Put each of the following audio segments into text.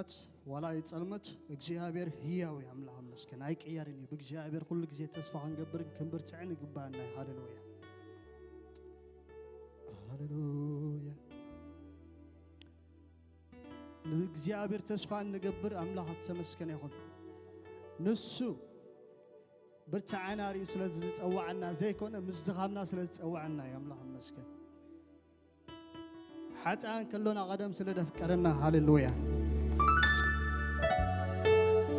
يقدات ولا يتصلمت እግዚአብሔር ህያው ያምላክ መስከን አይቀየርኝ በእግዚአብሔር ሁሉ ጊዜ ተስፋ አንገብርን ክንብርጽዕን ይግባና ሃሌሉያ ሃሌሉያ እግዚአብሔር ተስፋ እንገብር አምላክ ተመስገን ይሁን ንሱ ብርታዓናሪ ስለዚህ ጸዋዕና ዘይኮነ ምዝኻና ስለዚህ ጸዋዕና ያምላክ መስገን حتى كلنا قدم سلدف قرنا هاليلويا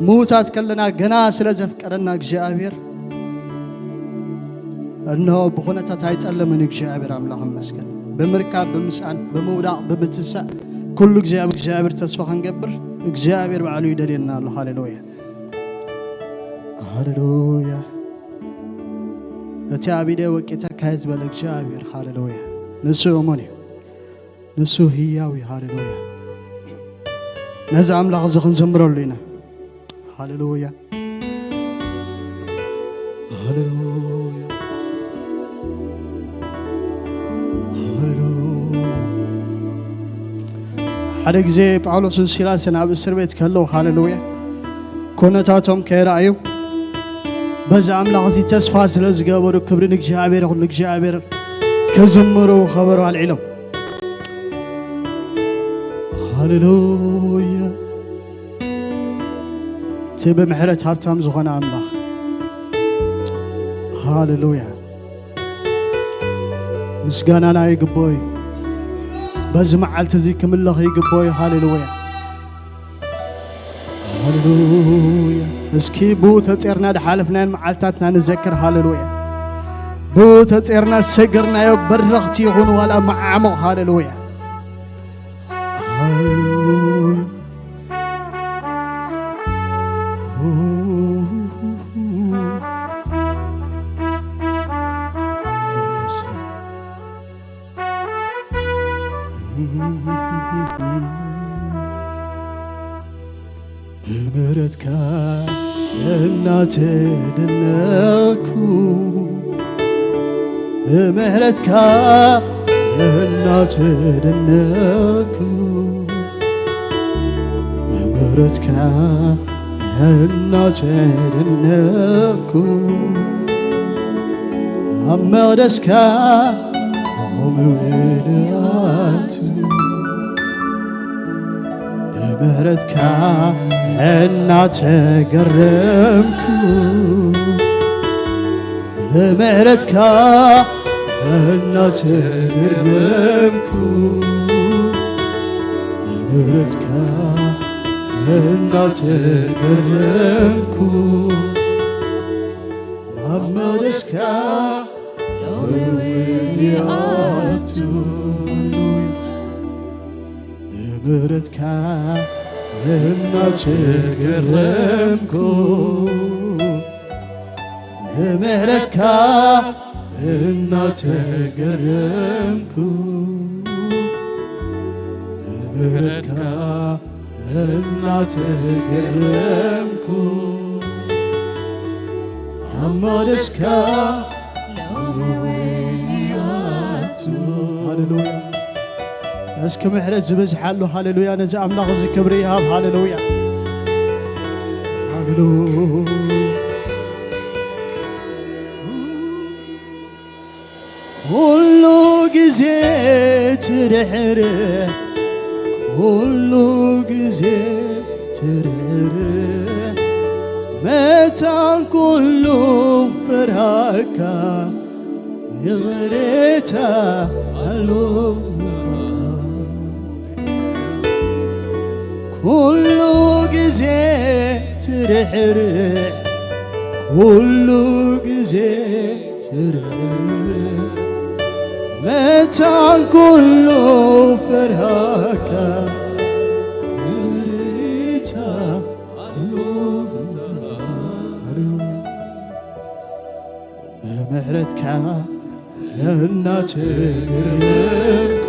موسى كلنا غنا سلدف قرنا እግዚአብሔር انه بخونتا ታይጸለምን እግዚአብሔር አምላክ መስገን በመርካብ በምሳን በመውዳቅ በመትሳ كل እግዚአብሔር ተስፋ እንገብር እግዚአብሔር በዓሉ ይደደና ሃሌሉያ ሃሌሉያ አታቢደ ወቄታ ካይዝ በለ እግዚአብሔር ሃሌሉያ ንሱ ሞኒ نسو هياوي هاليلويا نزعم لغزخن زمروا لنا هاليلويا هاليلويا هاليلويا حدق زي باولوس سيلاسنا بسر بيت كلو هاليلويا كونتاتهم كيرايو بزعم لغزي تسفى سلازقابرو كبرين እግዚአብሔር ሁሉ እግዚአብሔር ከዘመሩ خبروا على العلم هاليلويا تبى محرت هابتام زغنا أملا هاليلويا مسجانا لا يقبوي بزمع التزيك من الله يقبوي هاليلويا هاليلويا اسكي بو تتيرنا دحالفنا معلتاتنا نتذكر هاليلويا بو تتيرنا سجرنا يبرغتي غن ولا معمو هاليلويا هاليلويا بمرتك እናቴ ደነኩ በምህረትካ እናቴ ደነኩ በምህረትካ እናቴ ደነኩ አመደስካ አመወዳቱ በምህረትካ እናቴ ገረምኩ በምህረትካ እናቴ ገረምኩ በምህረትካ እናቴ ገረምኩ ማመደስካ ያውያቱ በምህረትካ እናቴ ገረምኩ በምህረትካ እናቴ ገረምኩ በምህረትካ እናቴ ገረምኩ አመደስካ ያውያቱ ሃሌሉያ اسك محرز بزحلو هاليلويا نزا املاك زكبريها هاليلويا هاليلويا كل غزي ترحرح كل غزي ترحرح متى كل فرحك يغريتا هالو كل غزي ترحرح كل غزي ترحرح متى كل فرحك يريتا قلوب بمحرتك እናቴ ገረምኩ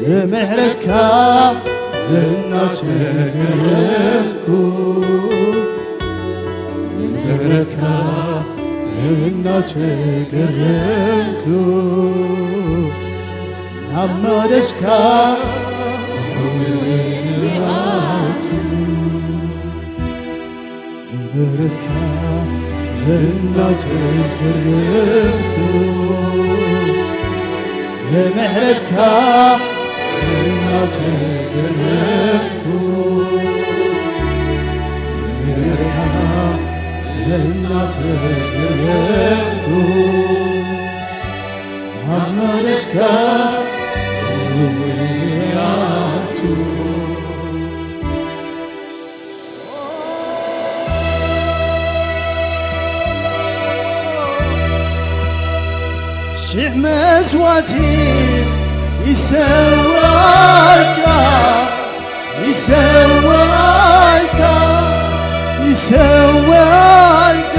በምህረትካ እናቴ ገረምኩ በምህረትካ እናቴ ገረምኩ አመደስካ ምሕረትካ እናተገረምኩ በምሕረትካ እናተገረምኩ በምሕረትካ እናተገረምኩ አመለስካ ወያቱ شيء مسواتي يسوالك يسوالك يسوالك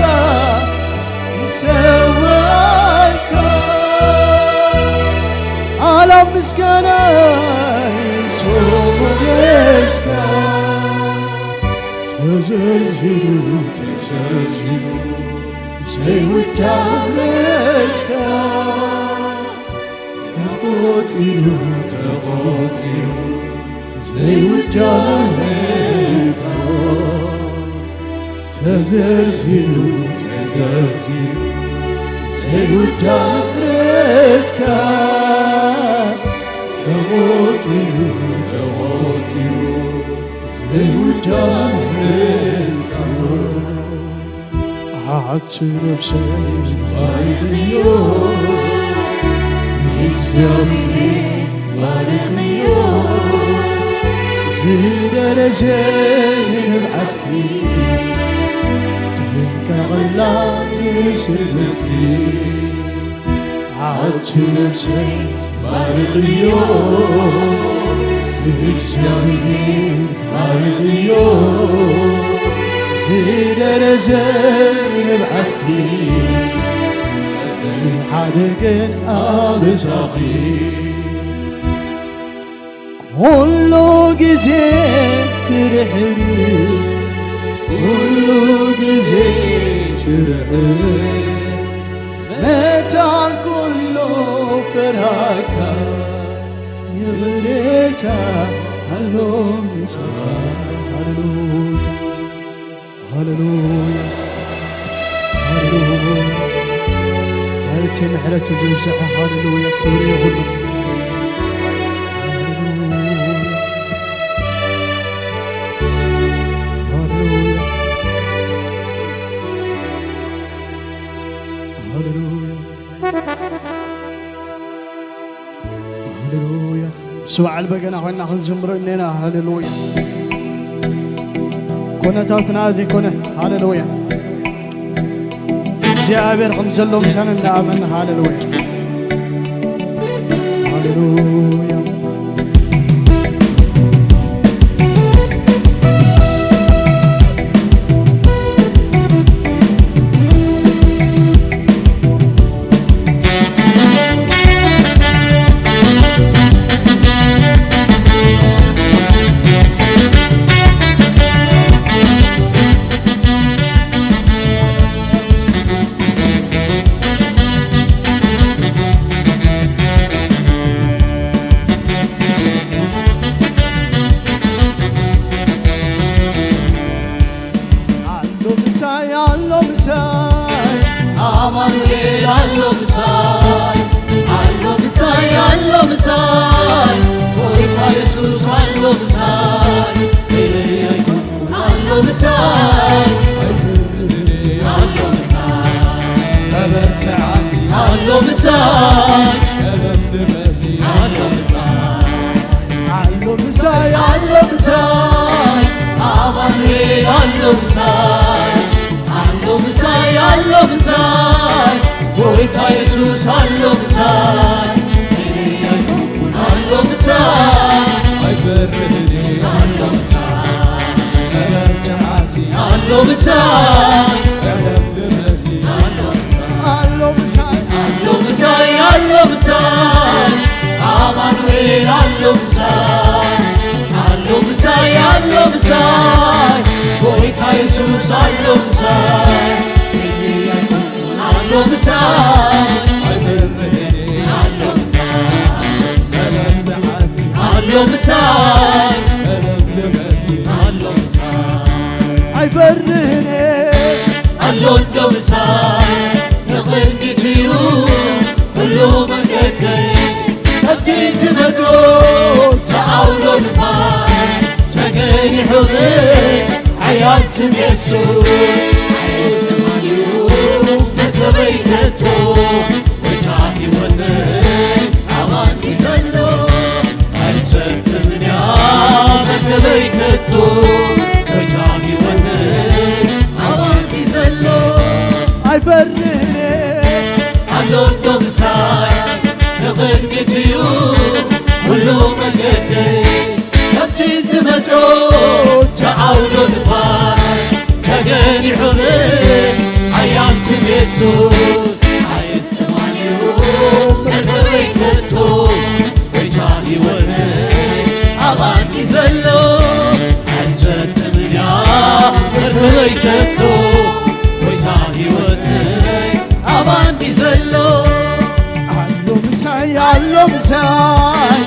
يسوالك على مسكنا تومسك تزلزلوا تزلزلوا سيوت عمرك تغطيو تغطيو سيوت عمرك تزلزلوا تزلزلوا سيوت عمرك تغطيو تغطيو سيوت عمرك عطشنا بشيء بارقيو إكزامي بارقيو زيد رزين بعدكي تبقى غلاني سلمتكي عطشنا بشيء بارقيو إكزامي بارقيو زيد رزين بعدكي زين حرقن أبساقي كله جزي ترحري كله جزي ترحري متى كله فراكا يغريتا هلو مسار هللويا هللويا هلت محرة جمسحة هللويا كوري غلو هللويا هللويا هللويا سواء البقنا وانا خنزمر اننا هللويا كونتاتنا زي كونه هاللويا እግዚአብሔር ክንዘሎም ሰንና አመን ሃሌሉያ ሃሌሉያ ጌታ ኢየሱስ አለው ብዛይ አለው ብዛይ አይበርህኔ አለው ብዛይ ከመርጫቲ አለው ብዛይ ከለምልመኒ አለው ብዛይ አለው ብዛይ አለው ብዛይ አማኑኤል አለው ብዛይ አለው ብዛይ አለው ብዛይ ጌታ ኢየሱስ አለው ብዛይ አለው ብዛይ አይበርህኔ አለው ብዛይ ከለምልመኒ አለው ብዛይ ከለምልመኒ አለው ብዛይ አይበርህኔ علون دوساي نقلني تيو كلو مكدي أبتي زمتو تعاولو نفاي تقيني حضي حياة سم يسوع حياة سمانيو مكبيتتو وجاهي وزن عمان يزلو أنسنت من يا مكبيتتو وجاهي وزن عمان يزلو አይፈርህኔ علون دومساي نقلني تيو كلو مكدي أبتي زمتو تعاولو نفاي تقيني حضي حياة سم يسوع عايز تمانيو مكبيتتو وجاهي وزن عمان يزلو أنسنت من يا مكبيتتو وجاهي وزن عمان يزلو አሎ ምሳይ አሎ ምሳይ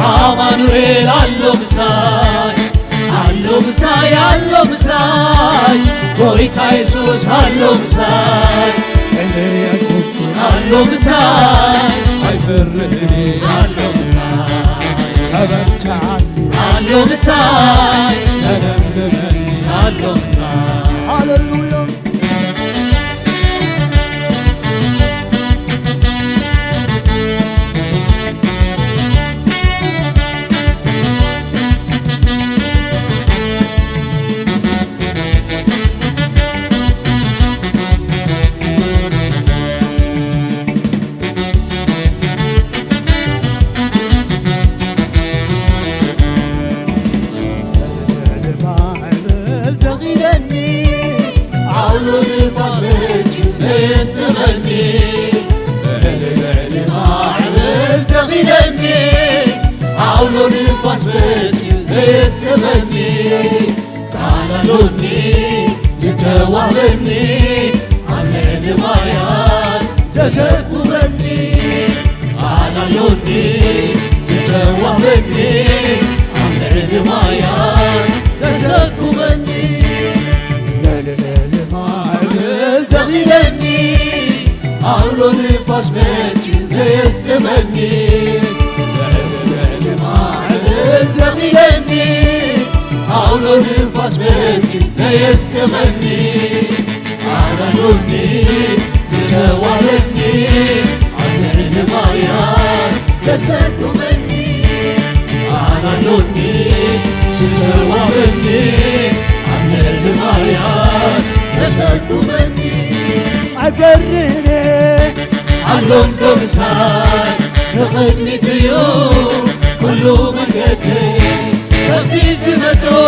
አማኑኤል አሎ ምሳይ አሎ ምሳይ አሎ ምሳይ ጌታ ኢየሱስ አሎ ምሳይ እኔ ያልኩት አሎ ምሳይ አይፈርህኔ አሎ ምሳይ ተበርታል አሎ ምሳይ ተለምልመኒ አሎ ምሳይ ሃሌሉያ عولو نفاس بيتي زيستغني معبل تغيلني عولو نفاس بيتي زيستغني قاللوني زتوهبني عمل مايان زسكبني قاللوني زتوهبني عمل مايان زسكبني تغيلني عولو نفاس بيتي زيستمني معبل تغيلني عولو نفاس بيتي زيستمني عملوني زتوالني عمل المايان تسكوا مني عملوني زتوالني عمل المايان تسكوا مني አይፈርህኔ علون دومساي نقلني تيو كلو مكدي كبتي زمتو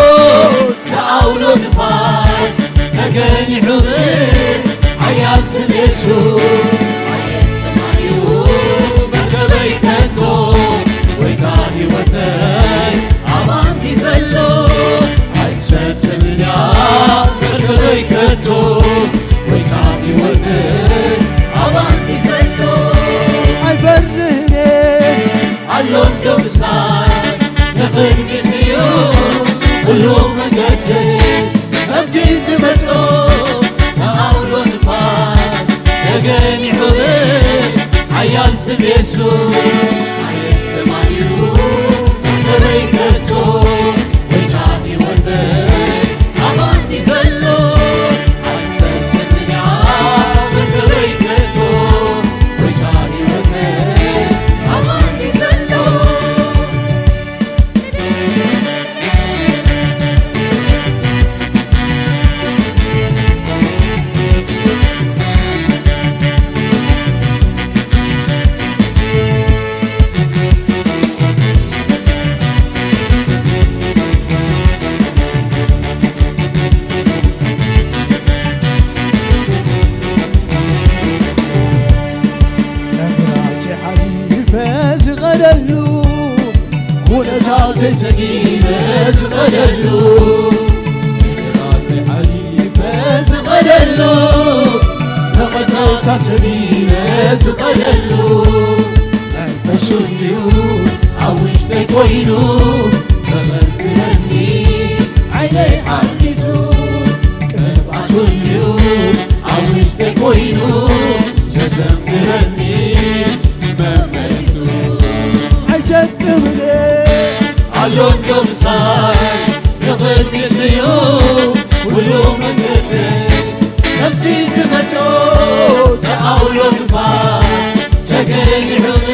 تعاولو نفاس تقيني حضن حياة سم يسوع عايز تمانيو مكبيتتو ويتاهي وتن عمان يزلو عايزت منيا مكبيتتو ويتاهي وتن عمان يزلو አይፈርህኔ علون دومساي نقلني تيو كلو مكدي أبتي زمتو تعاولو نفاس تقيني حضن حياة سم يسوع عايز تمانيو مكبيتتو وجاهي وزن عمان يزلو عايزت منيا مكبيتتو وجاهي وزن عمان يزلو ነፍራቴ ሓሊፈ ዝቐደሉ ኩነታት ተሰጊመ ዝቐደሉ ነፍራቴ ሓሊፈ ዝቐደሉ ነቐዛታት ሰጊመ ዝቐደሉ መንፈሱ እንዲሁ ኣብ ውሽጠይ ኮይኑ ተሰልጥነኒ ዓይነይ ሓዲሱ ቅብኣቱ እንዲሁ ኣብ ኮይኑ ዘዘምረኒ መመሱ አይሰጥምኔ አሎ እንዶ ምሳይ ንቕድሚትዩ ኩሉ መንገድ ከምቲ ዝመቶ ተኣውሎ ጥፋት ተገኒዑኒ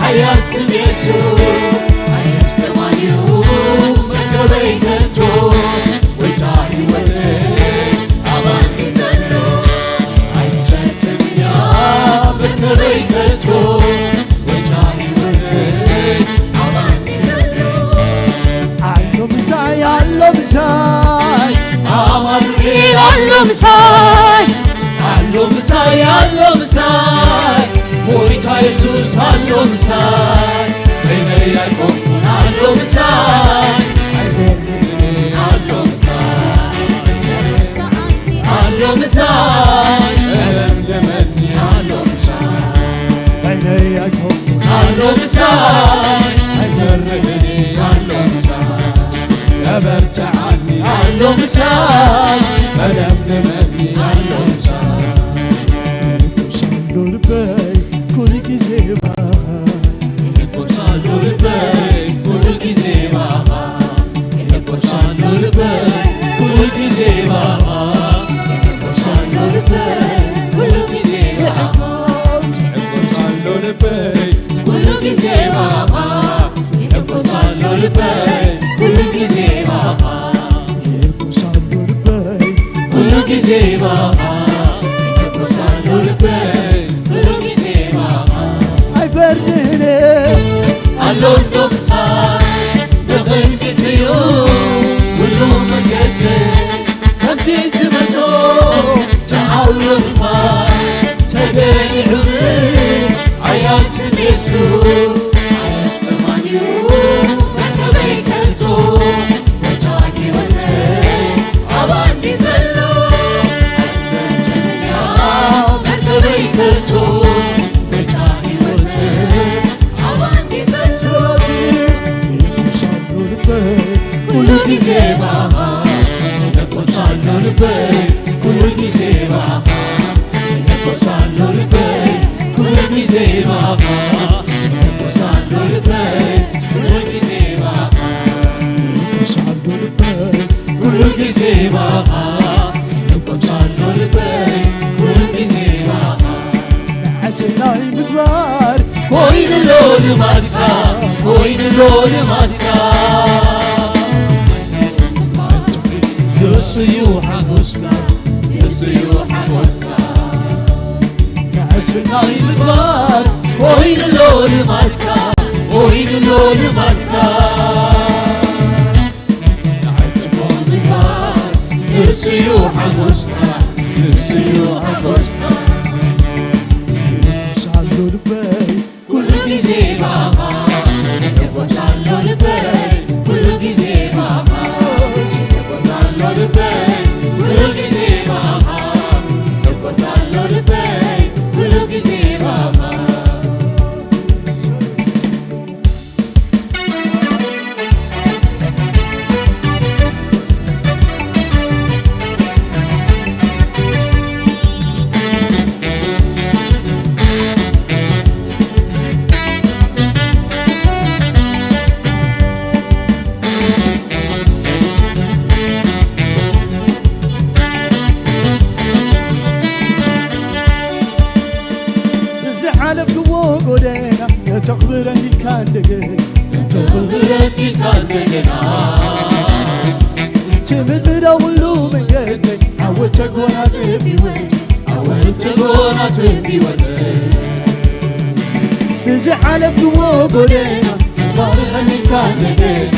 ሓያል ስም ኢየሱስ ኣየስተማንዩ መገበይ ከቶ ወይታ ሕይወተይ ኣባኒ ዘሎ ኣይትሰጥምያ መገበይ ከቶ ወይታ ሕይወተይ ኣባኒ ዘሎ አሎ ምሳይ አማኑኤል አሎ ምሳይ አሎ ምሳይ አሎ ምሳይ ሞይታ ኢየሱስ አሎ ምሳይ በይነይ አይቆምኩን አሎ ምሳይ አሎ ምሳይ አሎ ምሳይ ለምለመኒ አሎ ምሳይ በይነይ አይቆምኩን አሎ ምሳይ አይበረደኒ አሎ ምሳይ ያበርትዓኒ አሎ ምሳይ ለምለመኒ አሎ ምሳይ ሳሎ ልበይ ኩል ጊዜ ይቆሳሉ ልበይ ኩል ጊዜ ባኻ ይቆሳሉ ልበይ ኩል ጊዜ ባኻ ይቆሳሉ ልበይ ኩል ጊዜ ባኻ ይቆሳሉ ልበይ ኩል ጊዜ ባኻ ይቆሳሉ ልበይ ኩል ጊዜ ባኻ ሳሎ ልበይ ኩል ጊዜ ባኻ ይቆሳሉ ልበይ ኩል ጊዜ ባኻ አይፈርድኔ አሎ እንዶ ምሳይ ንቕድሚትዩ ኩሉ መንገድ ከምቲ ዝመቶ ተዓውሎ ጥፋት ተገኒዑኒ ሓያል ስም ኢየሱስ ኣየስተማንዩ መገበይ ከቶ ወይታ ሕይወተይ ኣባኒ ዘሎ ኣይትሰጥምያ መገበይ ከቶ ወይታ ሕይወተይ ኣባኒ ዘሎ ስለዚ ሳሎ ልበይ ኩሉ ጊዜ ባኻ ይቆሳሉ ልበይ ኩሉ ጊዜ ባኻ ይቆሳሉ ልበይ ኩሉ ጊዜ ባኻ ይቆሳሉ ልበይ ኩሉ ጊዜ ባኻ ሳሎ ልበይ ኩሉ ጊዜ ባኻ ይቆሳሉ ልበይ ኩሉ ጊዜ ባኻ ዓሰናይ ምግባር ኮይኑሎ ልማድካ ኮይኑሎ ልማድካ የስዩ ሓጎስካ የስዩ ሓጎስካ ዓሰናይ ምግባር ኮይኑሎ ልማድካ ኮይኑሎ ልማድካ ንዓይትሞ ምግባር የስዩ ሓጎስካ የስዩ ሓጎስካ ሳሎ ልበይ ኩሉ ጊዜ ባኻ ይቆሳሉ ልበይ ኩሉ ጊዜ ባኻ ይቆሳሉ ልበይ ኩሉ ጊዜ ባኻ ይቆሳሉ ልበይ ኩሉ ጊዜ ባኻ ዝሓለፍክዎ ጎደና የተኽብረኒ ኢልካ እንደገና ተኽብረኒ ኢልካ እንደገና ትምልምደው ሁሉ መንገደይ ዓወት ተጎናጽፍ ሕይወት ዓወት ተጎናጽፍ ሕይወተይ ብዝሓለፍክዎ ጎደና ተኽብረኒ ኢልካ እንደገና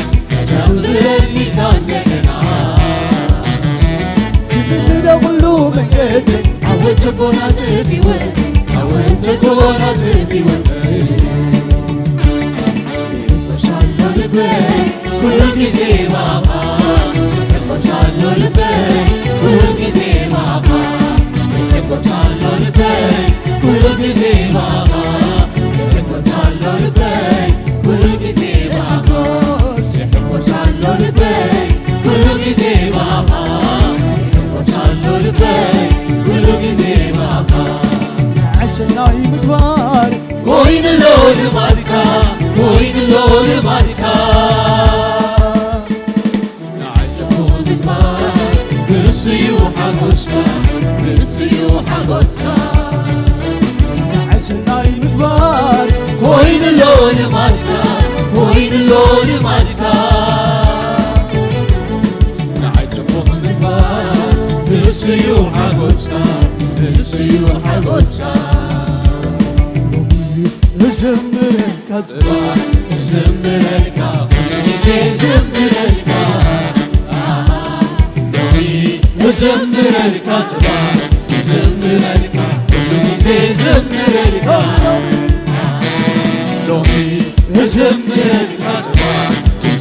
ተኽብረኒ ኢልካ እንደገና ትምልምደው ሁሉ መንገደይ ዓወት ተጎናጽፍ ሕይወት ዓወት ተጎናጽፍ ሕይወተይ ይቆሳሉ ልበይ ኩሉ ጊዜ ባኻ ይቆሳሉ ልበይ ኩሉ ጊዜ ባኻ ይቆሳሉ ልበይ ኩሉ ጊዜ ባኻ ይቆሳሉ ልበይ ኩሉ ጊዜ ባኻ ይቆሳሉ ልበይ ኩሉ ጊዜ ባኻ ይቆሳሉ ልበይ ኩሉ ጊዜ ሰናይ ምግባር ኮይን ሎል ማድካ ኮይን ሎል ማድካ ንዓጽፎ ምግባር ብስዩ ሓጎስካ ብስዩ ሓጎስካ ሰናይ ምግባር ኮይን ሎል ማድካ ኮይን ሎል ማድካ ንዓጽፎ ምግባር ብስዩ ሓጎስካ ብስዩ ሓጎስካ زمرك ጽባሕ ዝምረልካ ኩሉ ግዜ ዝምረልካ ዝምረልካ ጽባሕ ዝምረልካ ኩሉ ግዜ ዝምረልካ ሎሚ ዝምረልካ ጽባሕ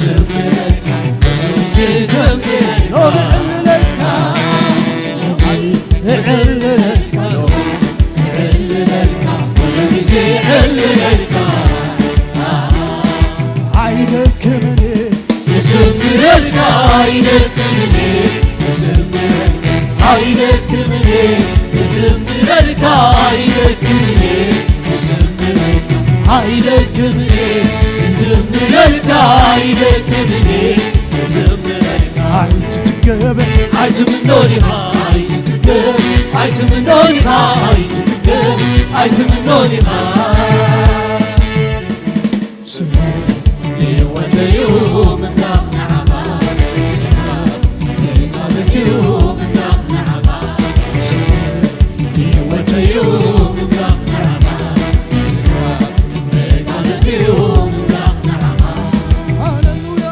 ዝምረልካ ኩሉ ግዜ ዝምረልካ ዕልለካ ዕልለካ ዕልለልካ ኩሉ ግዜ ዕልለልካ አይደክምኔ ዝምረልካ አይደክምኔ ዝምረልካ አይደክምኔ ዝምረልካ አይደክምኔ ዝምረልካ አይደክምኔ ዝምረልካ አይደክምኔ ዝምረልካ አይትትገበ አይትምኖኒኻ አይትትገብ አይትምኖኒኻ አይትትገብ አይትምኖኒኻ ሕይወተዩ ምምዳቕ ንዓኻ ሰላም ንናበትዩ ምምዳቕ ንዓኻ ሕይወተዩ ምምዳቕ ንዓኻ ሰላም ንናበትዩ ምምዳቕ ንዓኻ ሃሌሉያ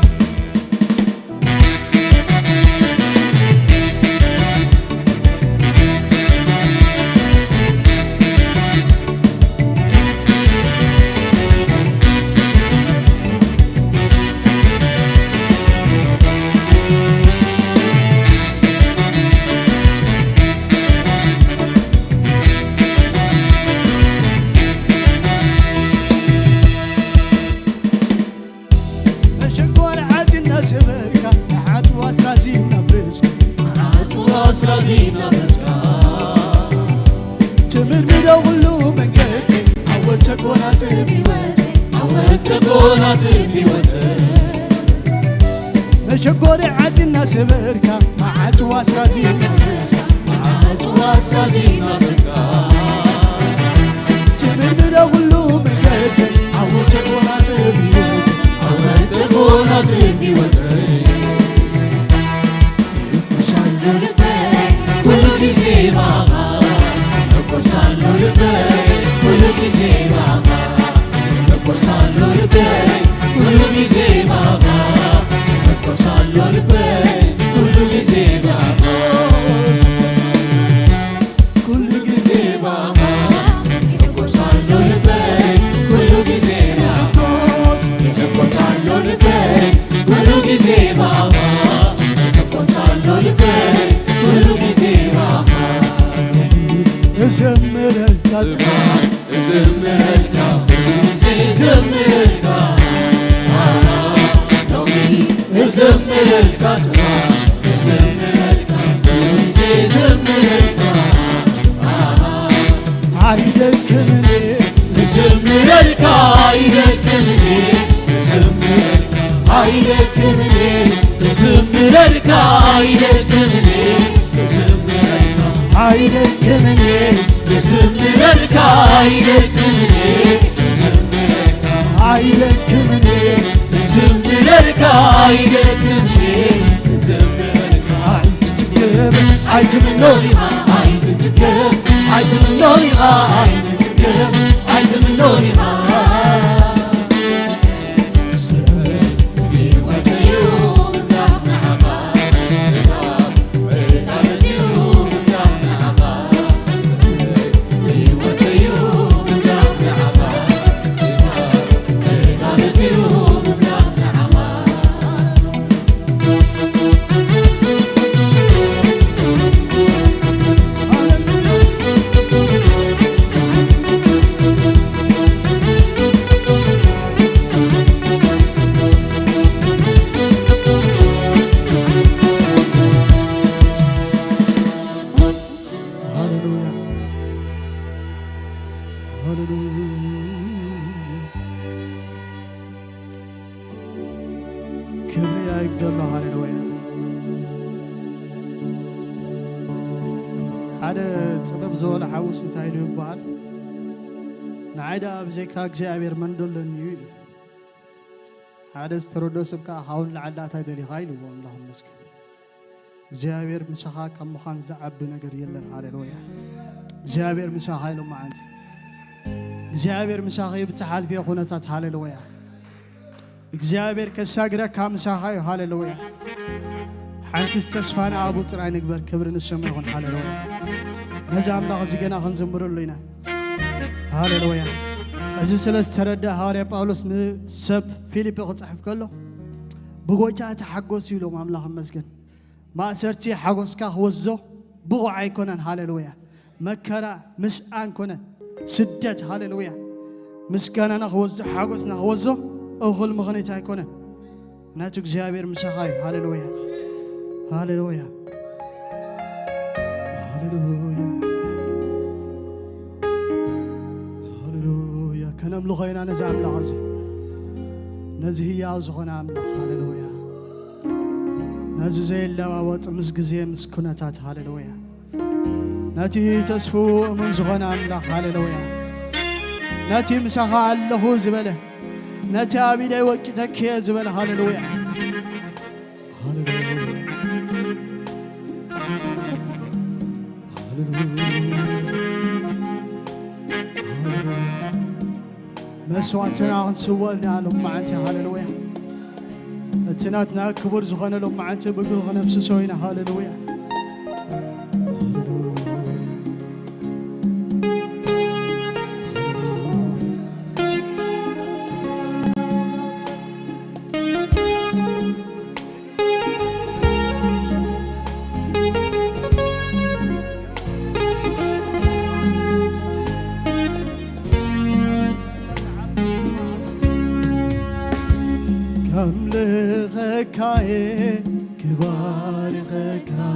መሸጎር ዓዝና ስበርካ ዓትዋ ስራዚና ፍርስካ ዓትዋ ስራዚና ፍርስካ ትምርምዶ ኩሉ መንገድ ዓወተ ጎናጽፍ ሕይወት ዓወተ ጎናጽፍ ሕይወተይ መሸጎር ዓዝና ስበርካ ዓትዋ ስራዚና ፍርስካ ዓትዋ ስራዚና ፍርስካ ትምርምዶ ኩሉ መንገድ ዓወተ ጎናጽፍ ሕይወት ዓወተ ጎናጽፍ ሕይወተይ ይቆሳሉ ልበይ ኩሉ ጊዜ ባኻ ይቆሳሉ ልበይ ኩሉ ጊዜ ባኻ ይቆሳሉ ልበይ ኩሉ ጊዜ ባኻ ይቆሳሉ ልበይ ኩሉ ጊዜ ባኻ ኩሉ ጊዜ ባኻ ይቆሳሉ ልበይ ኩሉ ጊዜ ባኻ ይቆሳሉ ልበይ ኩሉ ጊዜ ባኻ ይቆሳሉ ልበይ ኩሉ ጊዜ ባኻ እዘምረልካ ጽባሕ ዝምረልካ ኩሉ ጊዜ ዝምረልካ ሎሚ ዝምረልካ ጽባሕ ዝምረልካ ኩሉ ጊዜ ዝምረልካ አይደክምኔ ዝምረልካ አይደክምኔ ዝምረልካ አይደክምኔ ዝምረልካ አይደክምኔ ዝምረልካ አይደክምኔ ዝምረልካ አይደክምኔ ዝምረልካ አይደክምኔ ዝምረልካ አይደክምኔ ዝምረልካ አይትትገበ አይትምኖኒኻ አይትትገብ አይትምኖኒኻ አይትትገብ አይትምኖኒኻ ሕይወተዩ ምምዳቕ ንዓኻ ሰላም ንናበትዩ ምምዳቕ ንዓኻ ሕይወተዩ ምምዳቕ ንዓኻ ሰላም ንናበትዩ ምምዳቕ ንዓኻ كبرياء يقدر هاللويا هذا سبب زول حوس انتهي يبال نعيدا بزيكا እግዚአብሔር መንዶልን ይል هذا استردو سبكا هاون لعدات هيدلي هايلو اللهم مسكين እግዚአብሔር ምሳኻ ከመኻን ዘዓብ ነገር የለን ሃሌሉያ እግዚአብሔር ምሳ ሃይሉ ማዓንት እግዚአብሔር ምሳኻ ይብተሓልፍ የኹነታት ሃሌሉያ እግዚአብሔር ከሳግራ ካምሳኻ ሃሌሉያ ሓንቲ ተስፋና አቡ ጥራይ ንግበር ክብር ንሰማ ይኹን ሃሌሉያ ነዛ አምላኽ ዝገና ክንዘምረሉ ኢና ሃሌሉያ እዚ ስለስ ተረዳ ሐዋርያ ጳውሎስ ንሰብ ፊልጵ ክጽሕፍ ከሎ ብጎይታ ተሐጎስ ይብሎም አምላኽ መስገን ማእሰርቲ ሓጎስካ ክወዞ ብቑዕ ኣይኮነን ሃሌሉያ መከራ ምስኣን ኮነን ስደት ሃሌሉያ ምስጋናና ክወዞ ሓጎስና ክወዞ እኹል ምኽንያት ኣይኮነን ናቱ እግዚአብሔር ምሳኻ እዩ ሃሌሉያ ሃሌሉያ ሃሌሉያ ሃሌሉያ ከነምሉ ኸይና ነዚ ኣምላኽ እዚ ነዚ ህያው ዝኾነ ኣምላኽ ሃሌሉያ ነዚ ዘይለዋወጥ ምስ ግዜ ምስ ኩነታት ሃሌሉያ ነቲ ተስፉ እሙን ዝኾነ ኣምላኽ ሃሌሉያ ነቲ ምሳኻ ኣለኹ ዝበለ ነቲ ኣቢለይ ወቂተክየ ዝበለ ሃሌሉያ مسواتنا نسولنا لهم معناتي هاللويا اتناتنا كبر زغنا لهم معناتي بقول نفس سوينا هاللويا كاي كبار غكا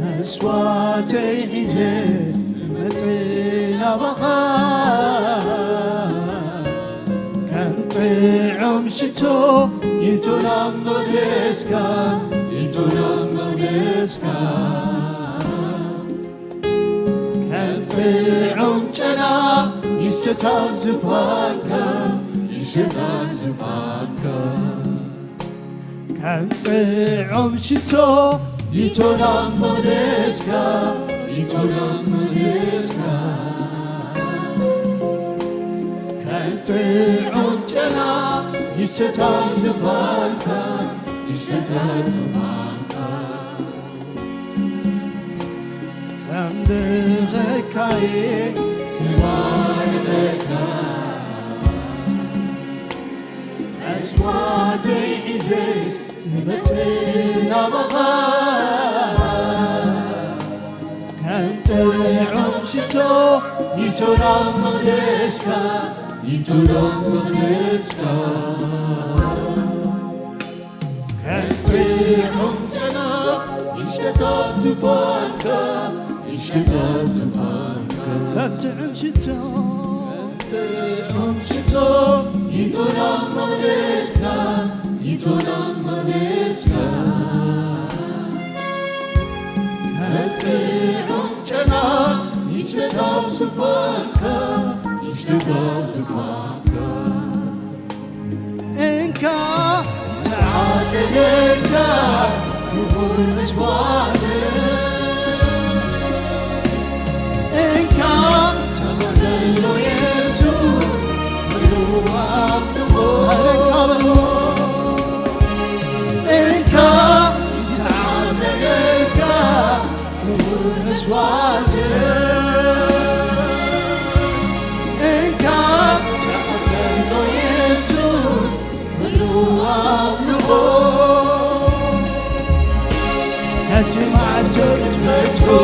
نسواتي حزي متينا بخا كم طعم شتو يتونام مدسكا يتونام مدسكا كم طعم جنا يشتام زفانكا يشتام زفانكا كم طعم شتو يتونام مدسكا يتونام مدسكا كم طعم جنا يشتام زفانكا يشتام زفانكا كم دغكاي كبار غكا أصواتي حزي متينا بخا كم طعم شتو يتونام مغلسكا يتونام مغلسكا كم طعم جنا يشتكام زفانكا يشتكام زفانكا كم طعم شتو شتو يتونام مغلسكا يتونام مغلسكا كتعم جنا يشتكام زفانكا يشتكام زفانكا إنكا تعاتلنكا يقول مسواتك إنكا تغدلو يسوس إنكا تعاتلنكا يقول مسواتك إنكا تغدلو يسوس نتي معجب تفتحو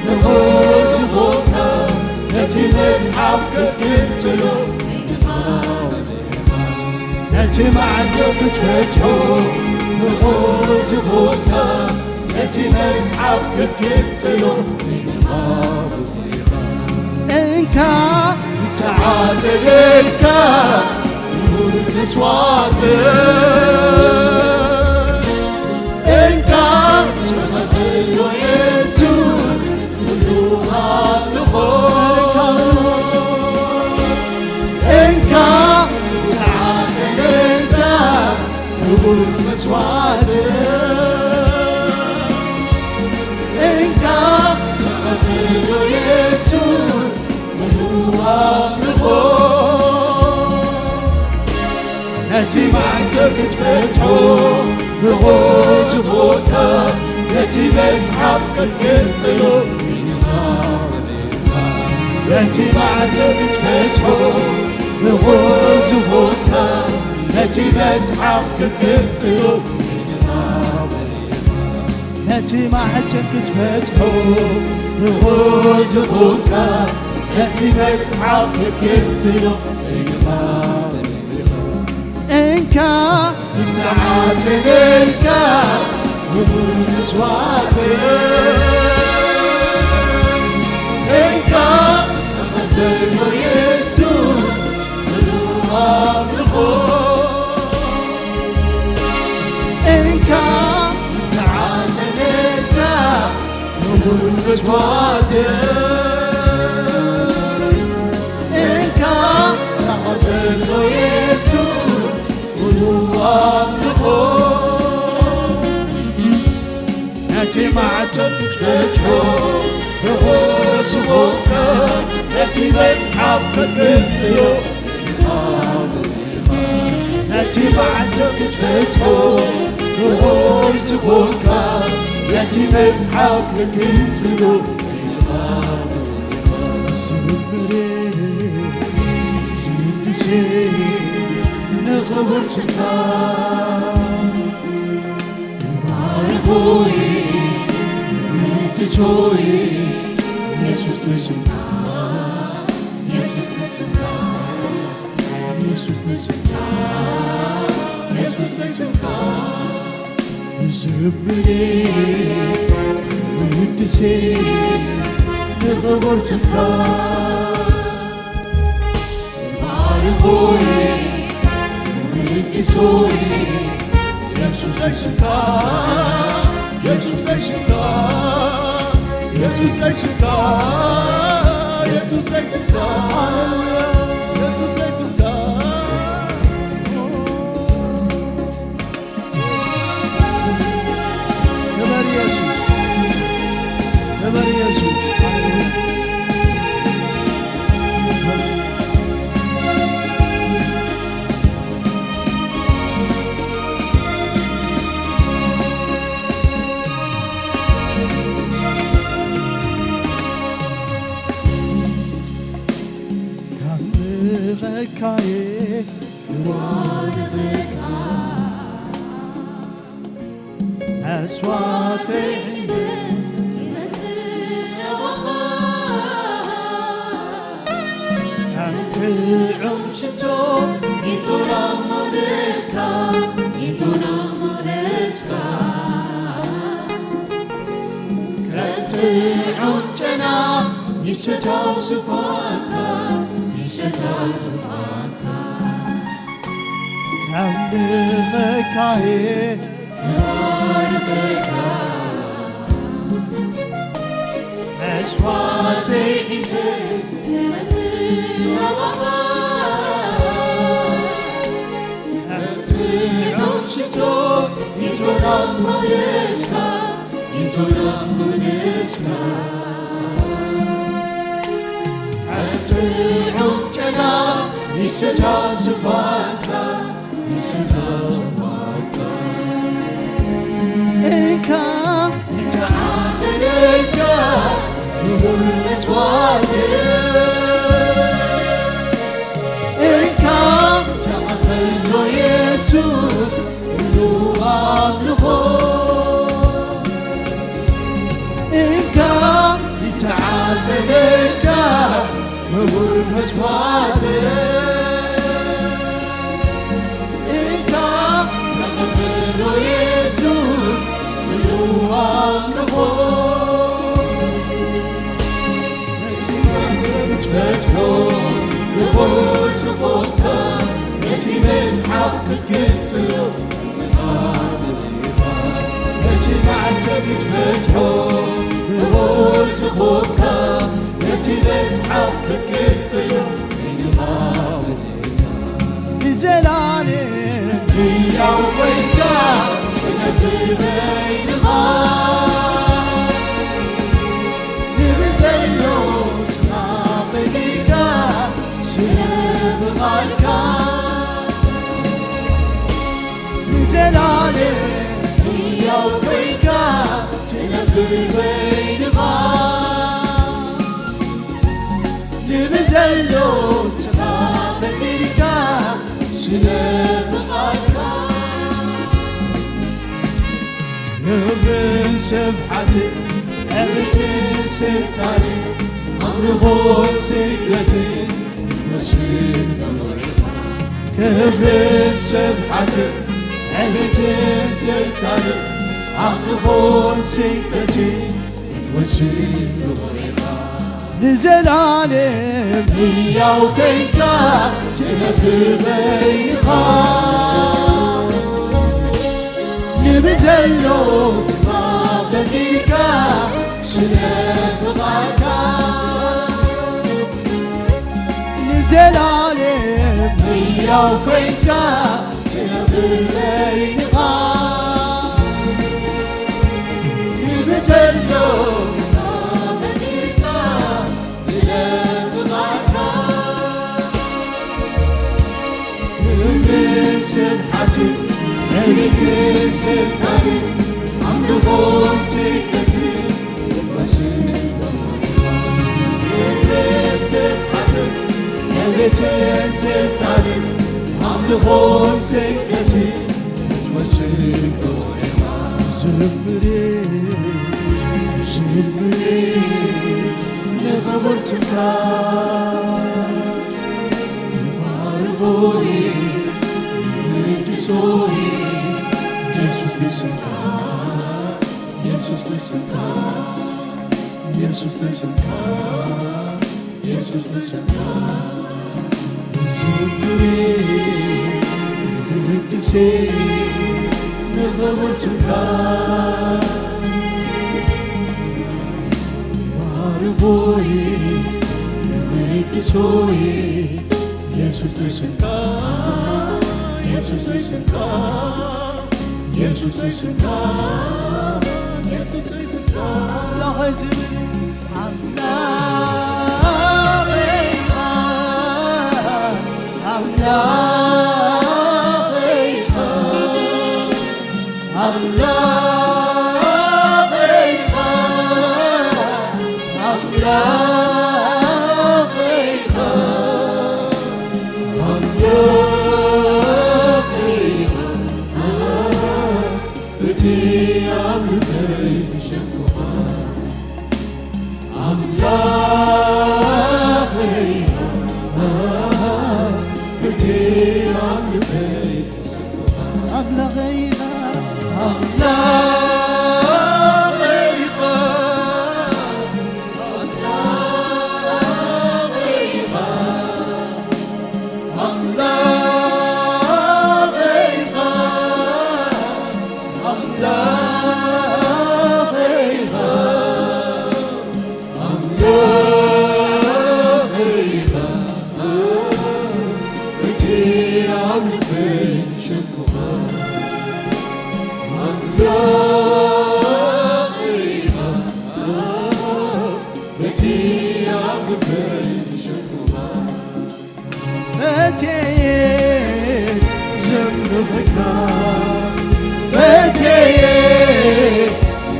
نفوس فوقها نتي نتحفظ قلتلو نتي معجب تفتحو نفوس فوقها نتي متحف كتكتلو إنكا تعاتل الكاب نور نسواتك إنكا تغفل يسوع كلها نخور إنكا تعاتل الكاب نور نسواتك إنكا تغفل يسوع نتي معتك تفتحو بغوز فوتا نتي متحف كتكتلو نتي معتك تفتحو بغوز فوتا نتي متحف كتكتلو نتي معتك تفتحو بغوز فوتا نتي متحف كتكتلو إنكا تعاتل الكاب نور نسواتك إنكا تغفل يسوع كلها نخور إنكا تعاتل الكاب نور نسواتك إنكا تغفل يسوع نتي معتك تفتحو بغوز فوتا نتي متحف كتكتلو نتي معتك تفتحو بغوز فوتا نتي متحف كتكتلو نخبر سلطان معرفوي نتشوي يسوس نسلطان يسوس نسلطان يسوس نسلطان يسوس نسلطان زبري ودسي نخبر سلطان معرفوي نتشوي يسوس نسلطان يسوس نسلطان يسوس نسلطان يسوس نسلطان يسوس نسلطان كبر يسوع كبر يسوع غكاي أصواتي أنت عمشتو يتنمرسكا يتنمرسكا كنت عمشنا يشتاو صفاتك يشتاو صفاتك عند غكاي أصواتي عمشتو يتنمرسكا يتنمرسكا كنت عمشنا يشتاو صفاتك يشتاو صفاتك إنكا تعاتل الكاب نور نسواتك إنكا تغفل يسوع كلها نخور إنكا تعاتل الكاب نور نسواتك إنكا تغفل يسوع كلها አምልኮ በትሮ ንጉስ ኮንከ ነቲ መጽሓፍ ክትግጥሎ ነቲ ማዕተብ ትፈትሖ ንጉስ ኮንከ ነቲ መጽሓፍ ክትግጥሎ ንዘላለም ሕያው ኮይንካ ትነብር በይንኻ ንብዘሎ ስኻ በዲካ ስለምኻልካ ንዘላለም ሕያው ኮይንካ ትነብር በይንኻ ንብዘሎ ስኻ በዲካ ስለምኻልካ ክብርን ስብሓትን ዕብትን ስልጣንን ኣምልኾን ስግደትን ትመስል መኖርካ ክብርን ስብሓትን ዕብትን ስልጣንን ኣምልኾን ስግደትን ትመስል መኖርካ ንዘላለም ሕያው ኮይንካ ትነብር በይንኻ ንብዘሎ ስኻ በዲካ ስለምኻልካ ንዘላለም ሕያው ኮይንካ ትነብር በይንኻ ንብዘሎ ስኻ በዲካ ስለምኻልካ ክብርን ስብሓትን ዕብትን ስልጣንን ኣምልኾን ስግደትን ትመስል ክብርን ስብሓትን ዕብትን ስልጣንን ኣምልኾን ስግደትን ትመስል መኖርካ ዝምሬ ዝምሬ ንኽቡር ስምካ ይባርኮይ ንግሶይ ኢየሱስ ስምካ ኢየሱስ ስምካ ኢየሱስ ስምካ ኢየሱስ ስምካ ዝምሬ ንግሴ ንኽቡር ስምካ ባርኮይ ንግሶይ ኢየሱስ ስምካ ኢየሱስ ስምካ ኢየሱስ ስምካ ኢየሱስ ስምካ ለኸዝብል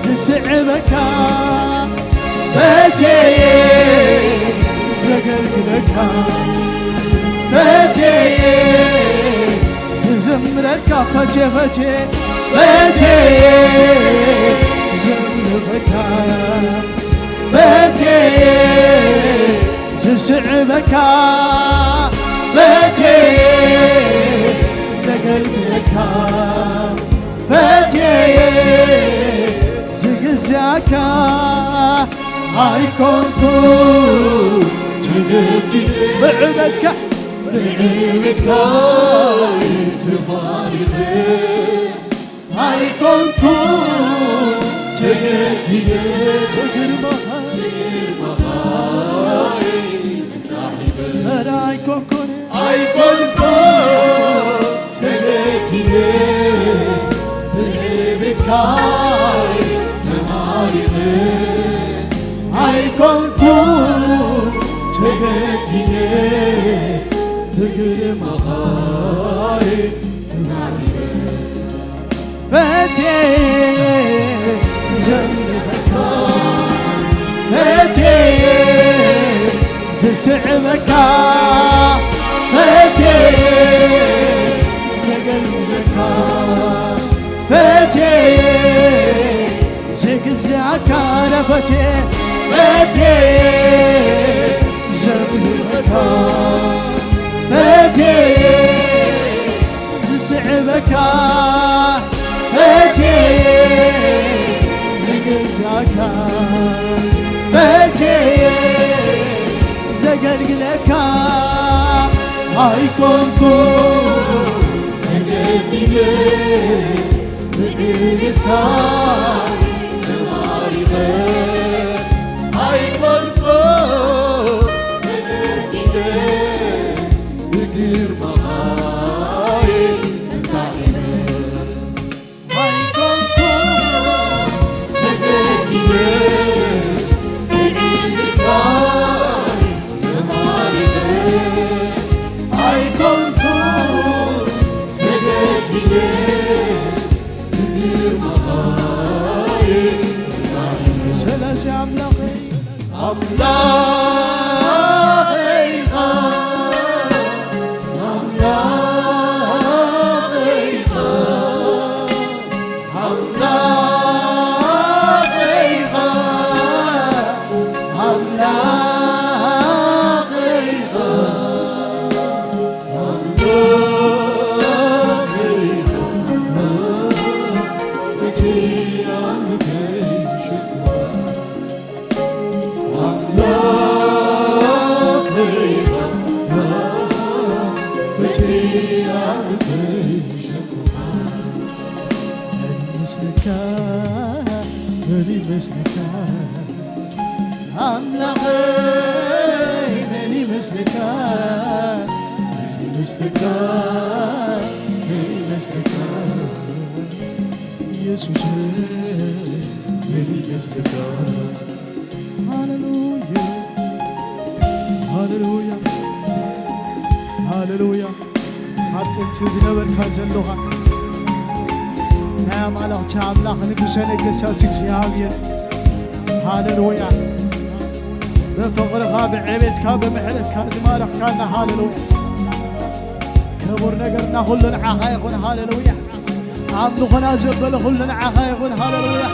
ዝስዕበካ በቴየ ዘገልግለካ በቴየ ዝዘምረካ ፈቴ ፈቴ በቴየ ዘምልኸካ በቴየ ዝስዕበካ በቴየ ዘገልግለካ በቴየ زكزاك هايكونكو تجدد بعبتك بعبتك تفارق هايكونكو تجدد بقربها هايكونكو هايكونكو تجدد بعبتك تفارق هايكونكو تجدد بقربها فتي زمك فتي زسعبك فتي زقلبك فتي زقزاك فتي فتي زمك فتي زسعبك فتي زقزاك فتي زقلقلك هايكونكو تجدد بعبتك تفارق هايكونكو تجدد بقربها هايكونكو هايكونكو سلاسي عملاقي مثلك أملقي ماني مثلك مثلك مثلك يسوع ماني مثلك هاللويا هاللويا هاللويا حتى تزنبر كازلوها نعم على تعملاق نقصنا قساتك زيابيا هاللويا بفقرها بعبيتك بمحلتك زمالك كان هاللويا كبر نقرنا كلنا عخايقون هاللويا عملقنا زبل كلنا عخايقون هاللويا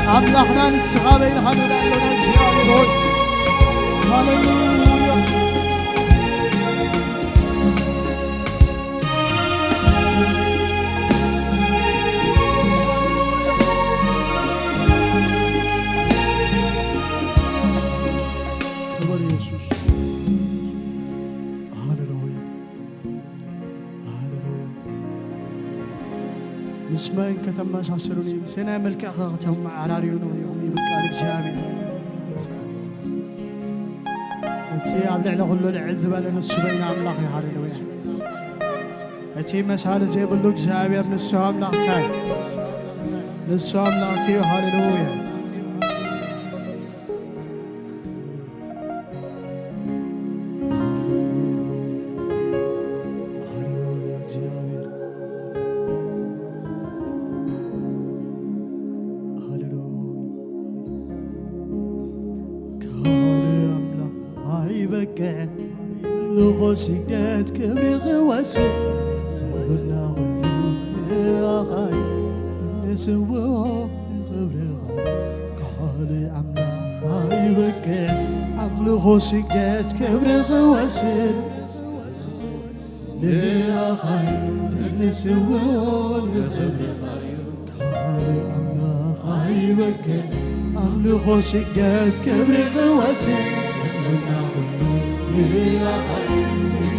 عملقنا نسغابين خلنا لنا زيابيون هاللويا مسمين كتم ساسروني سنا ملك اخاتهم على ريونو يومي بقال الجامع اتي ابلع له كل العز بال نسبين املاح يا هاللويا اتي مسال زي بلوك جابر نسو املاح كاي نسو املاح يا هاللويا سجدت كبري غواسي زبرنا غلو يا خاي نسوه صبري قالي عمنا هاي بكى عملو سجدت كبري غواسي يا خاي نسوه صبري قالي عمنا هاي بكى أملخ سجاد كبر غواسي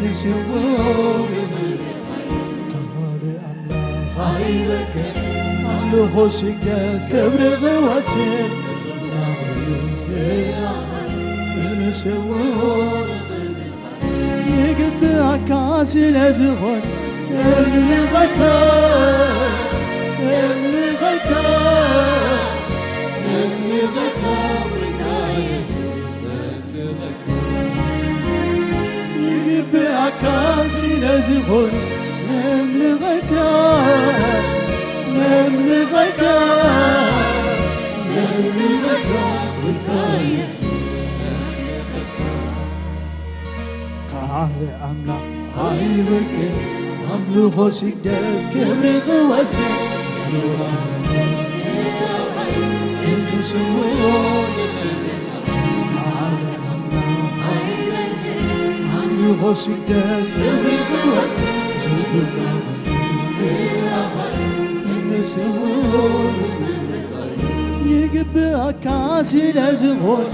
نسوه كهال أملاخ عيبك أملخ سجاد كبر غواسي نسوه يقبع كاس الأزغر اللي غكار اللي غكار اللي غكار يقبع كاس الأزغر اللي غكار اللي غكار اللي غكار وتايس كعهد أملاك عيبك أملخ سجاد كبر غواسي اللي سوون أملخ سجاد كبر غواسي اللي سوون يقبع كاس الأزغر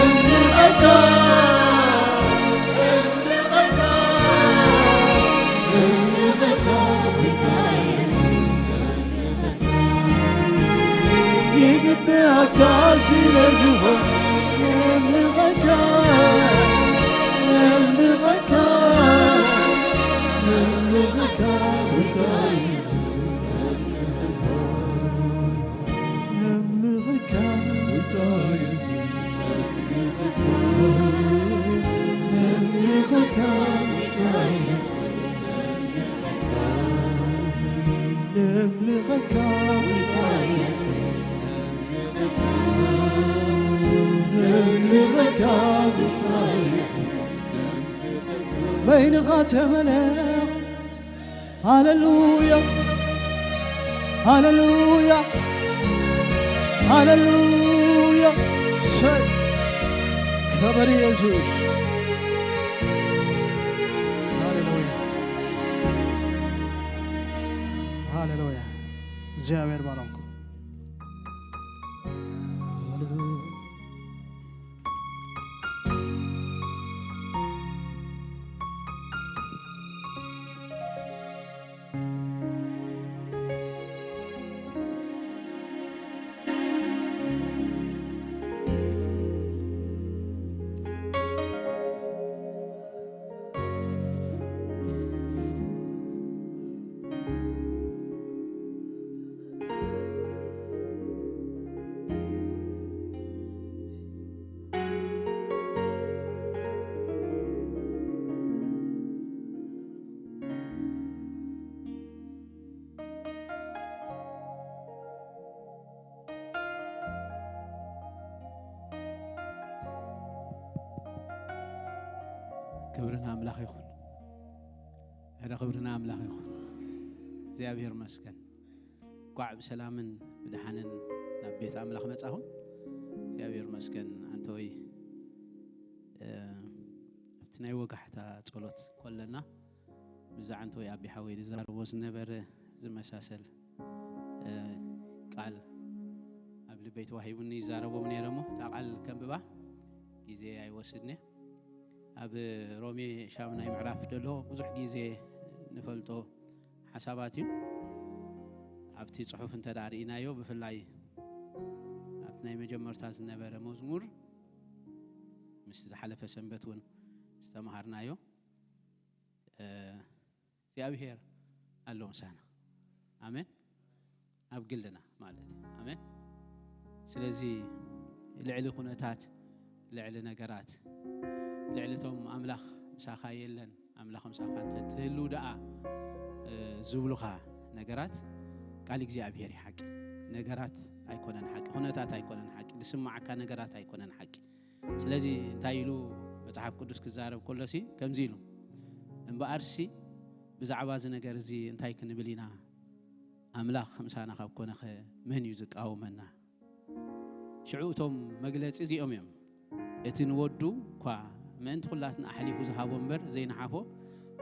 اللي غكار يقبع كاس الأزهر اللي غكار اللي غكار اللي غكار وتايس اللي غكار وتايس اللي غكار وتايس اللي غكار وتايس اللي غكار وتايس بين غات ملاك هاللويا هاللويا هاللويا سي كبر يسوع هاللويا هاللويا እግዚአብሔር ባረኩ كبرنا أملاخ يخون هذا كبرنا أملاخ يخون እግዚአብሔር መስገን ቋዕ በሰላምን ብድሓንን ናብ ቤት ኣምላኽ መጻኹም እግዚአብሔር መስገን አንተ ወይ ኣብቲ ናይ ወጋሕታ ጸሎት ኮለና ብዛ አንተ ወይ ኣቢ ሓወይ ዝዛረቦ ዝነበረ ዝመሳሰል ቃል ኣብ ልበይ ተዋሂቡኒ ይዛረቦም ነይረሞ ታቃል ከምብባ ጊዜ ኣይወስድኒ ኣብ ሮሜ ሻምናይ ምዕራፍ ደሎ ብዙሕ ጊዜ ንፈልጦ حساباتي أبتي صحف تدارينا يو بفلاي أبناء مجمر تاز نبرة مزمور مست حلفة سنبتون استمهرنا يو يابير اللهم سانا آمين أبقلنا مالتي آمين سلزي لعلي خناتات لعلي نجارات لعلتهم أملاخ مساخايلن أملاخ مساخات تهلو دعاء زبلوها نجارات قال እግዚአብሔር حق نجارات አይኮነን حق ሁነታት አይኮነን حق لسمعك نجارات አይኮነን حق ስለዚህ ታይሉ መጽሐፍ ቅዱስ ክዛረብ ኮለሲ ከምዚሉ እንበአርሲ ብዛዕባ እዚ ነገር እዚ እንታይ ክንብሊና አምላኽ ምሳና ካብ ኮነኸ ምን ይዝቃወመና ሽዑቶም መግለጽ እዚኦም እዮም እቲ ንወዱ ኳ ምንት ኩላትና አሕሊፉ ዝሃቦ እምበር ዘይነሓፎ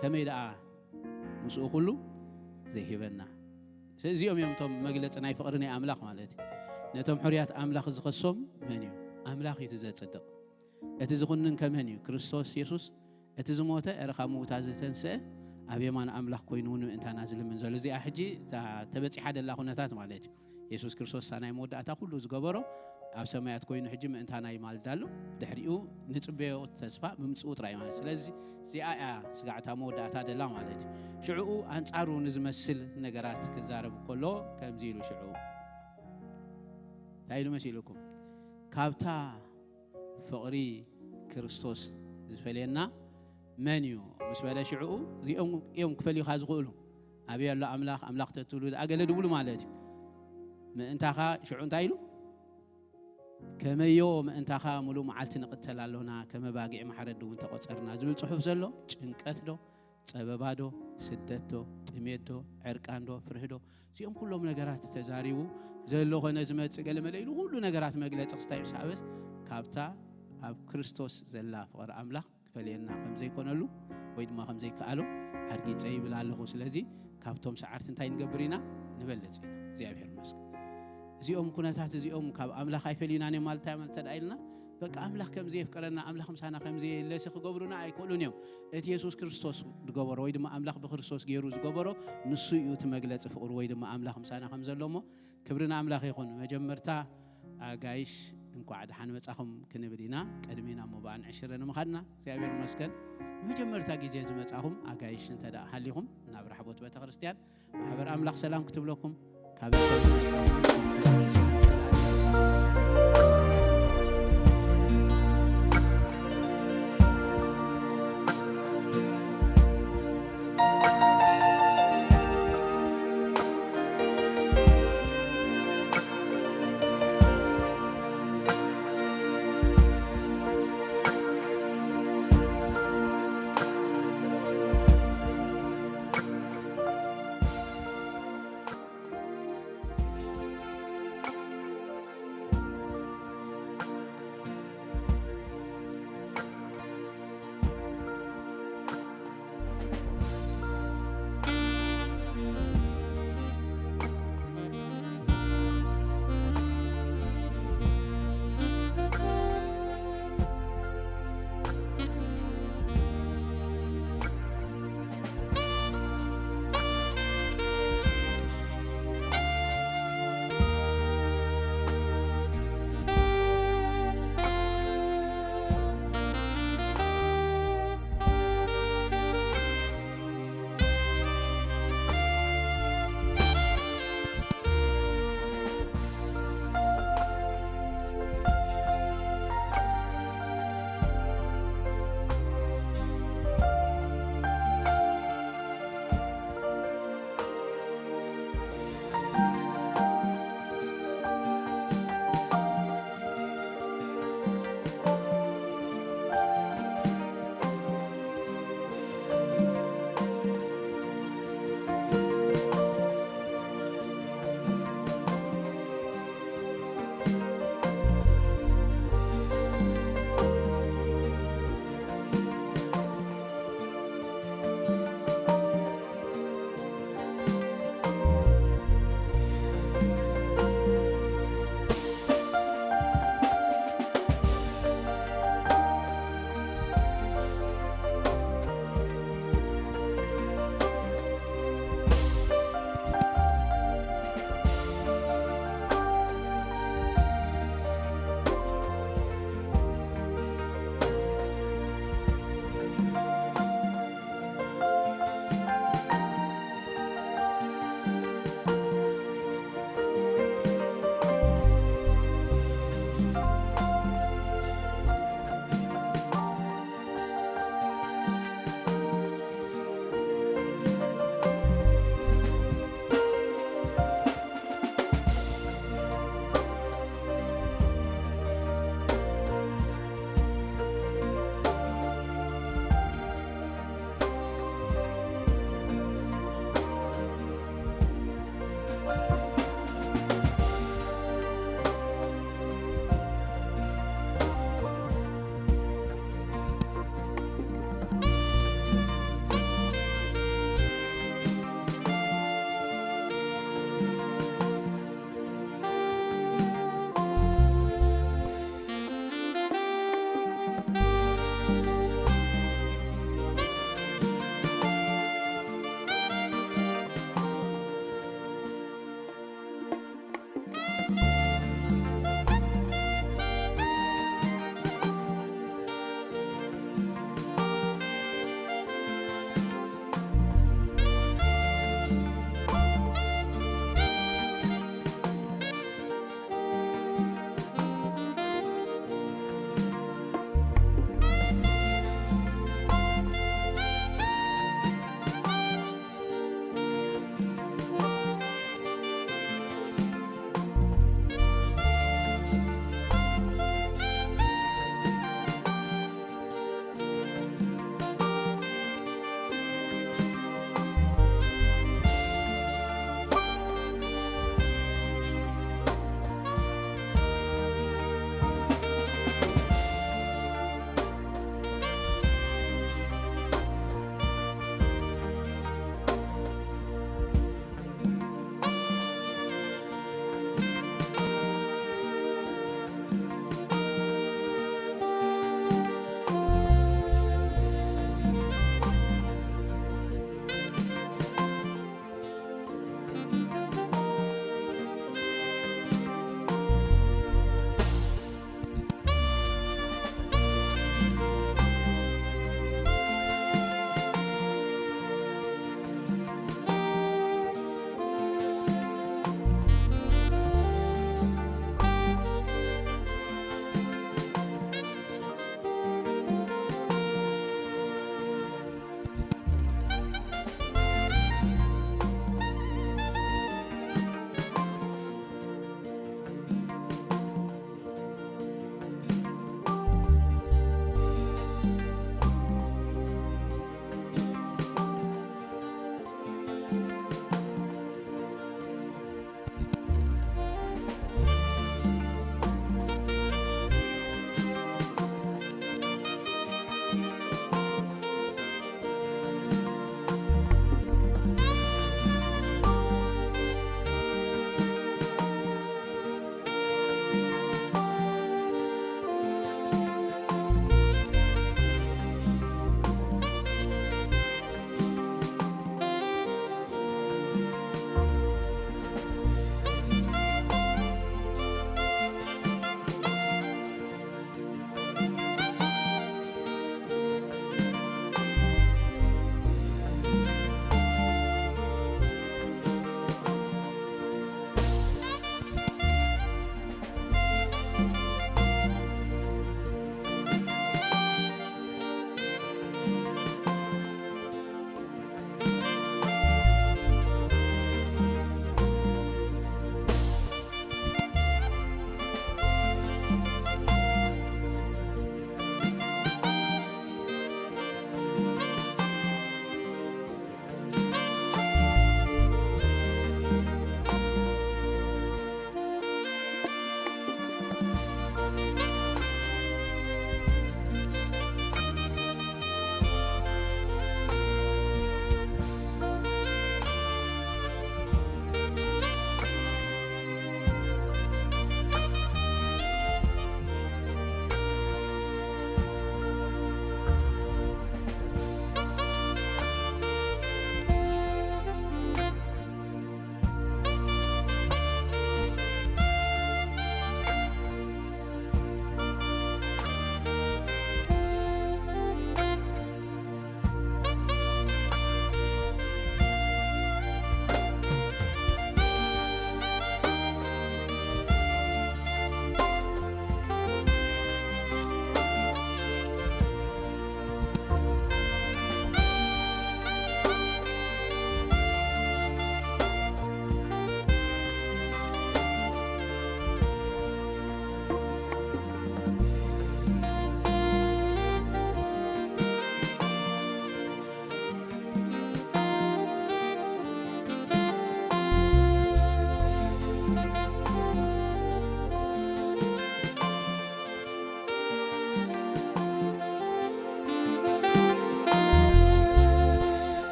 ከመይ ደኣ مسؤ كله زي هبنا سيزيهم يوم توم مجلس ناي فقرني أملاك مالتي نتوم حريات أملاخ زخصهم منيو أملاخ يتزتصدق أتزخنن كمنيو كريستوس يسوس أتزموته أرخامو تازتنسه أبي ما أملاخ كوينون أنت نازل من زل زي أحجي تبتي حد الله هناتات مالتي يسوس كريستوس سنة مودة أتاخذ زجبره أب سمايات كوين حجي من أنت ناي مال دالو دحريو نتبيه تسفى ممسوط رأي مالتي لذي زي سقعتها مودة أتاد الله مالتي شعو أنصارو نزمسل نجارات كزارب كله كم زيلو شعو تعالوا مسيلكم كابتا فقري كريستوس زفلينا منيو مش بلا شعو يوم كفلي خازقولو أبي الله أملاخ تطولو أجل دبلو مالتي ما أنت خا شعو تعالوا كما يوم أنت خا ملو معلت نقتل لنا كما باقي محرد وأنت قصرنا زول صحف زلو إنكتلو سببادو سدتو تميدو عرقاندو فرهدو زيهم كلهم نجارات تزاريو زلو خنا زمت قال مليلو كله نجارات مجلس استايب سابس كابتا أب كريستوس زلا فقر أملاخ فلينا خمزي كونلو ويد ما خمزي كالو هرجيت أي بلا الله خسلزي كابتهم سعرت انتين جبرينا نبلت زي أبير مسك زيهم كنا تحت زيهم كاب أملاخ خايفلينا نمال تعمل تدعيلنا بق أملاخ كم زي فكرنا أملاخ مسانا كم زي اللي سخ جبرنا أي كلون يوم إت يسوع كريستوس جبر ويد ما أملاخ بكريستوس جيروز جبره نسوي يتمجلت فقر ويد ما أملاخ مسانا خمزة لهم كبرنا أملاخ يخون مجمرتا عايش إنكو عاد حنمت أخم كنبدينا كدمينا مبان 20 مخدنا سيابير مسكن مجمرتا جيزي زمت أخم عايش انت دا حليهم نابر حبوت بيت خريستيان محبر أملاخ سلام كتب لكم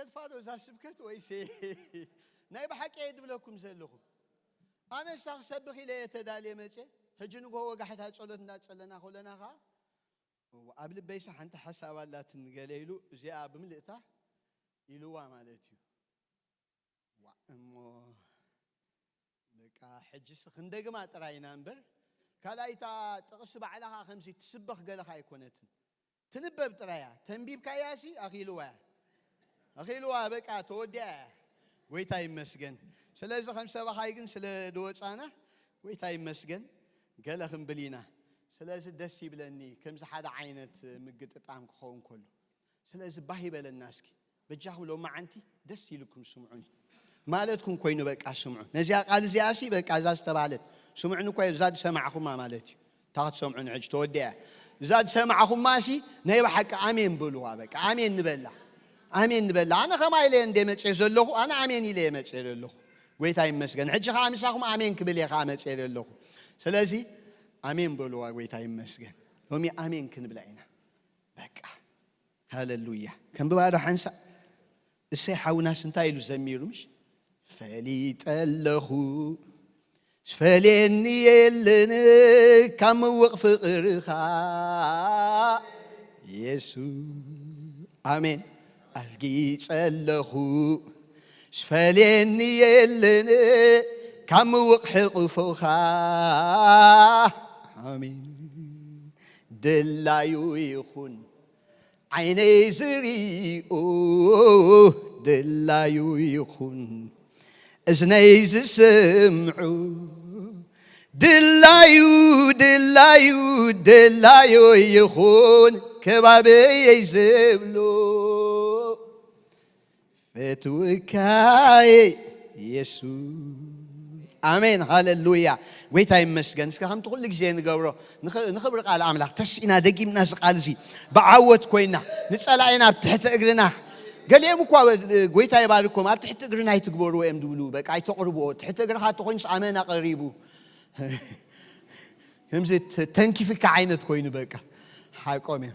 قدفادو ذا سبكت ويسي ناي بحق يد بلكم زلكم أنا شخص سبخي لي تدالي متى هجنو جوا قحت هالصلوت ناتسلنا خلنا خا وقبل بيس حنت حساب لا تنقليلو زي بملئتا يلوا مالتي وأمو لك حجس خندق ما تراينا نبر كلايتا تقصب علىها 50 تسبخ قالها يكونتن تنبب ترايا تنبيب كياسي أخيلوا بقى تودع ويتاي مسجن سلازة 5 بحاجن سلا دوت أنا ويتاي مسجن قالهم بلينا سلازة دسي بلني كم زحد عينت مقت طعم خون كله سلازة باهي بلناسكي بتجاهوا لو ما عندي دسي لكم سمعوني مالتكم كوينو بقى سمعون نزيا قال زياسي بقى عزاز تبعلت سمعوني كوي زاد سمعكم ما مالتي تاخذ سمعون عج تودع زاد سمعكم ماشي نهي بحق عمين بلوا بقى عمين نبلع آمين نبلا أنا خما إلي عندي متشيل له أنا آمين إلي متشيل له ويتاي مسجن حج خامس أخم آمين كبلي خامس متشيل له سلازي آمين بلوا ويتاي مسجن هم آمين كنبلاينا بقى هاللويا كم بوارو حنسا السيحة وناس انتايلو زميرو مش فليت اللهو فليني يلني كم وقف قرخا يسوع آمين أرجي سلخو شفاليني يلني كم وقحق فوخا آمين دلايو يخون عيني زريقو دلايو يخون أزني سمعو دلايو يخون كبابي يزبلو فتوكاي يسوع آمين هاللويا ويتاي مسجن سكهم تقول لك زين قبره نخبر قال أملاك تسينا دقيم ناس قال زي بعوض كوينا نسأل عينا بتحت أجرنا قال يا مكوا ويتاي باركم ما بتحت أجرنا يتقبروا يمدولو بك عاي تقربوا تحت أجرها تقولش آمين قريبو همزة تنكيفك عينت كوين بك حاكمه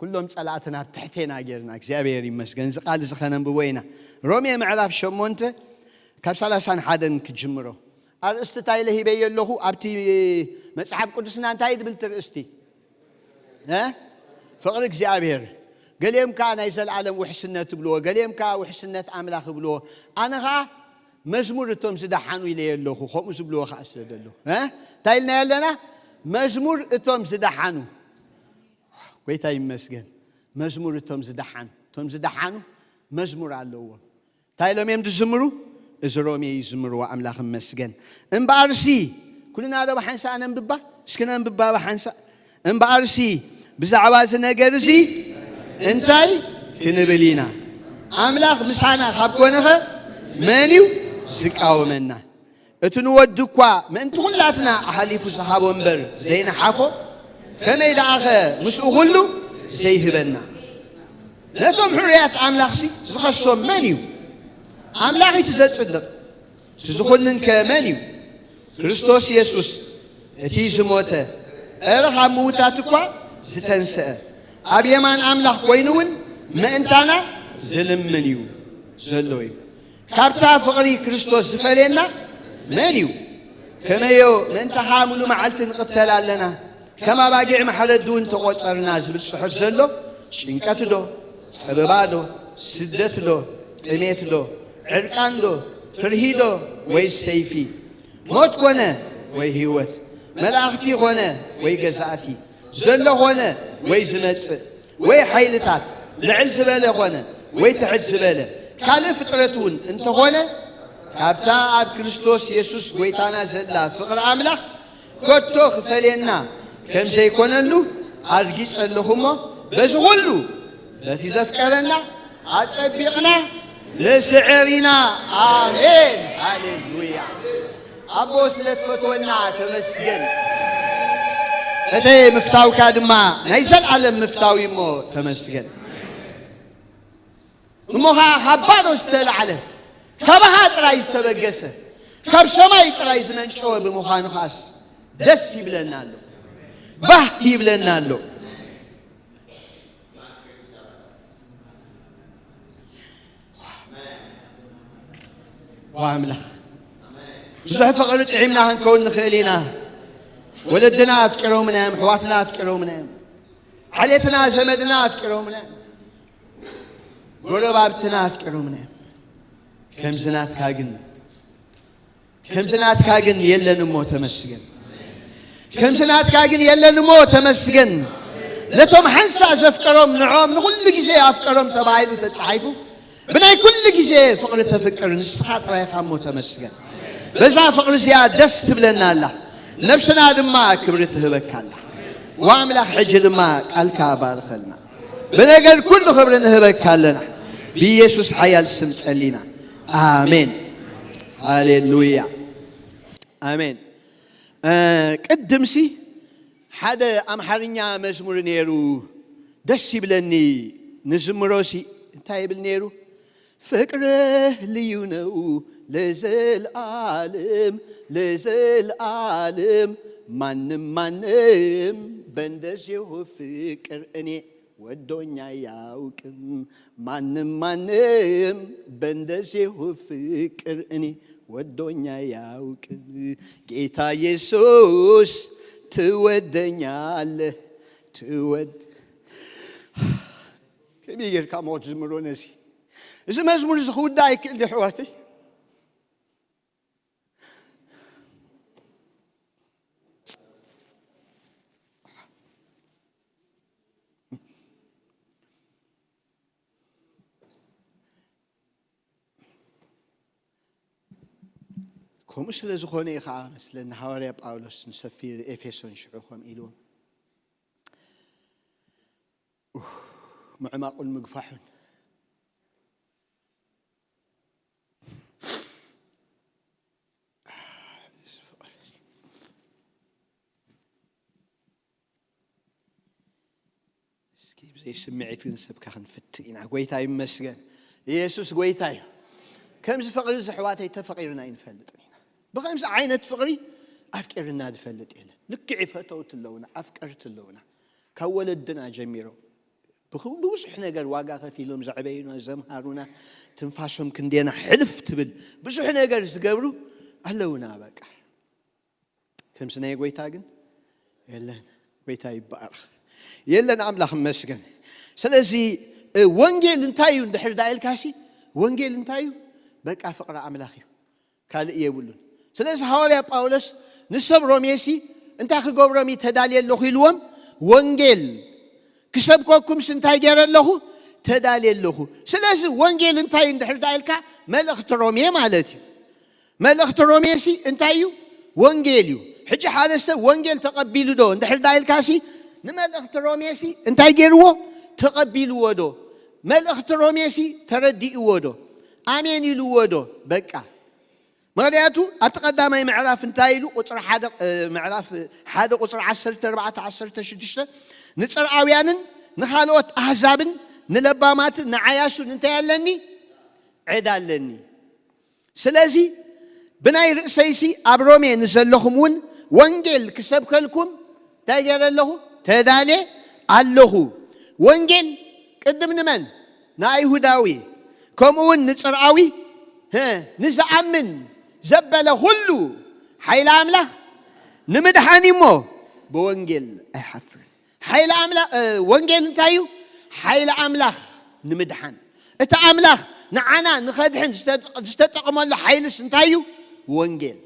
كلهم صلاتنا بتحتينا غيرنا እግዚአብሔር ይመስገን ዝቃል ዝኸነን በወይና ሮሜ ምዕራፍ 8 ካብ 31 ክጅምሮ አርእስቲ ታይለ ሂበየለኹ ኣብቲ መጽሐፍ ቅዱስና እንታይ ድብል ትርእስቲ ፍቅሪ እግዚአብሔር ገሌምካ ናይ ዘለዓለም ውሕስነት ብሎ ገሌምካ ውሕስነት ኣምላኽ ብሎ ኣነኻ መዝሙር እቶም ዝደሓኑ ኢለየለኹ ከምኡ ዝብልዎ ኸ ስለደሎ ታይልና ያለና መዝሙር እቶም ዝደሓኑ ويتا يمسجن مزمور توم زدحان مزمور علوه تايلهم يمد زمرو إزرومي يزمروا أملاخ مسجن إن بارسي كلنا هذا بحنسا أنا مببا سكنا مببا بحنسا إن بارسي بزعواز نجرزي إنتاي كنبلينا أملاخ مسحنا خابكونها منيو زكاو منا اتنودكوا من تقولاتنا أحليفو صحابو مبر زين حافو كما إذا أخي مش أقوله زيه بنا لكم حريات أملاخسي زخصهم منيو أملاخي تزلصدق تزخلن كمنيو كريستوس يسوس اتيز موته أرخى موتاتكوا زتنسأ أبيمان أملاخ وينون ما أنتنا زلم منيو زلوي كابتا فقري كريستوس زفلينا منيو كما يو من تحاملوا معلتن قتلا لنا كما باقي محل دون تقصرنا زبل صحر زلو شنكت له صربا له سدت له تميت له عرقان له فرهي له ويسيفي موت كونه ويهوت ملاختي كونه ويجزاتي زلو كونه ويزمت ويحيلتات لعزبله كونه ويتعزبله كان فطرتون انت كونه كابتا اب كريستوس يسوس ويتانا زلا فقر املاح كتو خفلينا كم سيكون له أرجس اللهما بزغلو التي ذكرنا أسبقنا لسعرنا آمين هاليلويا أبوس لتفتونا تمسجن أتى مفتاو كادما نيسال على مفتاوي مو تمسجن موها حبادو استل عليه كبهات رايس تبجسه كبسماي رايس من شو بمخان خاص دس يبلنا له باه يبلنا له واملخ بزح فقرت عمنا هنكون نخيلنا ولدنا افكروا منهم حواتنا افكروا منهم عليتنا زمدنا افكروا منهم قربابتنا افكروا منهم كم زنات كاجن يلا نمو تمسجن كم زنات كاجن يلا نمو تمسجن لتم حنسا زفكرهم نعوم كل جزء افكرهم تبايلو تتصحيفو بناي كل جزء فقر تفكر نسخات رايخا مو تمسجن بزا فقر زياد دست بلنا الله نفسنا دما كبرته بك الله واملخ حجر ما قال كابار خلنا بنقل كل خبرنا هبك لنا بيسوس حيال سم صلينا آمين هاليلويا آمين قدم سي حدا أمحرنيا مزمور نيرو دسي بلني نزمروسي انتهي بالنيرو فكره ليونو لزل عالم مانم بندزيو فكر اني ودونيا ياوكم مانم بندزيو فكر اني ودونيا ياوكم ጌታ ኢየሱስ ትወደኛለህ كبير كاموت زمرونسي إذا مزمور زخود دايك اللي حواتي كومش لزخوني خامس لأن حواري باولوس نسفير إفيسون شعوخهم إلون معماق المقفحون زي سمعت نسب كان فتينا قويتاي مسجن يسوس قويتاي كم فقر زحواتي تفقيرنا ينفلطنينا بخمس عينة فقري أفكرنا دفلط إله لك عفتوت اللونا أفكرت اللونا كولدنا جميرو بوش إحنا قال واقع في لهم زعبين وزمهارونا تنفاسهم كندينا حلف تبل بوش إحنا قال زقبرو اللونا بقى كم سنة قويتاجن يلا قويتاي بارخ يلا نعمل خمسجن سلازي وانجيل انتايو ندحر دايل كاسي وانجيل انتايو بقى فقرة عمل أخيو قال إيه يقولون سلازي حوالي باولوس نسب روميسي انت أخي قوم رومي تدالي اللوخي لوم وانجيل كسبكوكم سنتاي جار الله تدالي اللوخو سلازي وانجيل انتايو ندحر دايل كا ملخت رومي مالتي ملخت روميسي انتايو وانجيليو حجي حادثة وانجيل تقبيلو دو ندحر دايل كاسي نملأخت روميسي انتاي جيرو تقبلوا ودو ملأخت روميسي تردي ودو آمين يلو ودو بقى مغرياتو أتقدم أي معلاف انتايلو قصر حدا معلاف حدا قصر 10-14-16 نصر عويانن نخالوت أحزابن نلبامات نعياشو ننتيالني عدالني سلازي بناي رئيسي أبرومي نزلخمون وانجل كسبكلكم تاجر الله تدالي الله وانجل قدمنا من نايهوداوي كمون نصرعوي نزعمن زبل هلو حيل أملاخ نمدحاني مو بوانجل أحفر حيل أملاخ وانجل انتايو حيل أملاخ نمدحان اتا أملاخ نعنا نخدحن استتقم الله حيلس انتايو وانجل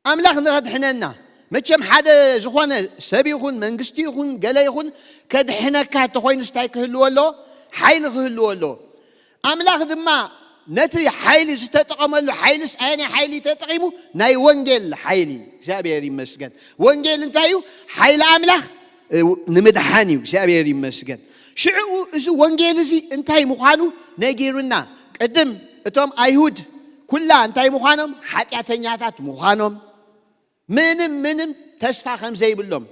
أملاخ نخدحننا متشم حدا زخوانة سبي يخون منجستي يخون قلا يخون كدحنا كاتخوين استايك هلو الله حيل هلو الله أملاخ دما نتري حيل استتقم له حيلس أنا حيلي تتقيمو ناي وانجيل حيلي جابيري مسجن وانجيل انتايو حيل أملاخ نمدحانيو جابيري مسجن شعو إذا وانجيل زي انتاي مخانو نجيرنا قدم اتوم أيهود كلها انتاي مخانم حتى تنياتات مخانم منم تسفى خمسة يبلهم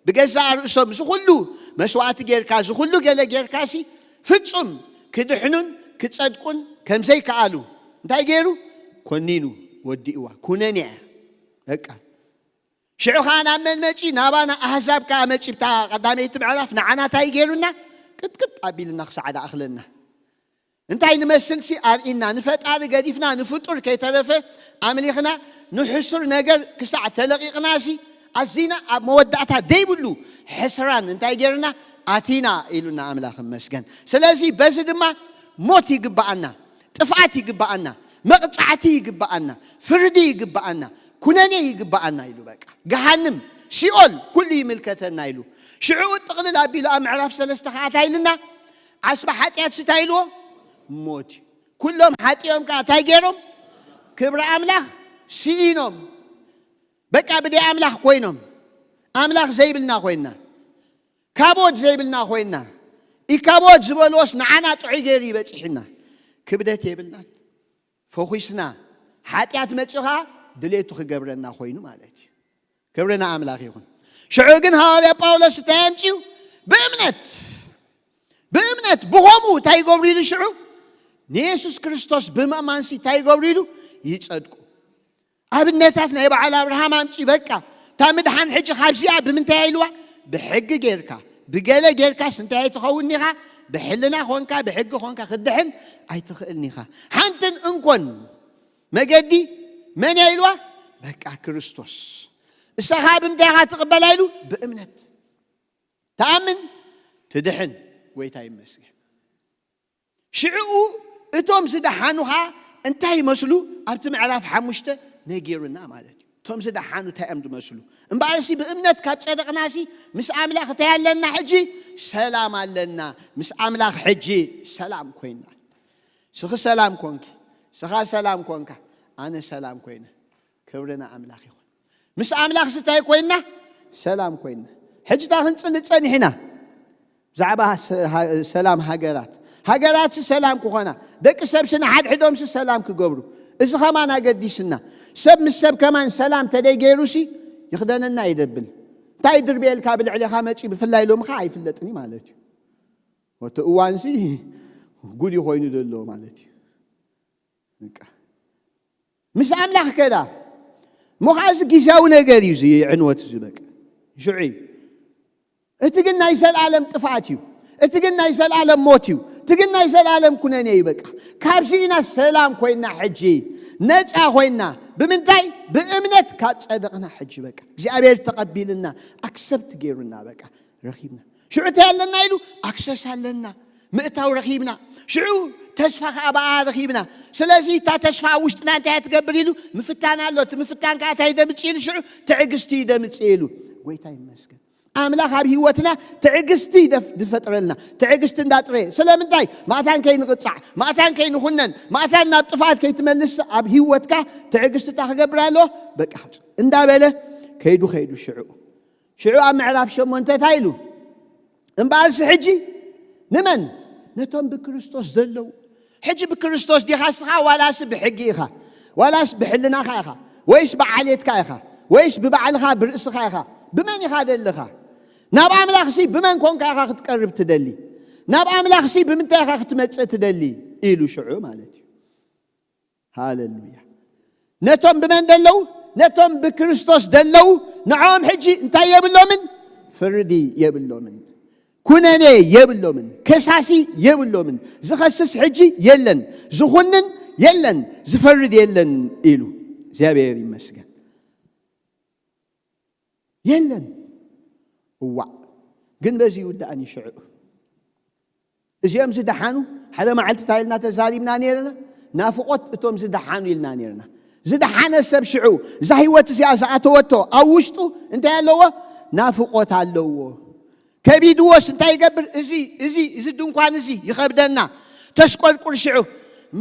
بجزء رؤسهم زخلو مسوات جيركاس زخلو جل جيركاسي فتشم كدحنون كتصدقون كم زي كعالو انتاي جيرو كونينو وديوا كونانيا هيك شعو خان عمل ماشي نابانا أحزاب كامشي بتاع قدامي تبعرف نعنا تاي جيرونا كت قبيل نخش على أخلنا እንታይ ንመስል ሲ አርኢና ንፈጣሪ ገዲፍና ንፍጡር ከይተረፈ አምሊኽና ንሕሱር ነገር ክሳዕ ተለቂቕና ሲ አዚና ኣብ መወዳእታ ደይብሉ ሕስራን እንታይ ጌርና አቲና ኢሉና አምላኽ መስገን ስለዚ በዚ ድማ ሞት ይግባአና ጥፋት ይግባአና መቅጻዕቲ ይግባአና ፍርዲ ይግባአና ኩነኔ ይግባአና ኢሉ በቃ ገሃንም ሲኦል ኩሉ ይምልከተና ኢሉ ሽዑ ጥቕልል አቢሉ ኣብ ምዕራፍ 3 ካታይልና ዓስባ ኃጢአት ስታይልዎ ሞት ኩሎም ኃጢኦም ካ ታይጌሮም ክብረ አምላኽ ሲኢኖም በቃ በዲ አምላኽ ኮይኖም አምላኽ ዘይብልና ኮይና ካቦድ ዘይብልና ኮይና ኢካቦድ ዝበልዎስ ንዓና ጥዑይ ገይሩ ይበጽሕና ክብደት የብልና ፈኺስና ኃጢአት መጽኻ ድሌቱ ክገብረና ኮይኑ ማለት እዩ ክብረና አምላኽ ይኹን ሽዑ ግን ሐዋርያ ጳውሎስ ታያምጪው በእምነት ብሆሙ ታይገብሩ ኢሉ ሽዑ ኢየሱስ ክርስቶስ በማማንሲ ታይገብሩ ኢሉ ይጸድቁ ኣብነታት ናይ በዓል አብርሃም አምጪ በቃ ታምድሃን ሕጂ ካብዚኣ ብምንታይ ኢልዋ ብሕጊ ጌርካ ብገለ ጌርካ ስንታይ ትኸውን ኢኻ ብሕልና ኾንካ ብሕጊ ኾንካ ክድሕን ኣይትኽእልኒ ኢኻ ሓንተን እንኮን መገዲ መን ኢልዋ በቃ ክርስቶስ እሳኻ ብምንታይ ኢኻ ትቕበላ ኢሉ ብእምነት ተኣምን ትድሕን ጎይታ ይመስገን ሽዑኡ እቶም ዝደሓኑኻ እንታይ ይመስሉ ኣብቲ ምዕራፍ 5 ነጊሩና ማለት እዩ እቶም ዝደሓኑ ታይኦም ዝመስሉ እምበኣርሲ ብእምነት ካብ ጸደቕናሲ ምስ ኣምላኽ ታያለና ሕጂ ሰላም ኣለና ምስ ኣምላኽ ሕጂ ሰላም ኮይና ስኺ ሰላም ኮንኪ ስኻ ሰላም ኮንካ ኣነ ሰላም ኮይነ ክብርና ኣምላኽ ይኹን ምስ ኣምላኽ ስታይ ኮይና ሰላም ኮይና ሕጂ ታ ክንጽልእ ጸኒሕና ብዛዕባ ሰላም ሃገራት ሰላም ክኾና ደቂ ሰብ ስነ ሓድሕዶም ሰላም ክገብሩ እዚ ኸማን ኣገዲስና ሰብ ምስ ሰብ ከማን ሰላም ተደይገይሩሲ ይኽደነና ይደብል እንታይ ድርቤልካ ብልዕሊኻ መጪ ብፍላይ ሎምኻ ኣይፍለጥኒ ማለት እዩ ወቲ እዋንሲ ጉድ ይኾይኑ ዘሎ ማለት እዩ ምስ ኣምላኽ ከዳ ሞኻዚ ጊዜያዊ ነገር እዩ ዕንወት ዝበቀ ሽዑ እቲ ግን ናይ ዘለዓለም ጥፋት እዩ እቲ ግን ናይ ዘለዓለም ሞት እዩ እቲ ግን ናይ ዘለዓለም ኩነኔ እዩ በቃ ካብዚ ኢና ሰላም ኮይና ሕጂ ነፃ ኮይና ብምንታይ ብእምነት ካብ ጸደቕና ሕጂ በቃ እግዚአብሔር ተቐቢልና ኣክሰፕት ገይሩና በቃ ረኺብና ሽዑ ታያለና ኢሉ ኣክሰስ ኣለና ምእታው ረኺብና ሽዑ ተስፋ ከኣባኣ ረኺብና ስለዚ እታ ተስፋ ውሽጥና እንታይ ትገብር ኢሉ ምፍታን ኣሎ እቲ ምፍታን ከዓ እንታይ ደምፅ ኢሉ ሽዑ ትዕግስቲ ደምፅ ኢሉ ጎይታ ይመስገን አምላኽ ኣብ ህይወትና ትዕግስቲ ድፈጥረልና ትዕግስቲ እንዳጥረ ስለምንታይ ማእታን ከይንቕጻዕ ማእታን ከይንኹነን ማእታን ናብ ጥፋት ከይትመልስ ኣብ ህይወትካ ትዕግስቲ ታኽገብራሎ በቃ እንዳበለ ከይዱ ሽዑ ኣብ ምዕራፍ 8 ታይሉ እምበኣርሲ ሕጂ ንመን ነቶም ብክርስቶስ ዘለው ሕጂ ብክርስቶስ ዲኻ ስኻ ዋላስ ብሕጊ ኢኻ ዋላስ ብሕልናኻ ኢኻ ወይስ ብዓልየትካ ኢኻ ወይስ ብባዕልኻ ብርእስኻ ኢኻ ብመን ኢኻ ደለኻ ናብ ኣምላኽሲ ብመን ኮንካ ኢኻ ክትቀርብ ትደሊ ናብ ኣምላኽሲ ብምንታይ ኢኻ ክትመጽእ ትደሊ ኢሉ ሽዑ ማለት እዩ ሃሌሉያ ነቶም ብመን ደለው ነቶም ብክርስቶስ ደለው ንዖም ሕጂ እንታይ የብሎምን ፍርዲ የብሎምን ኩነኔ የብሎምን ከሳሲ የብሎምን ዝኸስስ ሕጂ የለን ዝኹንን የለን ዝፈርድ የለን ኢሉ እግዚአብሔር ይመስገን የለን እዋ ግን በዚህ ውዳእኒ ሽዑ እዚኦም ዝደሓኑ ሓደ መዓልቲ ታይልና ተዛሪብና ነርና ናፍቆት እቶም ዝደሓኑ ኢልና ነርና ዝደሓነ ሰብ ሽዑ እዛ ህይወት እዚኣ ዝኣተወቶ ኣብ ውሽጡ እንታይ ኣለዎ ናፍቆት ኣለዎ ከቢድዎስ እንታይ ይገብር እዚ ድንኳን እዚ ይኸብደና ተስቆልቁል ሽዑ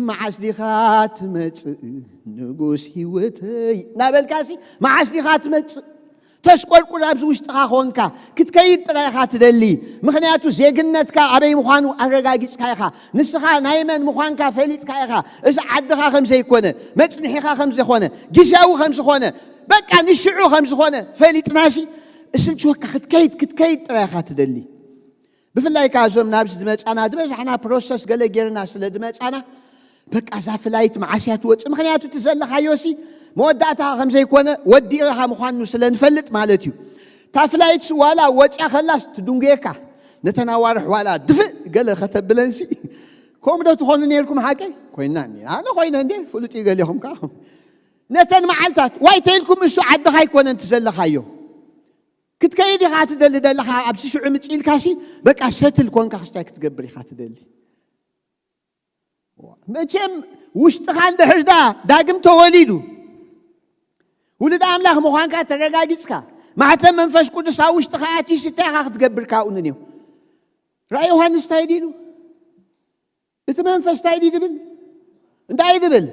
መዓዝ ዲኻ ትመጽእ ንጉስ ህይወተይ ናበልካሲ መዓዝ ዲኻ ትመጽእ ተስቆልቁል ኣብዚ ውሽጥኻ ኾንካ ክትከይድ ጥራይኻ ትደሊ ምክንያቱ ዜግነትካ ኣበይ ምዃኑ ኣረጋጊፅካ ኢኻ ንስኻ ናይ መን ምዃንካ ፈሊጥካ ኢኻ እዚ ዓድኻ ከምዘይኮነ መፅንሒኻ ከምዘይኮነ ጊዜያዊ ከምዝኾነ በቃ ንሽዑ ከምዝኾነ ፈሊጥናሲ እስልችወካ ክትከይድ ጥራይኻ ትደሊ ብፍላይ ካዞም ናብዚ ድመፃና ድበዛሕና ፕሮሰስ ገለ ጌርና ስለ ድመፃና በቃ ዛ ፍላይት መዓስያ ትወፅእ ምክንያቱ ትዘለኻዮሲ መወዳእታኻ ከምዘይኮነ ወዲእኻ ምዃኑ ስለንፈልጥ ማለት እዩ ታ ፍላይት ዋላ ወፅያ ኸላስ ትድንጉየካ ነተናዋርሕ ዋላ ድፍእ ገለ ከተብለንሲ كم ده تخون نيركم حاجة كويناني أنا كوينان دي فلتي قال لهم كاهم نتن معلتات وايتيلكم إيش عد خاي كون أنت زل خايو كت كيدي خات دل خا أبسي شو عمت إل كاسي بك أستل كون كاستاك تقبري خات دلي ما كم وش تخان ده هردا داقم توليدو ولد أملاك مخان كات رجاجسكا ما حتى منفش كل ساوش تخاتي ستة تقبر كاوننيو رأي يوحنا استايدينو إذا منفش استايدي دبل أنت أي دبل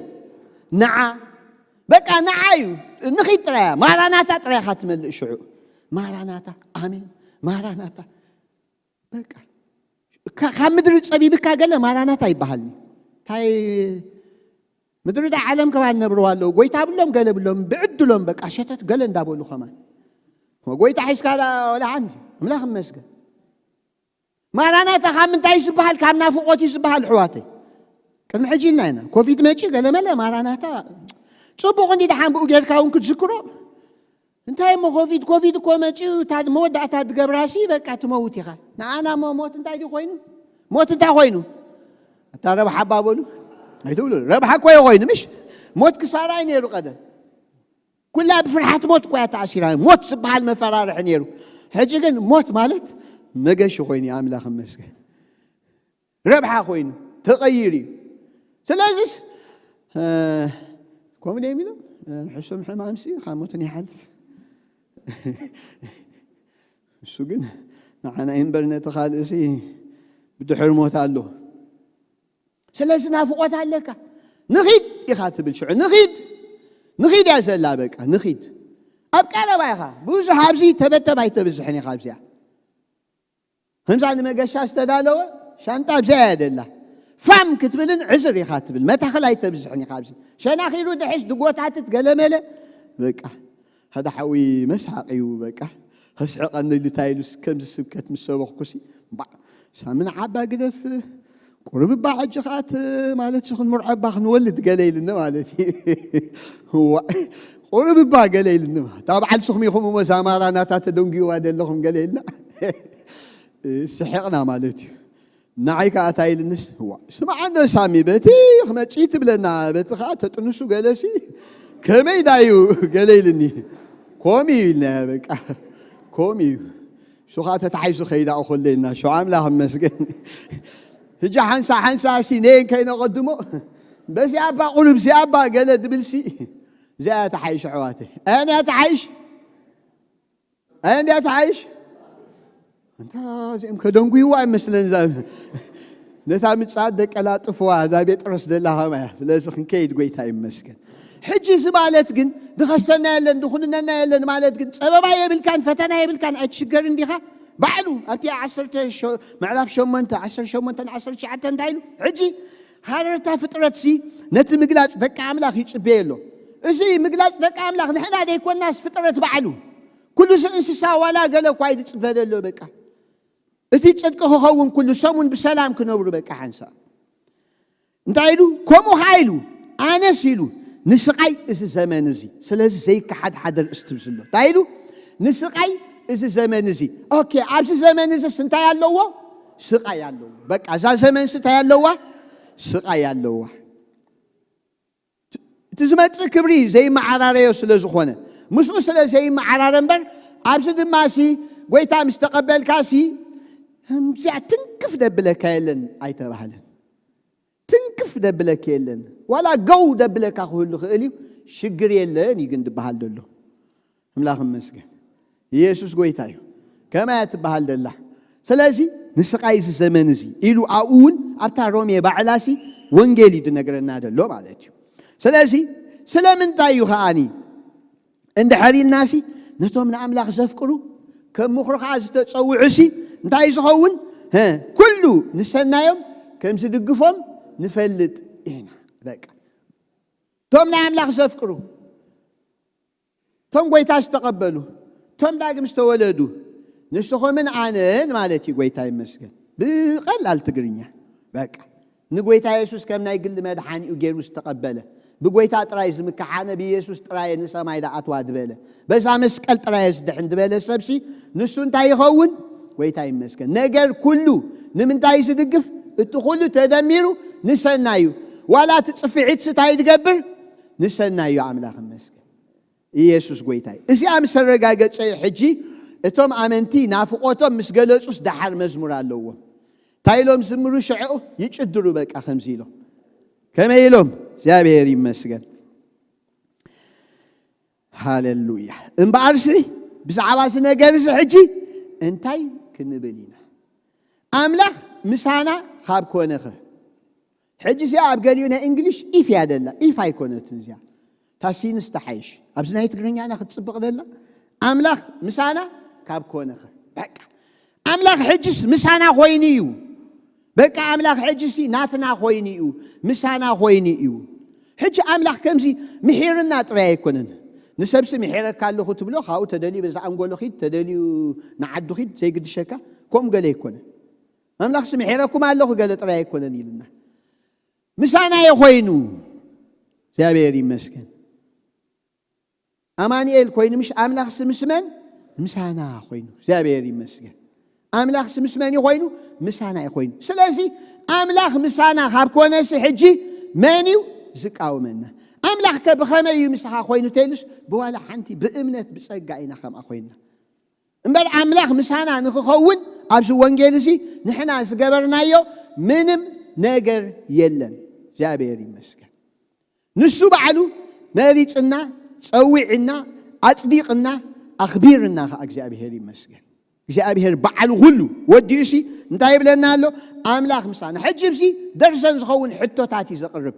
نعم بقى نعايو نخي ترى ماراناتا ترى خاتم الشعوب ماراناتا آمين ماراناتا بقى كمدري تصبي بك قال ماراناتا يبحلني تاي مدري ده عالم كمان نبروالو قويت أبلهم قال بلهم بعدلهم بقى شتت قال ندابولو كمان وقويت أحس كذا ولا عندي ملا خمسة ماراناتا خام تاي سبحال كامنا فوقتي سبحال حواتي كان محجي لنا هنا كوفيد ماشي قال ملا ماراناتا صبوا عندي دحين بوجر كاون كتذكروا انتهي مو كوفيد كوماتشي وتاد مود تاد قبراسي بقى تموت يا انا ما موت انتهي دي خوينو موت انت خوينو ترى بحبا بقولوا يقولوا ربح كوي خوينو مش موت كسارين يرو قدر كلها بفرحه موت كوي تاثير موت سبحال مفرارح نيرو حجي كن موت مالت مقش خويني عامله خمس ربح خوينو تغيري سلازس كم ده يميلهم حسهم حمامسي خاموتني حلف السجن نحن إنبرنا تخالسي بده حرموت الله سلسنا فوقت عليك نخيد يخاطب الشعر نخيد يا سلابك نخيد أبقى أنا بايخا بوز حابسي تبت بايت بزحني خابسي هم زعل ما قشاش استدالوا شانتا بزاد الله فهم كتبلن عزر يخاطب ما تخلى يتبزحني خابسي شان أخيرو دحش دقوت عتت قلمله بقى هذا حوي مسحقي وبقى هسحق أن اللي تايلوس كم السبكت مسوق كسي بع سامن عبا قدف قرب بعد جخات مالت شخن مرعب باخ نولد قليل إنه مالتي هو قرب بعد قليل إنه طبعا سخمي خم ومسامرنا تاتدونجي وهذا لهم قليل لا سحقنا مالتي نعيك أتايل الناس هو سمع عنده سامي بتي خم تشيت بلنا بتخات تنسو جلسي كم يدايو قليلني كومي لنا بك كومي شو خاطر تعيشوا خيدا أخذ لنا شو عاملها مسكين هجا حنسا سنين كينا قدموا بس يا أبا قلوب زي أبا قال دبلسي زي تعيش عواتي أنا تعيش أنت زي مكدونقي واي مثلا زي نتعلم تصدق على طفوا هذا بيت رصد الله ما لازم كيد قويت هاي مسكين حجي زمالت جن دخلنا يلن دخلنا يلن مالت جن سبب يبل كان فتنا يبل كان أتشجر عندها بعلو أتي 10 شو معرف شو منت 10 شو منت 10 شو حتى ندايلو حجي هذا تفترة سي نت مقلاص دك عملاق يشبيلو إزاي مقلاص دك عملاق نحن هذا يكون ناس فترة بعلو كل إنسان ولا قالوا قايد تفادلو بكا أتي تصدقه هون كل سمون بسلام كنور بكا حنسا ندايلو كم هايلو أنا سيلو نسقي إذا زمان زي سلازي زي كحد حدر استبزلو تايلو نسقي إذا زمان زي أوكي عبس زمان زي سنتا ياللوه سقي ياللوه بك عزا زمان سنتا ياللوه سقي ياللوه تزمت كبري زي ما عراريو سلازو خوانا مسو سلاز زي ما عرارنبر عبس دماسي قويتا مستقبل كاسي هم جاء تنكف دبلك يلن عيتا بحلن تنكف دبلك يلن ولا جو دبلك أخوه اللي خليه شجر يلن يجند بحال دلله ملاهم مسكين يسوع قويتايو كما يتبحال دله سلازي نسقايس الزمن زي إلو أقول أبتع رومي بعلاسي وانجيلي دنقرنا دلله مالتي سلازي سلام انتايو خاني عند حريل ناسي نتوم نعمل زفكرو كم مخرج عايز تسوي عسي انتاي زخون ها كله نستنى يوم كم سدقفهم نفلت هنا بقى توم نعمل زفكرو توم قويتاش تقبلوا توم داقم استولدوا نشتخو من عنان مالتي قويتاي مسكن بقلال تقرينيا بقى نقويتا يسوس كم نايقل مدحاني وجيروس تقبله بقويتا ترايز مكحانا بيسوس تراي نسا ما يدا أتواد بله بس عمسكال ترايز دحن دبله سبسي نسون تاي خون قويتا يمسكن نقر كله نمن تاي سدقف እትኹሉ ተደሚሩ ንሰናዩ ዋላ ትጽፍዒት ስታይ ትገብር ንሰናዩ አምላኽ መስገን ኢየሱስ ጎይታይ እዚኣ ምስ ረጋገጸ ሕጂ እቶም አመንቲ ናፍቆቶም ምስ ገለጹስ ዳሓር መዝሙር ኣለዎም ታይሎም ዝምሩ ሽዑ ይጭድሩ በቃ ከምዚ ኢሎም ከመይ ኢሎም እግዚአብሔር ይመስገን ሃሌሉያ እምበኣርሲ ብዛዕባ ነገር እዚ ሕጂ እንታይ ክንብል ኢና አምላኽ ምሳና ካብ ኮነኸ ሕጂ እዚኣ ኣብ ገሊኡና እንግሊሽ ኢፍ ያደላ ኢፍ ኣይኮነትን እዚኣ ታሲንስ ተሓይሽ ኣብዚ ናይ ትግርኛና ክትፅብቕ ደላ አምላኽ ምሳና ካብ ኮነኸ በቃ አምላኽ ሕጂስ ምሳና ኮይኑ እዩ በቃ አምላኽ ሕጂስ ናትና ኮይኑ እዩ ምሳና ኮይኑ እዩ ሕጂ አምላኽ ከምዚ ምሒርና ጥራይ ኣይኮነን ንሰብሲ ምሒረካ ኣለኹ ትብሎ ካብኡ ተደልዩ በዛ አንጎሎ ኺድ ተደልዩ ንዓዱ ኺድ ዘይግድሸካ ከምኡ ገለ ኣይኮነን አምላኽ ምሒረኩም ኣለኹ ገለ ጥራይ ኣይኮነን ይልና ምሳና ኮይኑ እግዚአብሔር ይመስገን አማኑኤል ኮይኑ ምሽ አምላኽ ስምስመን ምሳና ኮይኑ እግዚአብሔር ይመስገን አምላኽ ስምስመን ኮይኑ ምሳና ኮይኑ ስለዚ አምላኽ ምሳና ካብ ኮነስ ሕጂ መኒው ዝቃወመና አምላኽ ከብኸመይ ምሳኻ ኮይኑ ተይልስ በዋላ ሓንቲ ብእምነት ብጸጋ ኢና ከምኣ ኮይና እምበር አምላኽ ምሳና ንኽኸውን ኣብዚ ወንጌል እዚ ንሕና ዝገበርናዮ ምንም ነገር የለን እግዚአብሔር ይመስገን ንሱ ባዕሉ መሪጽና ጸዊዕና አጽዲቅና አኽቢርና እግዚአብሔር ይመስገን እግዚአብሔር ባዕሉ ሁሉ ወዲኡሲ እንታይ ይብለና ኣሎ አምላኽ ምሳና ሕጂብሲ ደርሰን ዝኸውን ሕቶታት ይዘቅርብ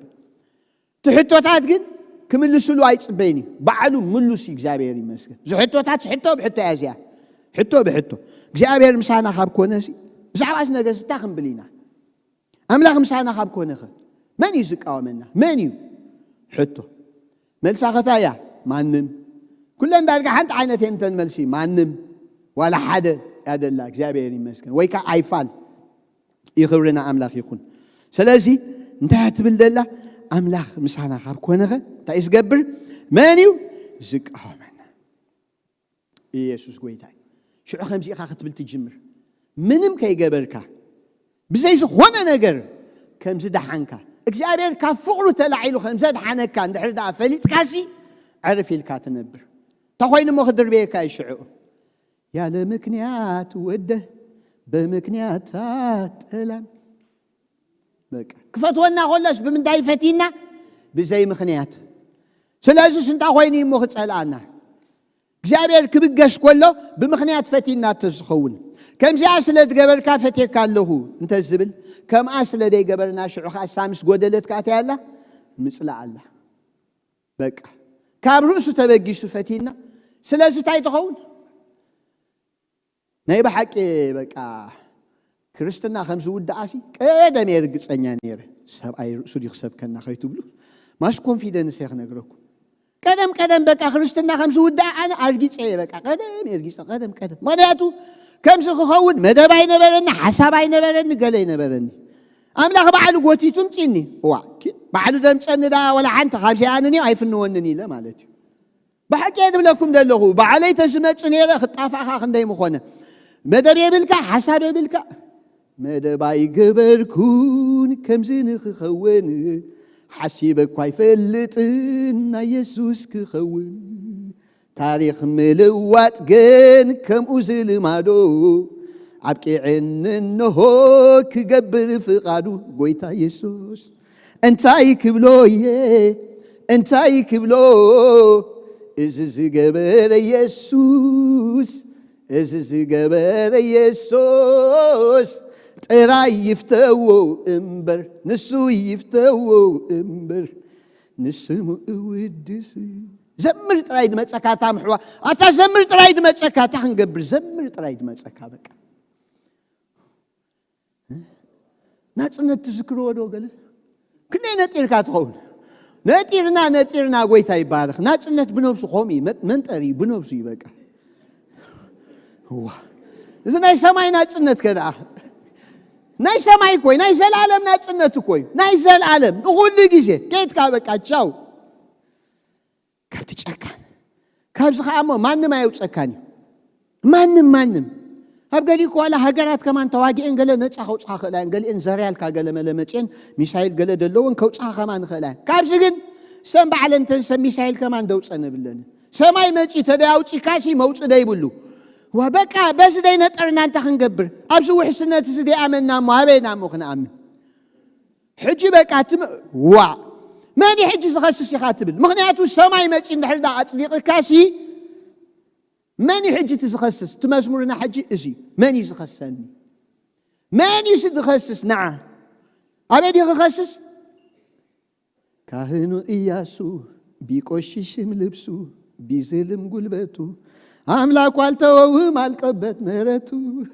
ትሕቶታት ግን ክምልስሉ አይጽበይኒ ባዕሉ ምሉሲ እግዚአብሔር ይመስገን ዝሕቶታት ሕቶ ብሕቶ ያዝያ ሕቶ ብሕቶ እግዚአብሔር ምሳና ካብ ኮነሲ ብዛዕባስ ነገር ስታኽን ብሊና አምላኽ ምሳና ካብ ኮነኸ መን ይዝቃወመና መን እዩ ሕቶ መልሳኸታያ ማንም ኩለን ዳርጋ ሓንቲ ዓይነት እንተን መልሲ ማንም ዋላ ሓደ ያደላ እግዚአብሔር ይመስገን ወይካ አይፋል ይኽብርና አምላኽ ይኹን ስለዚ እንታይ ትብል ደላ አምላኽ ምሳና ካብ ኮነኸ እንታይ ዝገብር መን እዩ ዝቃወመና ኢየሱስ ጎይታይ ሽዑ ከምዚ ኢኻ ክትብል ትጅምር ምንም ከይገበርካ ብዘይ ዝኾነ ነገር ከምዚ ደሓንካ እግዚአብሔር ካብ ፍቕሩ ተላዒሉ ከምዚ ደሓነካ እንድሕር ዳ ፈሊጥካሲ ዕርፍ ኢልካ ትነብር ተኾይኑ ሞ ክድርቤካ ይሽዑ ያለ ምክንያት ወደ በምክንያት ጠላም በቃ ክፈትወና ኮለስ ብምንታይ ፈቲና ብዘይ ምክንያት ስለዚህ እንታ ኮይኑ ሞ ክጸላና እግዚአብሔር ክብገሽ ኮሎ ብምክንያት ፈቲና ተዝኸውን ከምዚያ ስለ ትገበርካ ፈቴካ ኣለሁ እንተ ዝብል ከምኣ ስለ ደይ ገበርና ሽዑኻ ሳምስ ጎደለትካ ታያላ ምጽላእ ኣላ በቃ ካብ ርእሱ ተበጊሱ ፈቲና ስለዚህ ታይ ተኸውን ናይ በሓቂ በቃ ክርስትና ከምዚ ውዳኣሲ ቀደም የርግጸኛ ነይረ ሰብኣይ ርእሱ ሊኽሰብከና ኸይትብሉ ማስ ኮንፊደንስ ይኽነግረኩም ቀደም በቃ ክርስትና ከምዚ ውዳእ ኣነ ኣርጊጸ በቃ ቀደም የርጊጸ ቀደም ምክንያቱ ከምዚ ክኸውን መደብ ኣይነበረኒ ሓሳብ ኣይነበረኒ ገለ ኣይነበረኒ አምላኽ ባዕሉ ጎቲቱ ምጪኒ ዋ ባዕሉ ደምፀኒ ዳ ወላ ሓንቲ ካብዚኣንኒ ኣይፍንወንን ኢለ ማለት እዩ በሓቂ የድብለኩም ደለኹ ባዕለይ ተዝመጽ ነይረ ክጣፋኻ ክንደይ ምኾነ መደብ የብልካ ሓሳብ የብልካ መደብ ኣይገበርኩን ከምዚ ንኽኸውን ሓሲበኳ ኣይፈልጥን ናይ ኢየሱስ ክኸውን ታሪኽ ምልዋጥ ግን ከምኡ ዝልማዶ ኣብቂዕኒ እንሆ ክገብር ፍቓዱ ጎይታ ኢየሱስ እንታይ ክብሎ እንታይ ክብሎ እዚ ዝገበረ ኢየሱስ እዚ ዝገበረ ኢየሱስ ጥራይ ይፍተዎ እምበር ንሱ ይፍተዎ እምበር ንስሙ እውድስ ዘምር ጥራይ ድመጸካ ታምሕዋ ኣታ ዘምር ጥራይ ድመጸካ ታኽንገብር ዘምር ጥራይ ድመጸካ በቃ ናጽነት ትዝክርዎ ዶ ገለ ክንደይ ነጢርካ ትኸውን ነጢርና ጎይታ ይባርኽ ናጽነት ብነብሱ ኾሚ መንጠሪ ብነብሱ ይበቃ ዋ እዚ ናይ ሰማይ ናጽነት ከደኣ ናይ ሰማይ ኮይ ናይ ዘላለም ናጽነት ኮይ ናይ ዘላለም ንኹሉ ግዜ ጌትካ በቃ ቻው ካብቲ ጨካን ካብዚ ከዓ ሞ ማንም ኣይውፀካን ማንም أبقالي كوالا هجرات كمان تواجئن قال نتأخذ خلان قال إن زريال كقال ملمتين ميسائيل قال دلون كوت كمان خلان كابزين سام بعلن تنسى ميسائيل كمان دوت أنا بالله سماي ماشي تداوت كاسي موت ده يقولوا وبكا بس ده نترنا أنت خنقبر أبسو حسنا تسدي أمنا ما بينا مخنا أمن حجي بكا وا ماني حجي زخصص يخاطب مغنياتو سماي ماشي نحر دا أصدق كاسي ماني حجي تزخصص تمزمرنا حجي إزي ماني زخصني ماني سدخصص نعم أبدي خصص كاهنو إياسو بيكوشيشم لبسو بيزلم قلبتو أملاك والتوه مالكبت مهرتو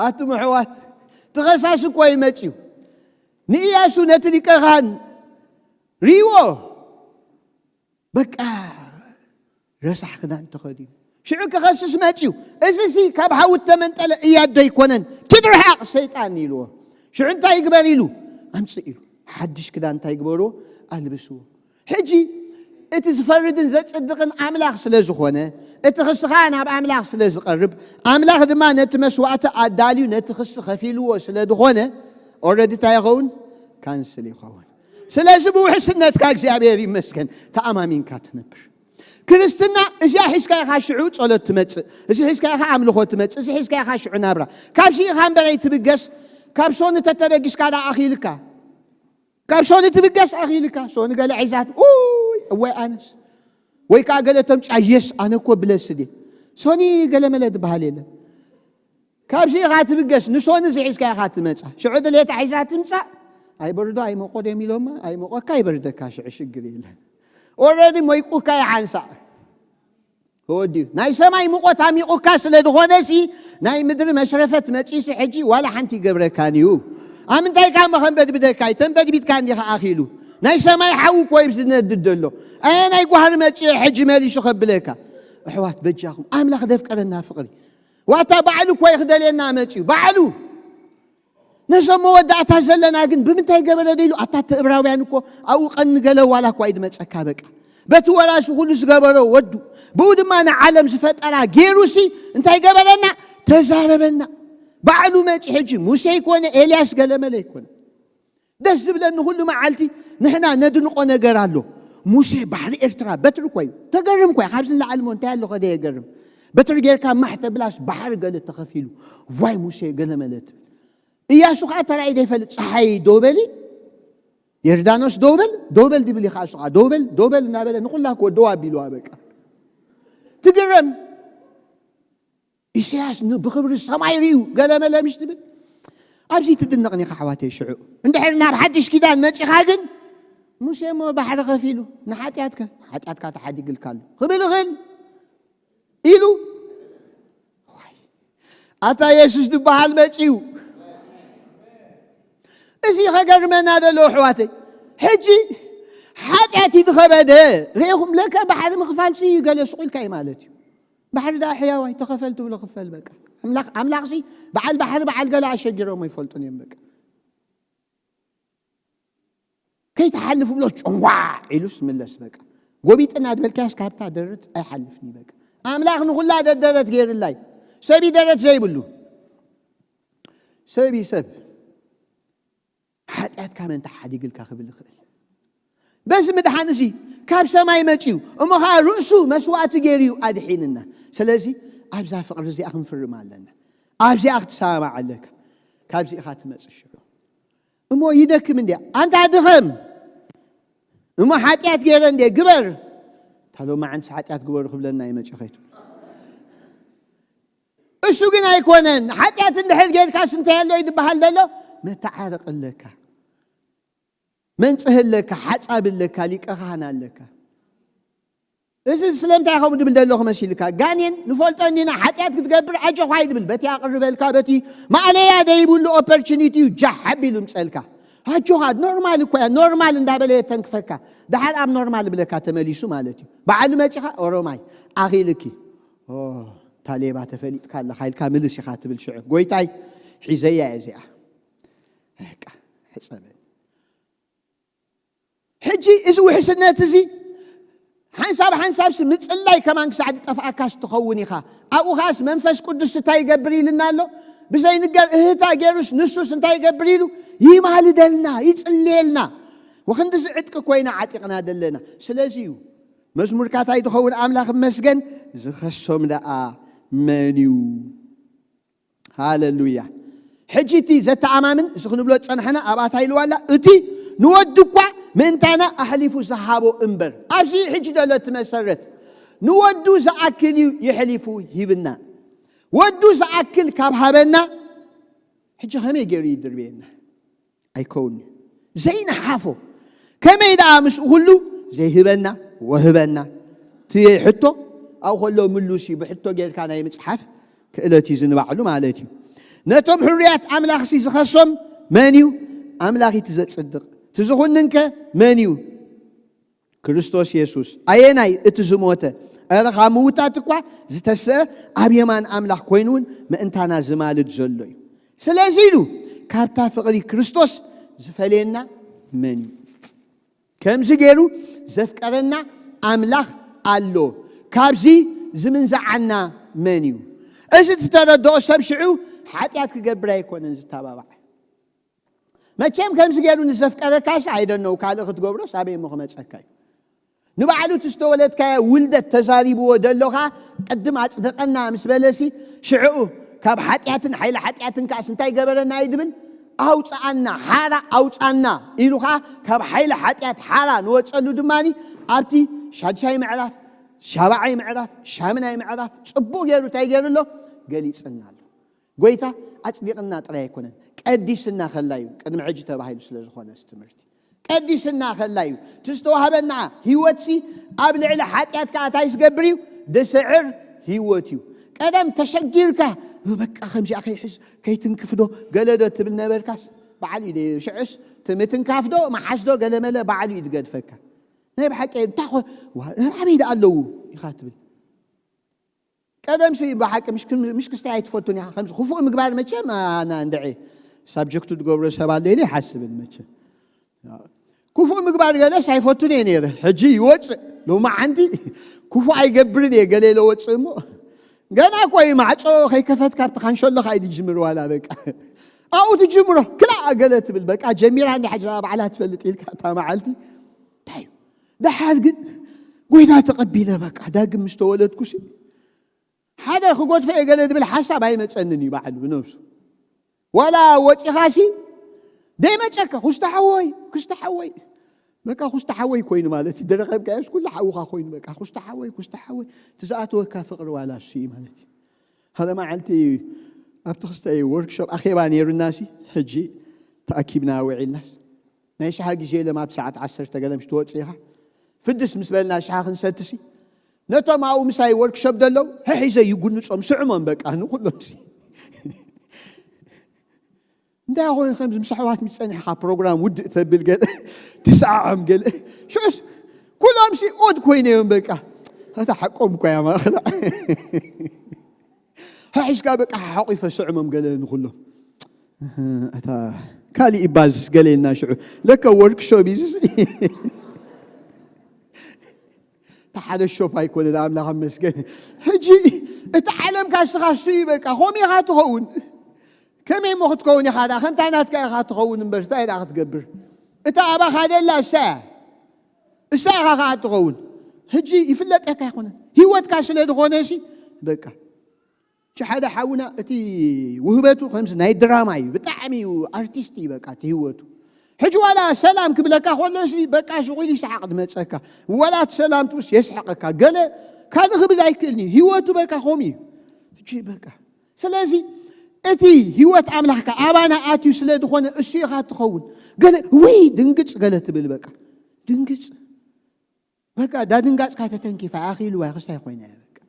أتو محوات تغساسو كوي ماتيو نياسو نتري كغان ريو بكا رسح خدان تخديم شعو كغسس ماتيو أساسي كابحاو التمنتال إياد دايكونن كدر حق سيطان يلو شعو انتا يقبر يلو أمسئلو حدش كده انتا يقبرو ألبسو حجي اتزفردن زت صدقن أملاخ سلازخونه اتخسخان اب أملاخ سلازقرب أملاخ دما نتمسوات أداليو نتخس خفيلو سلادخونه already تايغون كانسل يخون سلازبو حسنت كاغزيابير يمسكن تأمامين كاتنبر كريستنا إذا حسكا خاشعو صلات تمص إذا حسكا خاملخو تمص إذا حسكا خاشعو نابرا كابشي خام بغي تبقس كابشون تتبقش كادا أخيلكا كابشون تبقس أخيلكا شون قال عزات وي أنس وي كا قال تمش عيش أنا كو بلسدي شوني قال ملد بهاليله كابشي خات بقس نشون زي حسكا خات تمص شعود ليت عزات تمص أي بردو أي موقود يميلوما أي موقود كاي برد كاش عشقريل already مويقو كاي عنصا هودي ناي سماي موقود هامي قوكاس لدغونسي ناي مدر مشرفة مجيسي حجي ولا حنتي قبركانيو أمن تاي كان مخن بد بدكاي تنبد بيت كان يخ أخيلو ناي سماي حاو كويس نددلو أنا يقهر مجي حجي مالي شو خبلكا حوات بجاهم أملاخ دفك أنا نافقري واتا بعلو كويس دلينا مجي بعلو نجم ودعت هزلنا جن بمنتهي قبل ديلو أتات إبراهيمكو أو قن قالوا ولا كوايد متسكابك بتولا شغل سجبرو ودو بود ما نعلم زفت أنا جيروسي انتهي قبلنا تزاربنا بعلو ما تحجي موسى يكون إلياس قال ملكون دس بلنا كل ما عالتي نحنا ندنقنا جرالو موسى بحر إرترا بتر كوي تجرم كوي خمسين لعلم انتهى اللغة دي يجرم بتر جير كان محت بلاش بحر قال التخفيلو واي موسى قال ملت إياسو خاطر عيدي فلت صحي دوبلي يردانوس دوبل دي بلي خاصو دوبل نابل نقول لك ودوا بيلو ابك تقرم إيساس بخبر السماي ريو قال ما لا مش تبل ابزي تدنقني خحواتي شعو اندحرنا بحدش كده ماشي خاغن مش مو بحر غفيلو نحاتياتك تحدي قل كالو خبل غل إلو أتا يسوس دبحال ماشيو إذا خجر من هذا لوحواتي حجي حتى تخبده ريهم لك بحر مخفال شيء قال شغل كاي مالتي بحر دا حياوي تخفلت ولا خفل بك أملاق شيء بعد بحر بعد قال أشجره وما يفلتون يمك كي تحلف بلوش واه إلوس من الله سبك قبيت أنا هذا بالكاش كابتا درت أي حلفني بك أملاق نقول لا درت غير الله سبي درت زي بلو سبي حتى كمان تحدي قل كاخب الخيل بس مدحانسي كاب سماي ماتيو أما ها رؤسو مسوات جيريو أدحيننا سلازي أبزا فقر زي أخن فر مالنا أبزي أخت سامع عليك كاب زي أخات مس الشعور أما يدك من دي أنت أدخم أما حاتيات جيران دي قبر تلو ما عند حاتيات قبر قبلنا يمشي خيتو السوق هنا يكونن حاتيات الدحيل جير كاس انتهى اللي يدبها الليلة ما تعارق لك من سهل لك حساب لك لك أخانا لك إذا سلمت يا خبر دبل دلوخ ماشي لك جانين نفولت أننا حتى تقبل أجو خايد بالبتي أقرب الكابتي ما عليه هذا يقول له opportunity وجحب له مسألك هجو هاد نورمال كوي نورمال ندابله تنكفك ده حال أب نورمال بلك هتملي شو مالتي بعد ما تجها أوروماي أخي لكي طالبات فليت كلا خايل كامل شيء خاتم الشعر قويتاي حزية عزية هيك حسابين حجي إسوي حسنات زي حنساب سمصلاي كمان ساعد طفاكاس تخوني خا ابو خاس منفس قدس تاي يغبري لنالو بزي نغر اهتا غيروس نسوس انت يغبري له يمالدلنا يصليلنا وخندس عتق كوينا عتقنا دلنا سلازيو مزمور كاتاي تخون املاك مسجن زخصوم دا منيو هاللويا حجتي زت امامن زخن بلو صنحنا اباتا يلوالا اتي نودقوا منتانا احلفو صحابو انبر ابسي حج دلت مسرت نودو زاكل يحلفو يبنا ودو زاكل كاب هبنا حج خمي غيري يدربينا ايكون زين حافو كما يدا مس كله زي هبنا وهبنا تي حتو او كله ملوسي بحتو غير كان يمصحف كالتي زنبعلو مالتي نتوم حريات املاخ سي زخصم منيو املاخي تزصدق تزخوننك منيو كريستوس يسوس ايناي اتزموته ارخا موتاتكوا زتس ابيمان املاخ كوينون ما انتانا زمالد زلوي سلازيلو كابتا فقري كريستوس زفلينا منيو كم زغيرو زفقرنا املاخ الله كابزي زمن زعنا منيو اذا تتردو سبشعو حاتيات كغبر يكونن زتابابا ما كم زغيرو نزفقر كاس ايدنو كاله خطغبرو سابي مخمصكاي نبعلو تستولت كاي ولدت تزاريبو ودلوخا قدم اصدقنا مسبلسي شعو كاب حاتياتن حيل حاتياتن كاس انتي غبرنا يدبل اوصانا حارا اوصانا يلوخا كاب حيل حاتيات حارا نوصلو دماني ابتي شادشاي معراف شابعي معراف شامناي معراف صبو غيرو تاي غيرلو غليصنالو غويتا اصدقنا طرا يكونن قديسنا خلايو قدم عجي تباهيل سلازخونه استمرتي قديسنا خلايو تستوهبنا هيوتسي ابلع لحاتيات كاتايس غبريو دسعر هيوتيو قدم تشجيركا بقى خمسي اخي حس كي تنكفدو قلدو تبل نبركاس بعلي دي شعس تمتن كافدو ما حسدو قلمله بعلي يدقدفك ناي بحقي تاخذ عبيد قالو يخاتب قدم شي بحق مش كستاي تفوتوني خمس خفوق مقبار مچه ما انا اندعي سبجكتو تغبر سبال لي حسب المچه كفوق مقبار قال سايفوتوني نير حجي يوص لو ما عندي كفو ايغبرني قال له وصمو غنا كوي معصو خي كفت كابت خانشلخ ايد جمر ولا بقى او تجمره كلا قالت بالبقى جميل عندي حاجه بعلها تفلط لك تا معلتي طيب ده حالقن قويدا تقبيله بقى داقم مستولدكو شي حدا خقود في قالت بالحساب هاي متصنني بعد بنفسه ولا وصي خاسي دايما تشكا كستحوي بقى كستحوي كوين مالتي درقب كايش كل حوخا كوين بقى كستحوي تزاتو كفقر ولا شيء مالتي هذا ما علتي ابتخستي ورك شوب اخي بانير الناس حجي تاكيبنا وعي الناس نايش حاجه جي لما بساعه 10 تقلمش توصيها فدس مسبلنا شحاخ نسدسي نتو ماو مساي ورك شوب دلو حيزه يغنصم سعمن بقى نخلهم سي انت هو خمس مسحوات متصنح بروجرام ود ثبل قال 9 قال شوش كلهم شي اود كوينين بقى هذا حقهم كويا ما اخلا هايش بقى حقيفه سعمم قال نخلهم اتا كالي اباز قال لنا شو لك ورك شوبيز هذا الشوف هيكون العامله مسكين حجي اتعلم كاسخاشي بقى همي هاتهون كم يمخت كوني هذا خمتانات كاي هاتهون برتاي دا تقبر اتا ابا هذا لا الساعه هاتهون حجي يفلطك يكون هيوت كاشله دغونه شي بقى شي حدا حاونا اتي وهبته خمس ناي دراماي بطعمي ارتستي بقى تهوتو حج ولا سلام كبلك خلشي بقى شغلي يسحق دمصكا ولا سلام توس يسحقك قال كان خبل ايكلني هيوتو بقى خومي تجي بقى سلازي اتي هيوت املاحك ابانا اتيو سلاد خونه اسي خاتخون قال وي دنقص قالت بل بقى دنقص بقى دا دنقص كاتتنكي فاخيل واخستا خوينا بقى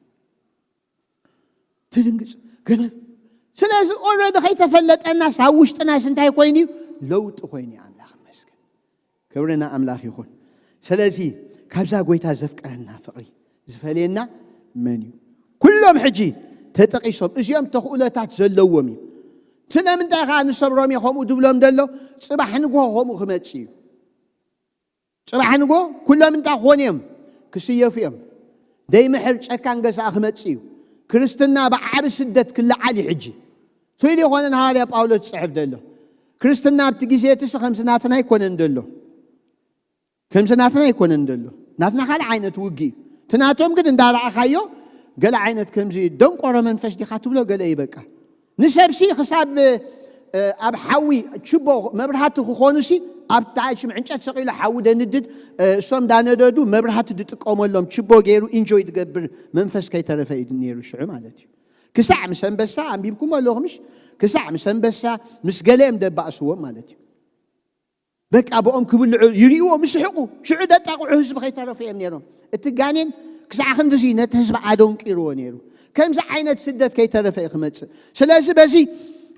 تدنقص قال سلازي اوريدي خيتفلط الناس حوشتنا سنتاي كويني لوط خويني املاح مسكن كبرنا املاح يكون سلازي كابزا غويتا زفقرنا فقري زفلينا منيو كلهم حجي تتقيشهم اجيام تخولتات زلومي سلام انت خا نصبرهم يخمو دبلهم دلو صباح نغو خمو خمصي صباح نغو كلهم انت خونيم كسيفيهم دايما حرج أكان جزء خمتسيو كريستنا بعب سدت كل عالي حجي سويلي هون نهاري باولو تصحف دلو كريستنا بتجيزيتس 5 سناتنا يكون ندلو 5 سناتنا يكون ندلو ناتنا خال عينة وجي تناتهم قد ندار أخيو قال عينة كمزي دون قرا منفش دي خاتبلو قال أي بكا نسب شيء خصاب أب حوي تشبه مبرهات خونسي أب تعيش مع عنشات سقيلة حود ندد سوم دانا دادو مبرهات دتقوم لهم تشبه غيرو إنجوي تقبل منفس كي ترى فايد نيرو شو مالتي كساع مسن بسا عم بيبكم ولا مش كساع مسن بسا مش قلم دبا أسوأ مالتي بك أبوهم كبل يريوا مسحقوا شو عدة تقول حزب خي ترى فيه نيرو التجانين كساع خندزينة تهزب عادون كيرو نيرو كم زعينة سدت كي ترى فيه خمسة سلاسل بزي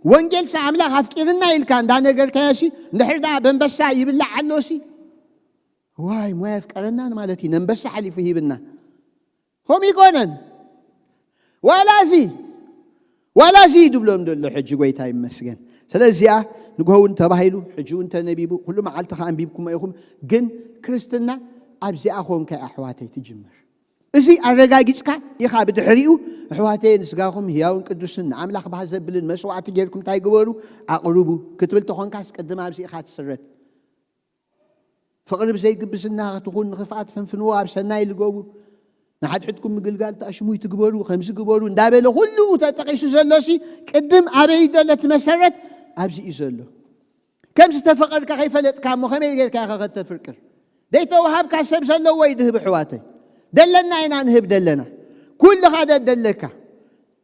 وانجيل ساملا غافكيرنا يلكان دا نجر كياشي نحردا بنبسا يبلع علوسي واي موافق قرنا مالتي ننبسا حلي فيه بنا هم يكونن ولا زي دبلهم دلو حج قويتا يمسكن سلازيا نقول تباهيلو حجون تنبيبو كل ما علتخ انبيبكم ايهم جن كريستنا ابزي اخوم كاحواتي تجمر ازي ارغاغيصكا يخا بدحريو احواتي نسغاهم هياون قدوسن املاح بحزبلن مسواعت جيركم تايغبرو اقربو كتبل تخونكاس قدم ابزي خات سرت فقرب زي قبسنا تكون خفات فنفنو ابسناي لغوبو نحد حدكم مقلقال تأشموي تقبروا خمس قبروا ندابلو كله تتقيسوا زلوسي قدم أبي دلت مسرت أبزي يزلو كم ستفقر كيف لت كام مخمل كأخذ تفكر ديت وهاب كسب زلوا ويده بحواتي دلنا عين هب دلنا كل هذا دلك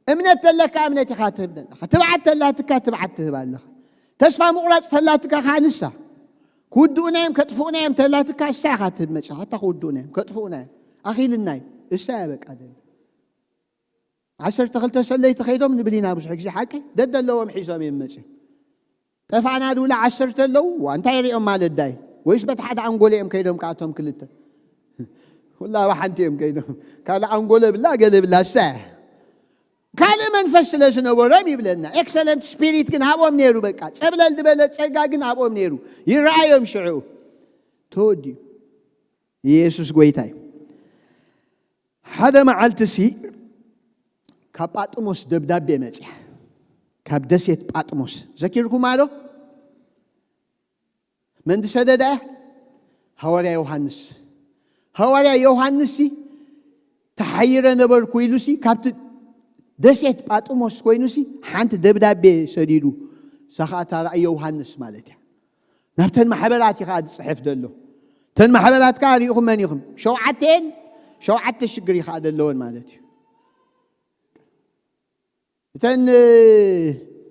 أمنت لك أمنتي خاتب دلك تبعت لا تكاتبعت بالله تشفى مقرات ثلاثك خانسة كودونهم كتفونهم ثلاثك الساعة خاتب مش حتى كودونهم كتفونهم أخي للنايم السابق عدل 10 تخلت سليت خيدهم نبلينا ابو حكي حكي دد اللوم حسام يمشي تفعنا دولا 10 لو وانت يريهم مال الداي ويش بتحد عنقولهم كيدهم قعتهم كلته والله وحنتيهم كيدهم قال عنقوله بالله قال بالله الساعه قال منفس لسنه ورمي بلنا اكسلنت سبيريت كن هابهم نيرو بقى صبلل دبل صقا كن هابهم نيرو يرايهم شعو تودي يسوع غويتاي هذا معلتسي كاباتموس دبدابي مصح كابدسيت باتموس ذكركم مالو من دسدده حواريا يوحنس تحير نبر كويلوسي كابت دسيت باتموس كوينوسي حانت دبدابي سديدو سخاتا راي يوحنس مالتي نبتن محبراتي قاعد صحف دلو تن محبرات كاري يخم من يخم شوعت الشجري خاد اللون مالتي تن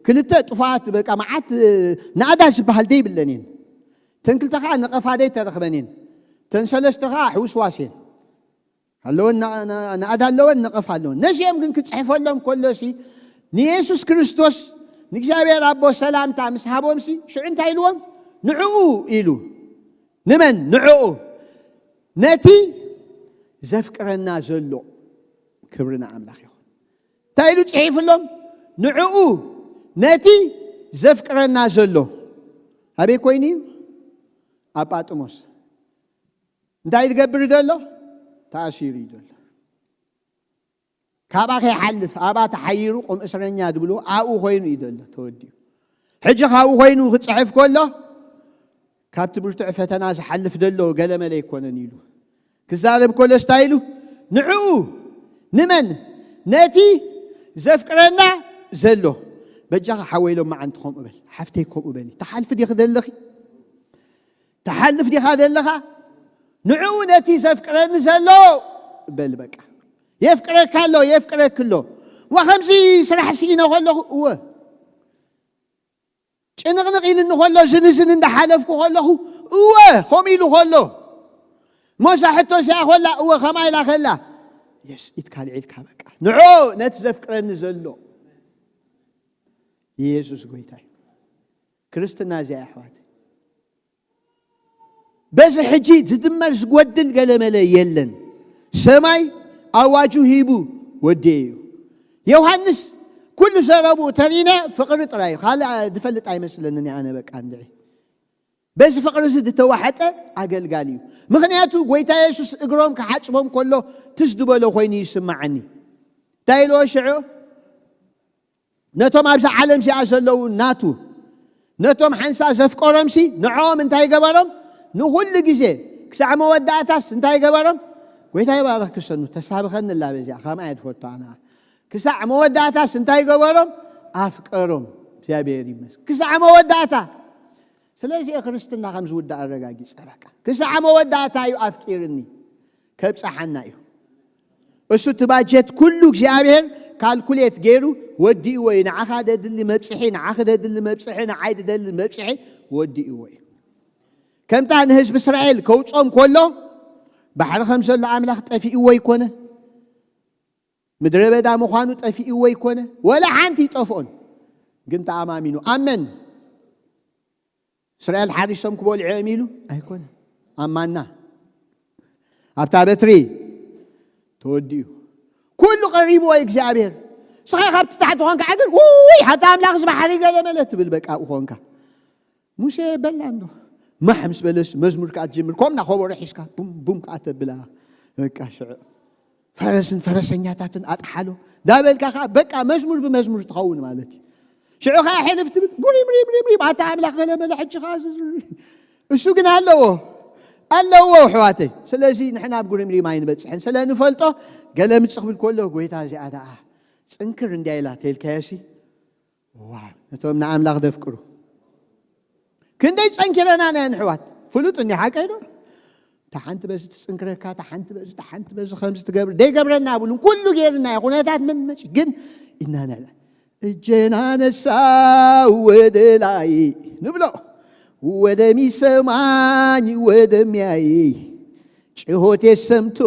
كلتا طفات بقى معات ناداش بحال بلنين تن كلتا نقف هذه ترخبنين تن سلستها حوسواسين هلون انا ادالون نقف هلون نجي يمكن كتصحف لهم كل شيء نيسوس كريستوس نجابير ابو سلام تاع مسحابهم سي شو انت يلوم نعو يلو نمن نعو نتي زفكرنا زلو كبرنا أملاك يخون تايلو تحيف لهم نعو نتي زفكرنا زلو هبي كويني أباتموس ندايد قبر دلو تأشيري دلو كابا خي حلف أبا تحيرو قم إسرنيا دبلو أو خوينو يدلو تودي حجة أو خوينو ختصحف كله كابتبرو تعفتنا حلف دلو قلم ليكون نيلو كذاب كل ستايلو نعو نمن ناتي زفكرنا زلو بجا حويلو ما عندكم قبل حفتيكم قبلي تحلف دي خدلخي تحلف دي خدلخا نعو ناتي زفكرنا زلو بل بقى يفكرك كله يفكرك كله وخمسي سرح سينا خلو هو شنغنغيل انه خلو زنزن اند حلفكو خلو هو خميلو خلو موسى حتى سيأخذ هو خما إلى خلا يس يتكال عيد كابك نعو نتزفكر نزلو يسوع قويتاي كريستنا زي أحوات بس حجي زدمر زقودل قال ملا يلن سماي أواجو هيبو وديو يوحنس كل سرابو ترينا فقر طراي خال دفلت أي مثل أنني أنا بك عندي بس فقر زد توحته أقلقاليو مغنياتو قويتا يسوس إقروم كحاجبهم كله تسدبوا له خويني يسمعني تايلو شعو نتوم أبزع عالم سي أزلو ناتو نتوم حنسا زفقرم سي نعوم انتهي قبرم نقول لقزي كسع موداتاس انتهي قبرم قويتا يبارك كسنو تسابخن الله بزي خام عيد فوتانا كسع موداتاس انتهي قبرم أفكرم سيابيري مس كسع موداتا سلازي أخرستنا خمس ودا الرجاجي سرقة كسع موداتا يو أفكرني كبس حنايو وشو تباجت كله جابير كالكوليت غيرو ودي وين عخد اللي مبسحين عخد اللي مبسحين عايد اللي مبسحين ودي وين كم تان حزب اسرائيل كوصوم كله بحر خمسه لاملاخ طفي وي كونه مدري بدا مخانو طفي وي كونه ولا حنتي طفون قمت امامينو امن اسرائيل حارسهم كبول عاميلو ايكون امانا ابتا بتري توديو كل قريب ويجزابير صحيح خبت تحت وهنك عقل وي حتى املاخ بحري قال ملت بالبقى وهنك مش بلانو ما حمس بلش مزمور كاتجمر كومنا خبر رحيسكا بوم بوم كاتب بلا بقى شع فرسنياتاتن اطحالو دابلكا بقى مزمور بمزمور تخون مالتي شعو خا حلفت قولي مري حتى املاخ قال مل حج خاص شو قلنا الله حواتي سلازي نحنا بقول مري ما ينبصحن سلا نفلطو قال متصخبل كله قويتا زياده صنكر اندايلا تلكاسي واو نتوم نعم لا دفكرو كندي صنكرنا نحوات فلوط اني حقيدو تحنت بس تصنكركا تحنت بس خمس تقبر دي قبرنا بقول كله غيرنا يقونات ممش جن اننا اجنا نسا ودلاي نبلو ودمي سماني ودمياي ጭሆቴ ሰምቶ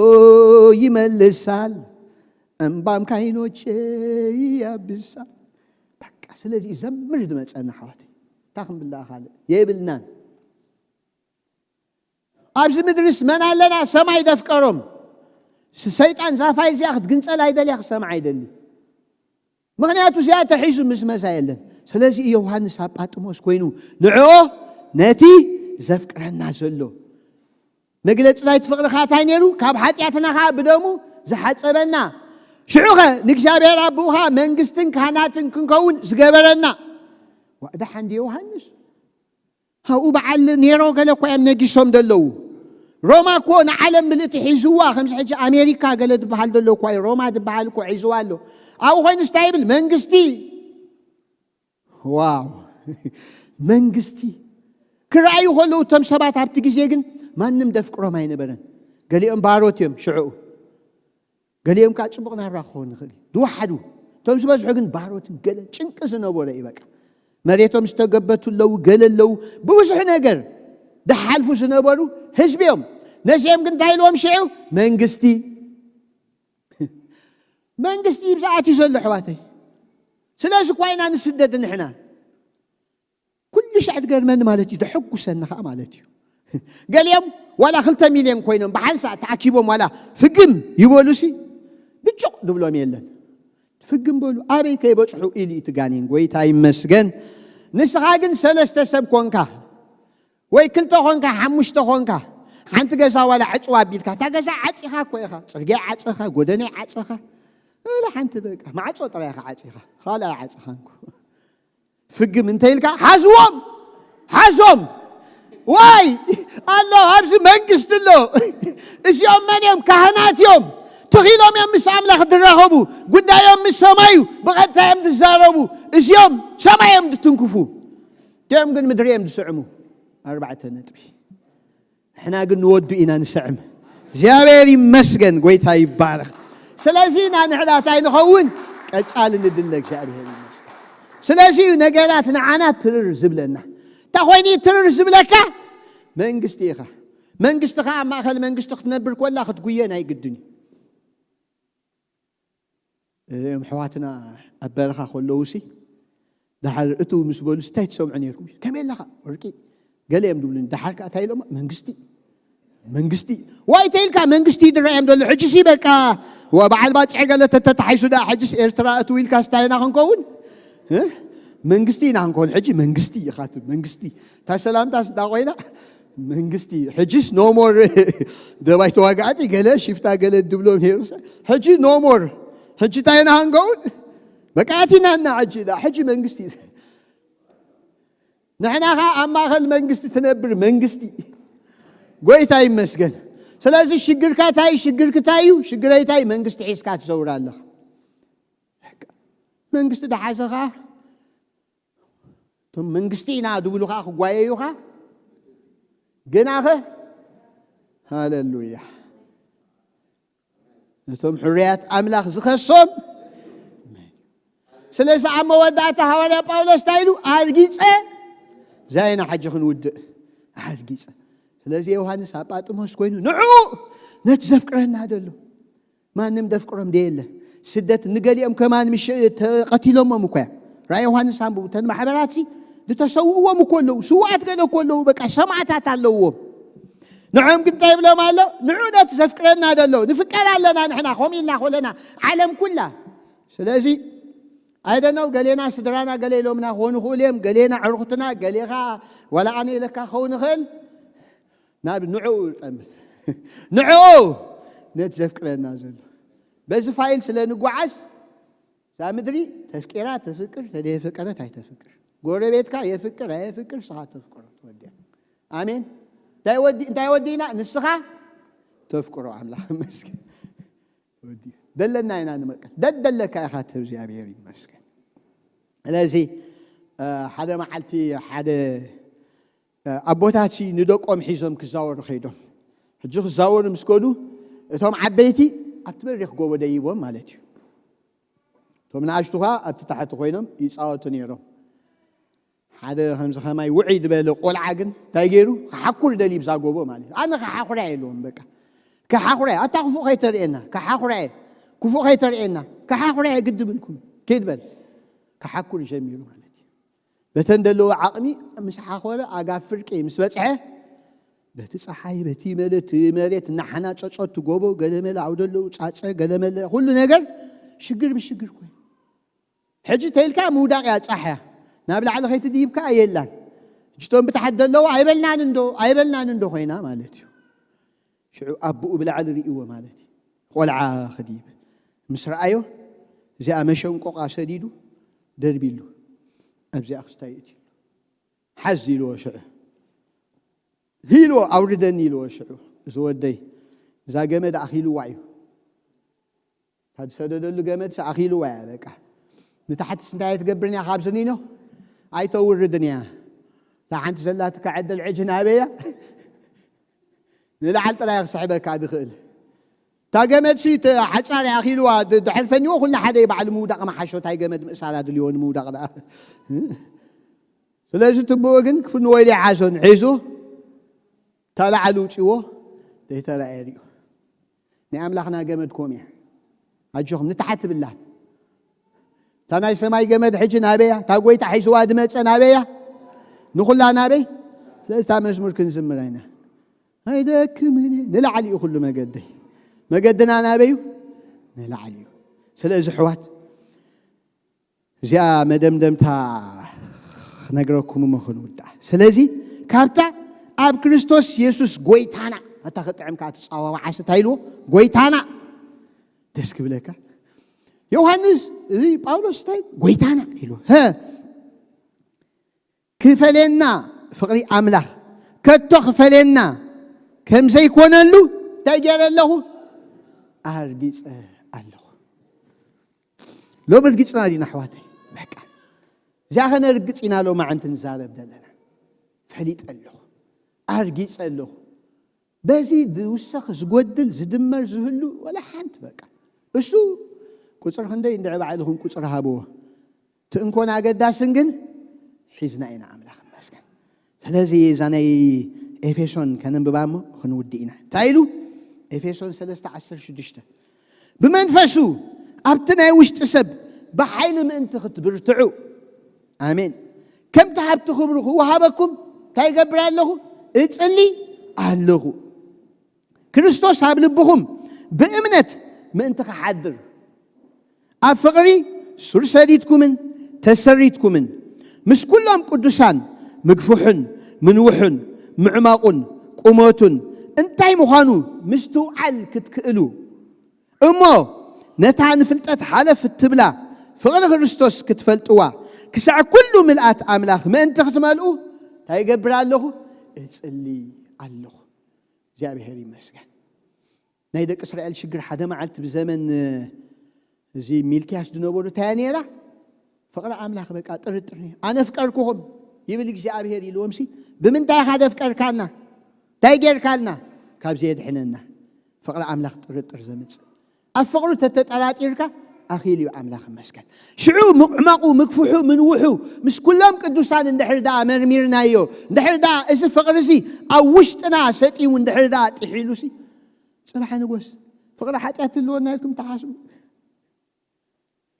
ይመልሳል እንባም ካይኖቼ ያብሳል በቃ ስለዚህ ዘምር ድመጸና ሐዋት ታخم بالله خال يبلنان ابز مدرس من علنا سماي دفقرم سيطان زافاي زياخت ግንጸል አይደል ያخ ሰማይ አይደል ምክንያቱ ሲያተ ሒዙ ምስመሳ የለን ስለዚህ ዮሐንስ አጳጥሞስ ኮይኑ ንዑ ነቲ ዘፍቅረና ዘሎ مجلس لا يتفقد خاتينيرو كاب حاتياتنا خا بدمو زحصبنا شعوخه نكسابير ابوها منغستن كهناتن كنكون زغبرنا وعد حندي يوحنس هاو بعل نيرو قال كو ام نجيشوم دلو روما كون عالم ملت حيزوا خمس حج امريكا قالت بحال دلو كو روما دبحال كو عيزوالو او خوين ستايبل منغستي واو منغستي كرايو هلو تم سبات هبت غزي ግን ማንም ደፍቅሮ ማይነበረን ገሊኦም ባሮትዮም ሽዑ ገሊኦም ካጭብቅና ራኾን خሊ ድዋሓዱ ቶም ዝበዝሑ ግን ባሮትን ገለ ጭንቅ ዝነበረ ይበቃ መሬቶም ዝተገበቱለው ገለለው ብዙሕ ነገር ደሓልፉ ዝነበሩ ህዝብዮም ነዚኦም ግን ታይሎም ሽዑ መንግስቲ ብዛዕት ይዘሉ ሕዋተይ ስለዚ ኮይና ንስደድ ንሕና ኩሉ ሻዕት ገርመን ማለት እዩ ደሕጉሰና ኸ ማለት እዩ قاليم ولا 2 مليون كوينهم بحال ساعه تعكيبهم ولا فقم يبولوسي بچق دبلوم يلن فقم بولو ابي كيبصحو الي تغانين غويتا يمسغن نسخاغن سلسته سب كونكا وي كنت كونكا حمشت كونكا حنت غزا ولا عصوا بيلكا تغزا عصيخا كويخا صرغي عصخا غدني عصخا ولا حنت بقى ما عصو طريخا عصيخا خالا عصخانكو فقم انتيلكا حزوم واي الله ابز منغست له ايش يوم من يوم كهنات يوم تخيلهم يوم مش املاخ درهبو قدايهم مش سمايو بقتايم تزاربو ايش يوم سمايهم تنكفو ديم قن مدريم تسعمو 4 نطب احنا قن نودو انا نسعم جابير يمسكن قويتا يبارك سلازينا نحلاتاي نخون قصال ندلك جابير يمسكن سلازي نغراتنا عنات ترر زبلنا تاخويني ترر زبلكا منغستخا ما خل منغستخ تنبر ولا ختقوينا يقدني حواتنا ابرخا خلوسي دحر اتو مسبولو ستايت سمعنيكم كمل لها ورقي قال لهم دبلن دحرك اتايلهم منغستي واي تيلكا منغستي دريم دول حجسي بقى وبعد ما تصحي قالت تتحيسو دا حجس ارترا اتويلكا ستاينا خنكون መንግስቲ ናንኮን ሕጂ መንግስቲ ይኻትብ መንግስቲ ታሰላምታስ ዳቆይና መንግስቲ ሕጂስ ኖ ሞር ደባይ ተዋጋዕቲ ገለ ሽፍታ ገለ ድብሎም ሄሩስ ሕጂ ኖ ሞር ሕጂ ታይና ሃንገውን በቃቲና እና ሕጂ መንግስቲ ንሕናኻ ኣብ ማእኸል መንግስቲ ትነብር መንግስቲ ጎይታ ይመስገን ስለዚህ ሽግርካ ታይ ሽግርክታዩ ሽግረይታይ መንግስቲ ሒስካ ትዘውር ኣለኻ መንግስቲ ደሓሰኻ ቶም መንግስቲ ኢና ድብሉኻ ክጓየዩኻ ገናኸ ሃሌሉያ ነቶም ሕርያት ኣምላኽ ዝኸሶም ስለዚ ኣብ መወዳእታ ሐዋርያ ጳውሎስ ታይሉ ኣርጊፀ ዛይና ሓጂ ክንውድእ ኣርጊፀ ስለዚ ዮሐንስ ኣብ ጳጥሞስ ኮይኑ ንዑ ነቲ ዘፍቅረና ደሎ ማንም ደፍቅሮም ደየለ ስደት ንገሊኦም ከማን ምሽ ተቐቲሎሞም እኳ ራእይ ዮሐንስ አንብቡ ተን ማሕበራት ዝተሰውእዎም እኮ ኣለዉ ስዋዓት ገለ እኮ ኣለዉ በቃ ሰማዕታት ኣለዎም ንዖም ግን እንታይ ይብሎም ኣሎ ንዑ ነቲ ዘፍቅረና ደሎ ንፍቀር ኣለና ንሕና ከምኡ ኢልና ኮለና ዓለም ኩላ ስለዚ ኣይደነው ገሌና ስድራና ገሌ ኢሎምና ክኾኑ ይኽእሉ እዮም ገሌና ዕሩኽትና ገሌኻ ወላ ኣነ ኢለካ ክኸውን ይኽእል ናብ ንዑ ጠምስ ንዑ ነቲ ዘፍቅረና ዘሎ በዚ ፋይል ስለ ንጓዓዝ እዛ ምድሪ ተፍቂራ ተፍቅር ተደየፍቀረት ኣይተፍቅር ጎረቤትካ የፍቅር ኣይፍቅር ስኻ ተፍቅሮ ትወዲያ ኣሜን እንታይ ወዲና ንስኻ ተፍቅሮ ኣምላኽ መስገን ወዲ ደለና ኢና ንመቀል ደደለካ ኢኻ እግዚአብሔር ይመስገን ስለዚ ሓደ መዓልቲ ሓደ ኣቦታቲ ንደቆም ሒዞም ክዛወሩ ኸይዶም ሕጂ ክዛወሩ ምስ ከዱ እቶም ዓበይቲ ኣብቲ በሪኽ ጎቦ ደይቦም ማለት እዩ እቶም ንኣሽቱኻ ኣብቲ ታሕቲ ኮይኖም ይፃወቱ ነይሮም ሓደ ከምዚ ከማይ ውዒ ዝበለ ቆልዓ ግን እንታይ ገይሩ ክሓኩር ደሊ ብዛ ጎቦ ማለት እዩ ኣነ ክሓኩራ የለዎም በቃ ክሓኩራ ኣታ ክፉእ ከይተርእየና ክሓኩራ ክፉእ ከይተርእየና ክሓኩራ ግድብልኩም ከይድበል ክሓኩር ጀሚሩ ማለት እዩ በተን ደለዎ ዓቕሚ ምስ ሓኮረ ኣጋፍ ፍርቂ ምስ በፅሐ በቲ ፀሓይ በቲ መለት መሬት እናሓና ጨጨቱ ጎቦ ገለመለ ኣውደለው ፃፀ ገለመለ ኩሉ ነገር ሽግር ብሽግር ኮይኑ ሕጂ ተይልካ ምውዳቕ ያ ፀሓያ ናብ ላዕሊ ከይትድይብካ የላን እጅቶም ብታሕት ደለዎ ኣይበልናን እንዶ ኮይና ማለት እዩ ሽዑ ኣቦኡ ብላዕሊ ርእይዎ ማለት እዩ ቆልዓ ክድይብ ምስ ረኣዮ እዚኣ መሸንቆቃ ሰዲዱ ደርቢሉ ኣብዚኣ ክስታይ እቲ ሓዝ ኢልዎ ሽዑ ሂልዎ ኣውርደኒ ኢልዎ ሽዑ እዚ ወደይ እዛ ገመድ ኣኺልዋ እዩ ታድሰደደሉ ገመድ ኣኺልዋ እያ በቃ ንታሕትስ እንታይ ትገብርኒ እያ ካብ ስኒኖ ኣይተውርድን እያ ሓንቲ ዘላ ትካዓደል ዕጅ ናበያ ንላዓል ጥራይ ክስሕበካ ድኽእል እታ ገመድሲ ሓፃር ኣኺልዋ ድሕር ፈኒዎ ኩልና ሓደ በዓል ምውዳቕ መሓሾ እንታይ ገመድ ምእሳራ ድልዮ ንምውዳቕ ደኣ ስለዚ ትብኡ ግን ክፍንዎ ኢሉ ይሓዞን ሒዙ ታላዓሉ ውፅዎ ዘይተረኣየ ርዩ ናይ ኣምላኽና ገመድ ኮም እያ ኣጆኹም ንታሕት ብላን እታ ናይ ሰማይ ገመድ ሕጂ ናበያ እታ ጎይታ ሒዝዋ ድመፀ ናበያ ንኹላ ናበይ ስለዚ እታ መዝሙር ክንዝምር ኢና ኣይደክምን ንላዕሊ እዩ ኩሉ መገደይ መገድና ናበዩ ንላዕሊ እዩ ስለዚ ሕዋት እዚኣ መደምደምታ ክነግረኩም እሞ ክንውዳእ ስለዚ ካብታ ኣብ ክርስቶስ ኢየሱስ ጎይታና እታ ክጥዕምካ ትፃዋዋ ዓሰታ ኢልዎ ጎይታና ደስ ክብለካ ዮሐንስ እዚ ጳውሎስ እንታይ ጎይታና ኢልዎ ክፈለና ፍቕሪ ኣምላኽ ከቶ ክፈለና ከም ዘይኮነሉ እንታይ ገይረ ኣለኹ ኣርጊፀ ኣለኹ ሎሚ ርጊፅና ዲና ኣሕዋተይ በቃ እዚኣ ኸነርግፅ ኢና ሎ ማዓንቲ ንዛረብ ዘለና ፈሊጥ ኣለኹ ኣርጊፀ ኣለኹ በዚ ዝውሰኽ ዝጐድል ዝድመር ዝህሉ ወላ ሓንቲ በቃ እሱ ቁፅር ክንደይ እንድዕ ባዕልኹም ቁፅር ሃብዎ ትእንኮን ኣገዳስን ግን ሒዝና ኢና ኣምላኽ መስገን ስለዚ እዛ ናይ ኤፌሶን ከነንብባ እሞ ክንውድእ ኢና እንታይ ኢሉ ኤፌሶን 3:16 ብመንፈሱ ኣብቲ ናይ ውሽጢ ሰብ ብሓይሊ ምእንቲ ክትብርትዑ ኣሜን ከምቲ ሃብቲ ክብሩ ክወሃበኩም እንታይ ይገብር ኣለኹ እፅሊ ኣለኹ ክርስቶስ ኣብ ልብኹም ብእምነት ምእንቲ ክሓድር ኣብ ፍቕሪ ሱር ሰዲድኩምን ተሰሪትኩምን مش كلهم قدسان مقفوحن منوحن معماقن قموتن انتي مخانو مستوعل كتكئلو امو نتان فلتت حلف التبلا فغير كريستوس كتفلتوا كسع كل ملئات املاخ ما انت ختمالو تاي يقبر الله اصلي الله እግዚአብሔር ይመስገን ናይ ደቂ እስራኤል ሽግር ሓደ መዓልቲ በዘመን እዚ ሚልኪያስ ድነበሩ ታያኔራ ፍቅረ አምላክ በቃ ጥርጥር አነ ፍቀርኩሁም ይብል እግዚአብሔር ይልወምሲ በምንታይ ሓደ ፍቀርካና ታይገርካልና ካብዚ የድሕነና ፍቅረ አምላክ ጥርጥር ዘምጽ አፍቅሩ ተተጠራጢርካ አኺል አምላክ መስከን ሽዑ ሙዕማቁ መክፉሑ ምንውሑ ምስ ኩሎም ቅዱሳን እንድሕርዳ መርሚርናዮ እንድሕርዳ እዚ ፍቅርሲ አውሽጥና ሰጢው እንድሕርዳ ጥሒሉሲ صراحه ንጎስ ፍቅረ ኃጢአት ለወና ይልኩም ተሓስቡ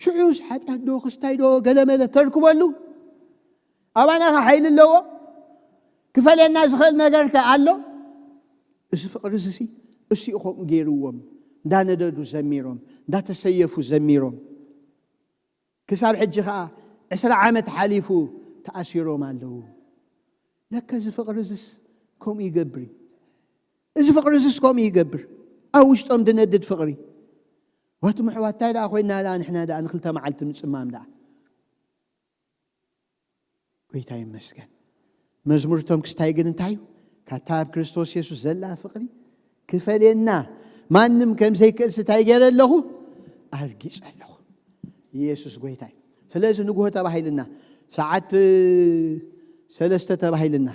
ሽዑስ ኃጢአት ዶ ክስታይዶ ገለመለ ተርክበሉ አባናኻ ኃይል ለዎ ክፈለና ዝኽእል ነገርካ አሎ እዚ ፍቅርሲ እሲ ኢኹም ገይርዎም እንዳነደዱ ዘሚሮም እንዳተሰየፉ ዘሚሮም ክሳብ ሕጂ ኸዓ 10 ዓመት ሓሊፉ ተኣሲሮም ኣለዉ ለከ እዚ ፍቅርስ ከምኡ ይገብር እዚ ፍቅርስ ከምኡ ይገብር ኣብ ውሽጦም ድነድድ ፍቅሪ ወት ምሕዋታይ ዳ ኮይና ዳ ንሕና ዳ ንክልተ መዓልቲ ምጽማም ዳ ጎይታ ይመስገን መዝሙርቶም ክስታይ ግን እንታይ ካታብ ክርስቶስ ኢየሱስ ዘላ ፍቅሪ ክፈለና ማንም ከምዘይክእል ስታይ ገረለሁ አርጊጽ አለሁ ኢየሱስ ጎይታይ ስለዚህ ንጉሆ ተባሂልና ሰዓት 3 ተባሂልና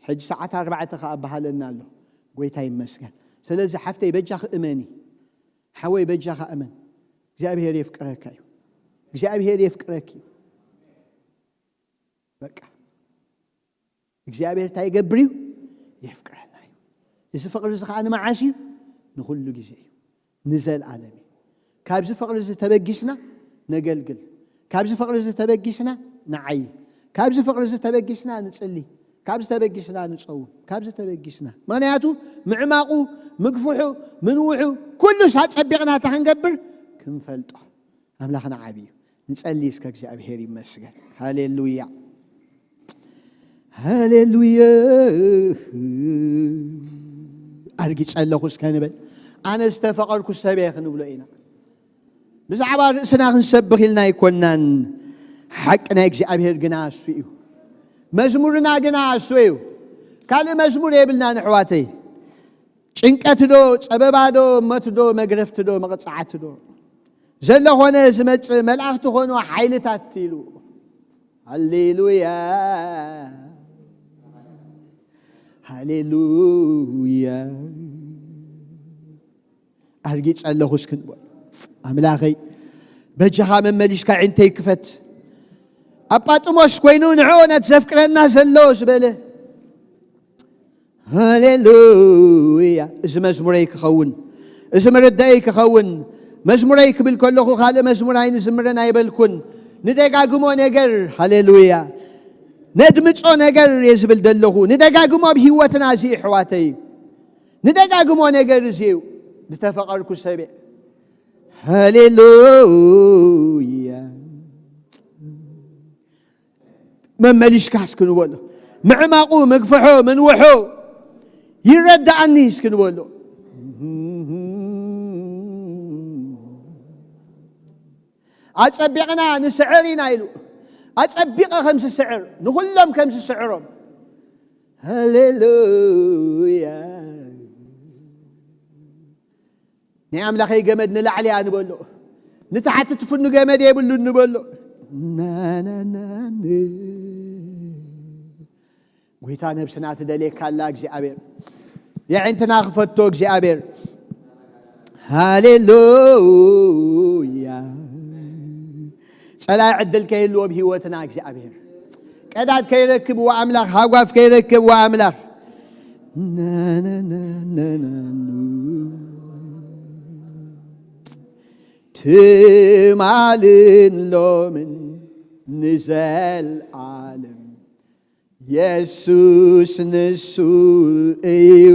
ሕጂ ሰዓት 4 ከአባሃለና አለ ጎይታ ይመስገን ስለዚህ ሓፍተይ በጃኸ እመኒ ሓወይ በጃኸ እመን እግዚአብሔር ይፍቅረካ እግዚአብሔር ይፍቅረኪ በቃ እግዚአብሔር ታይገብሪው ይፍቅረና እዚ ፍቅር ዝኻነ ማዓሲ نخلو جزء نزل عالمي كابز فقر إذا تبجسنا نجلجل كابز فقر إذا تبجسنا نعي كابز فقر إذا تبجسنا نتصلي كابز تبجسنا نتصوم كابز تبجسنا معناته معماقو مقفوحو منوحو كله ساعات سبقنا تهنجبر كم فلتو أملاخنا عبيه نتصلي إسكاك جاب هيري مسجد هاليلويا هاليلويا أرجع الله خش كنبل أنا استفقر كسبيخ نبلينا بس عبارة سنة نسبخ لنا يكونن حقنا يجزي أبير جناس فيه مزمورنا جناس فيه كان مزمور يبلنا نحواتي شنكت دو سببادو متدو مغرفت دو مقطعت دو زل هنا زمت ملأخت هنا حيلتات تيلو هللويا هاليلويا أرجع الله خشكن أملاخي بجها من مليش كعنتي كفت أبات مش كوينون عونة تذكرنا زلوش بله هاليلويا إذا مزموريك خون إذا مردايك خون مزموريك بالكل خو خاله مزمورين زمرنا يبلكون ندقا قمون يقر هاليلويا ندمج نجار يزبل دلله ندقاقم بهوتنا زي حواتي ندقاقم نجار زيو دتفقر كسبع هاليلويا من مليش كاسكن ولا معماقو مقفحو منوحو يرد عني سكن ولا أتصبقنا نسعرنا يلو أتصبق 5 سعر نخلهم 5 سعرهم هاليلويا نعم لخي جمد نلعلي أنا بقوله نتحت تفنو جمد يبلو نبقوله نا نا نا قويتانا بسنات دليك هلاك زي أبير يعني انت ناخفتوك زي أبير هاليلويا سلا عدل كيلو بهوتنا እግዚአብሔር ቀዳት ከይረክብ ወአምላክ ሀጓፍ ከይረክብ ወአምላክ ትማልን ሎምን ንዘል ዓለም ኢየሱስ ንሱ እዩ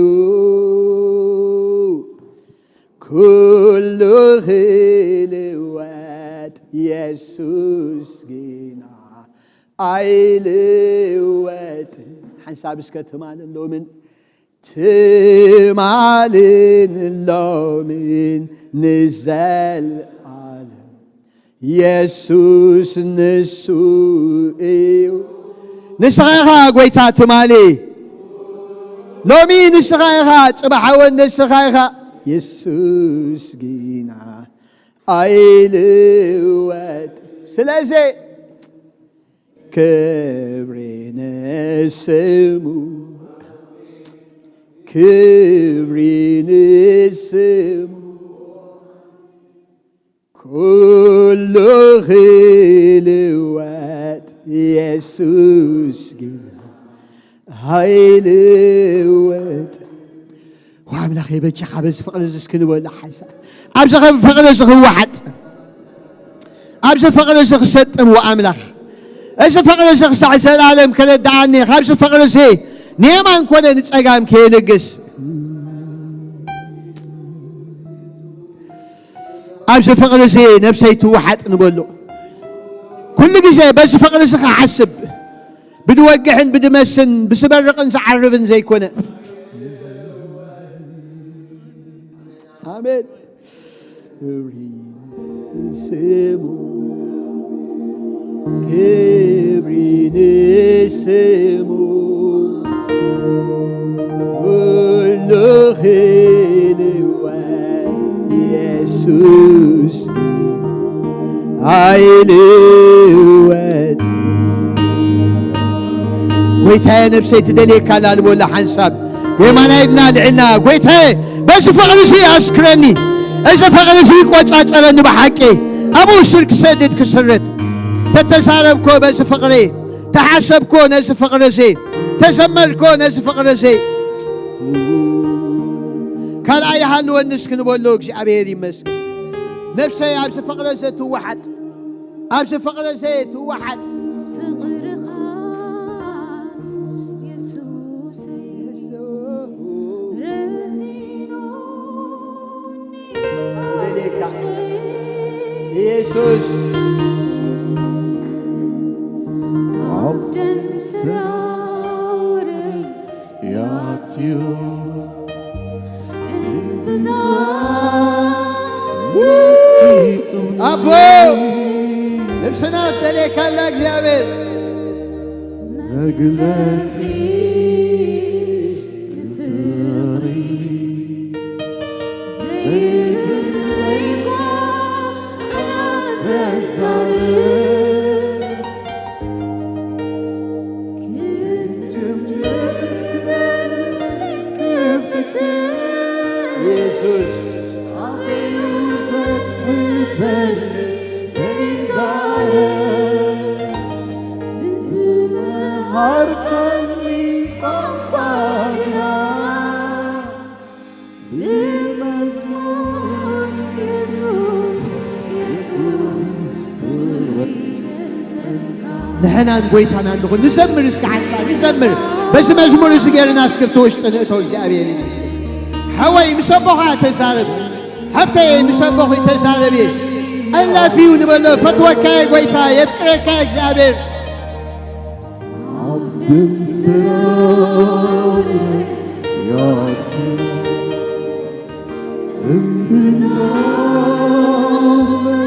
ኩሉ ህልወት ኢየሱስ ጌና አይልወጥ ሓንሳብስ ከተማን ሎምን ትማልን ሎምን ንዘለዓለም ኢየሱስ ንሱ እዩ ንስኻ ኢኻ ጎይታ ትማሊ ሎሚ ንስኻ ኢኻ ጽባሕወን ንስኻ ኢኻ ኢየሱስ ግና አይልወጥ ስለዚ ክብሪ ንስሙ ክብሪ ንስሙ ኩሉ ክልወጥ ኢየሱስ ግና አይልወጥ وعملاخ يبجي خبز فقرز اسكنبول حسا ابز فقرز خوحت ابز فقرز خسطم وعملاخ ايش فقرز خسع العالم كذا دعني خبز فقرز هي نيمان كونه نصغام كيلغس ابز فقرز هي نفسي توحت نبلو كل جزء بس فقرز خحسب بدوجحن بدمسن بسبرقن زعربن زي كونه آمين كبرين اسمو كل خلوة يسوس عيلوات قويتها نفسي تدليك على المولى حنساب يمان ايدنا لعنا قويتها بس فقرسي أسكرني إذا فقرسي قوات أسألني بحقي أبو الشرك سدد كسرت تتسالب كو بس فقري تحسب كو ناس فقرسي تسمر كو ناس فقرسي كان أي حل ونسكن بولوك عبيري مسك نفسي أبس فقرسي توحد أبس فقرسي توحد ኢየሱስ عبدم سراري ياتيو انبزار أبو نفسنا دليك الله እግዚአብሔር مجلتي تفري زي ኢየሱስ نحن نقويتنا نقول نسمر اسك حنسا نسمر بس مزمور اسكيرنا اسكبتوش تنقتو زعبيني حوي مسبوحة تسارب حتى مسبوحة تساربي ألا فيو نبلو فتوى كاي قويتا يفكر كاي زعبين عبد سرار ياتي انبزار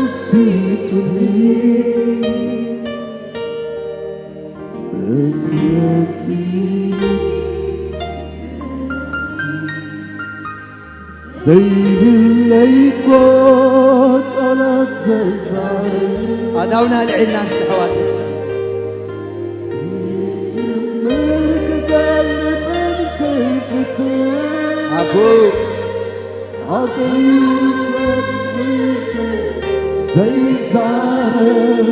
نسيتني زي بالليكوت أنا تزلزل أداونا العين حواتي مرك كانت كيف أبو عطيفك زي زهر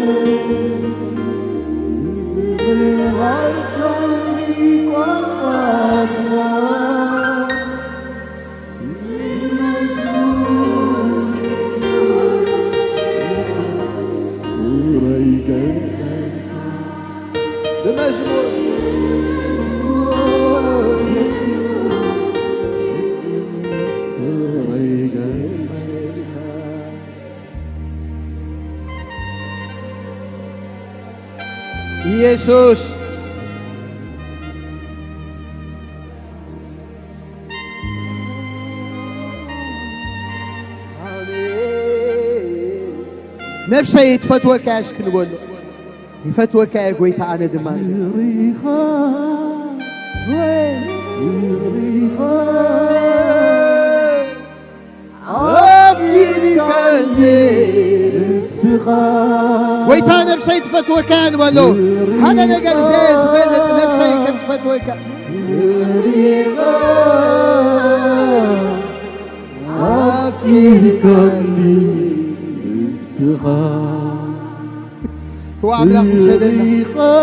ኢየሱስ نفسي يتفتوك يا اسكن بقول يفتوك يا قويت أنا دمان ريخا ريخا عافيني كاني السخاء قويت أنا نفسي يتفتوك أنا بقول أنا نقل زيز بلد نفسي كم تفتوك ريخا عافيني كاني هو عملاق وسدنا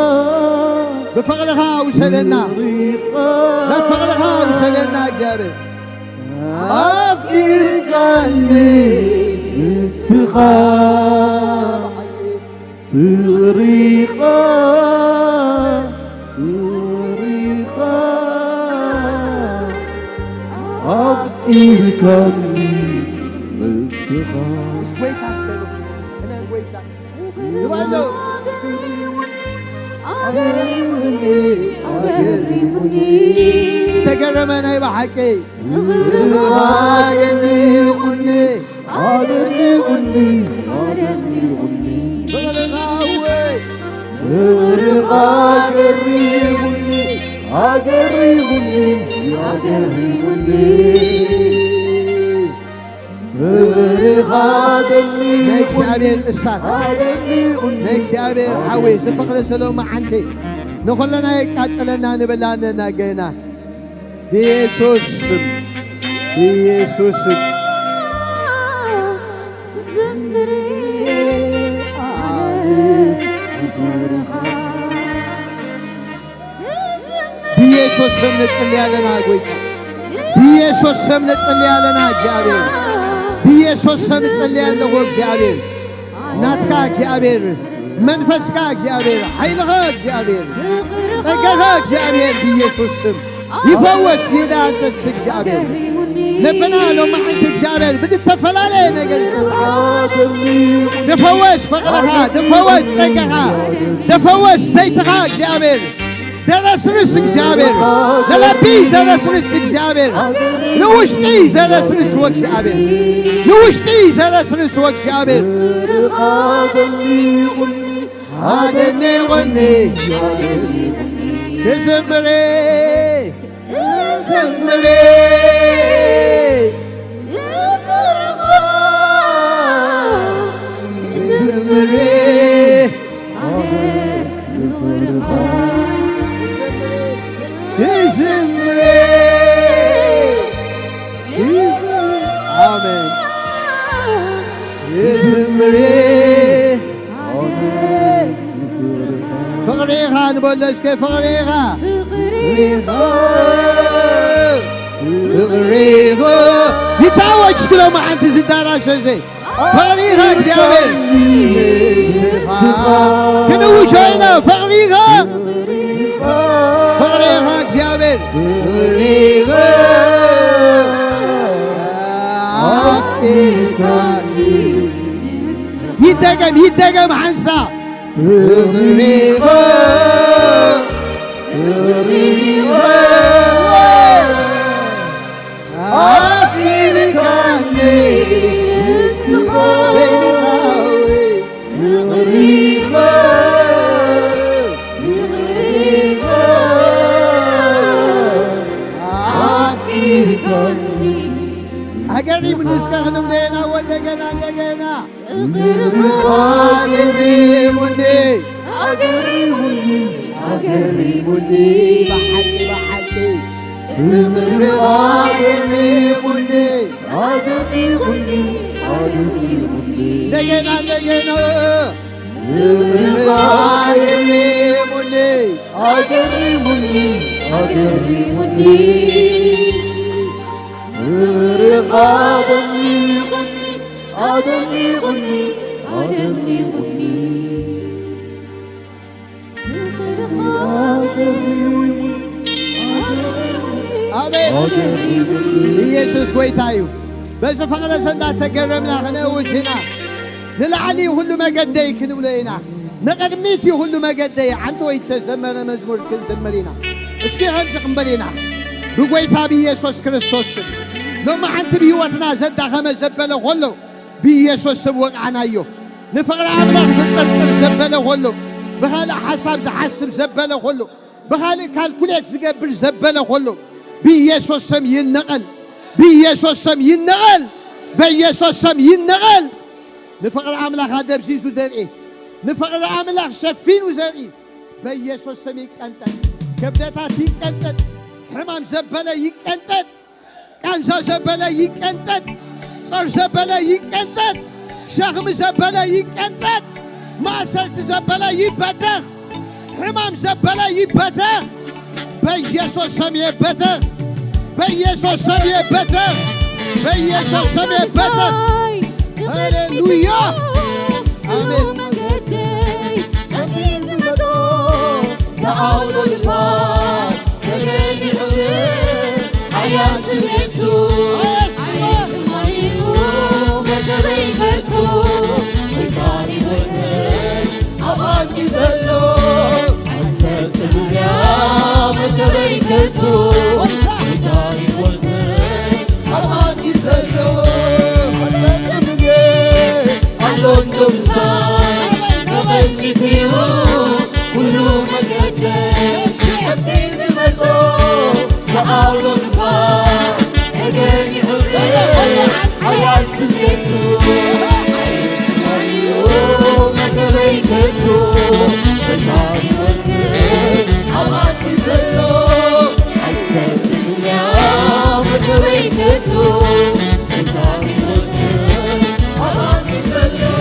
بفغلها وسدنا لا بفغلها وسدنا جاري أفكر قلبي بالسخاء في الريقة أفكر قلبي بالسخاء شويت عسكري نبالو استقرمنا يبا حكي نيك شعبير السات نيك شعبير حوي سفقر سلوم عنتي نخلنا يقاتلنا نبلانا ناقينا بيسوس بيسوس بيسوس نتصلي علينا قويتا بيسوس نتصلي علينا جابير بيسوس نتصلي علينا جابير ناتكا جابير منفسكا جابير حيلها جابير صقها جابير بيسوس يفوش يداسسك جابير لبنا لو ما عندك جابير بدي تفلالي نقل دفوش فقرها دفوش صقها دفوش سيتها جابير درس رسك جابر نلبي درس رسك جابر نوشتي درس رسوك جابر نوشتي درس رسوك جابر هادني غني تزمري تزمري تزمري يزمري آمين يزمري فقريها نقول لك كيف فقريها فقريها يتعوج كلو ما عندي زدارة شيء فقريها كامل كنو وجهنا فقريها فقريها جابر فقريها أفتر يدقم حنسا فقريها فقريها أفتر كاني بين غاوي فقريها أقري من نسكخنم لينا ودقنا دقنا أقري مني أقري مني أقري مني بحكي بحكي أقري مني أقري مني أقري مني دقنا دقنا أقري مني أقري مني أقري مني آدمي غني آدمي غني آدمي غني آمين ኢየሱስ ጌታዩ በዘፈቀደ ሰንዳ ተገረምና ኸነ ወጅና ንልዓሊ ሁሉ መገደይ ክንብለይና نقدميتي هلو مقدي عنتو يتزمر مزمور كنزمرينا اسكي غمزق مبلينا بقوي ثابي يسوس كريستوس لما عنت بيوتنا زد خمس زبله هلو بيسوس وقعنا يو نفقر عملاق زدركر زبله هلو بخالي حساب زحسب زبله هلو بخالي كالكوليت زقبر زبله هلو بيسوس سم ينقل بيسوس سم ينقل بيسوس سم ينقل نفقر عملاق هذا بسيسو درئي نفقر عملاق شفين وزرئي بيسوس سم يكنتت كبدتات يكنتت حمام زبله يكنتت كانزا زبله يكنتت صار زبله يكنتت شغم زبله يكنتت معسلت زبله يبتغ حمام زبله يبتغ بيسوس سم يبتغ بيسوس سم يبتغ بيسوس سم يبتغ هاليلويا آمين تعالوا الفاس تريني حرير حياة يسوع حياة الغيوم مدري خرطو ويطاري وتر أمان يزلو عسى الدنيا مدري خرطو ويطاري وتر أمان يزلو عسى الدنيا اللون دمسان نغنيتيو كلو مقدم حبتي زمتو تعالوا الفاس أجاني حرير حياة يسوع حياة اليوم مدريكتو بطاري وتر أمان يزلو عسى الدنيا مدريكتو بطاري وتر أمان يزلو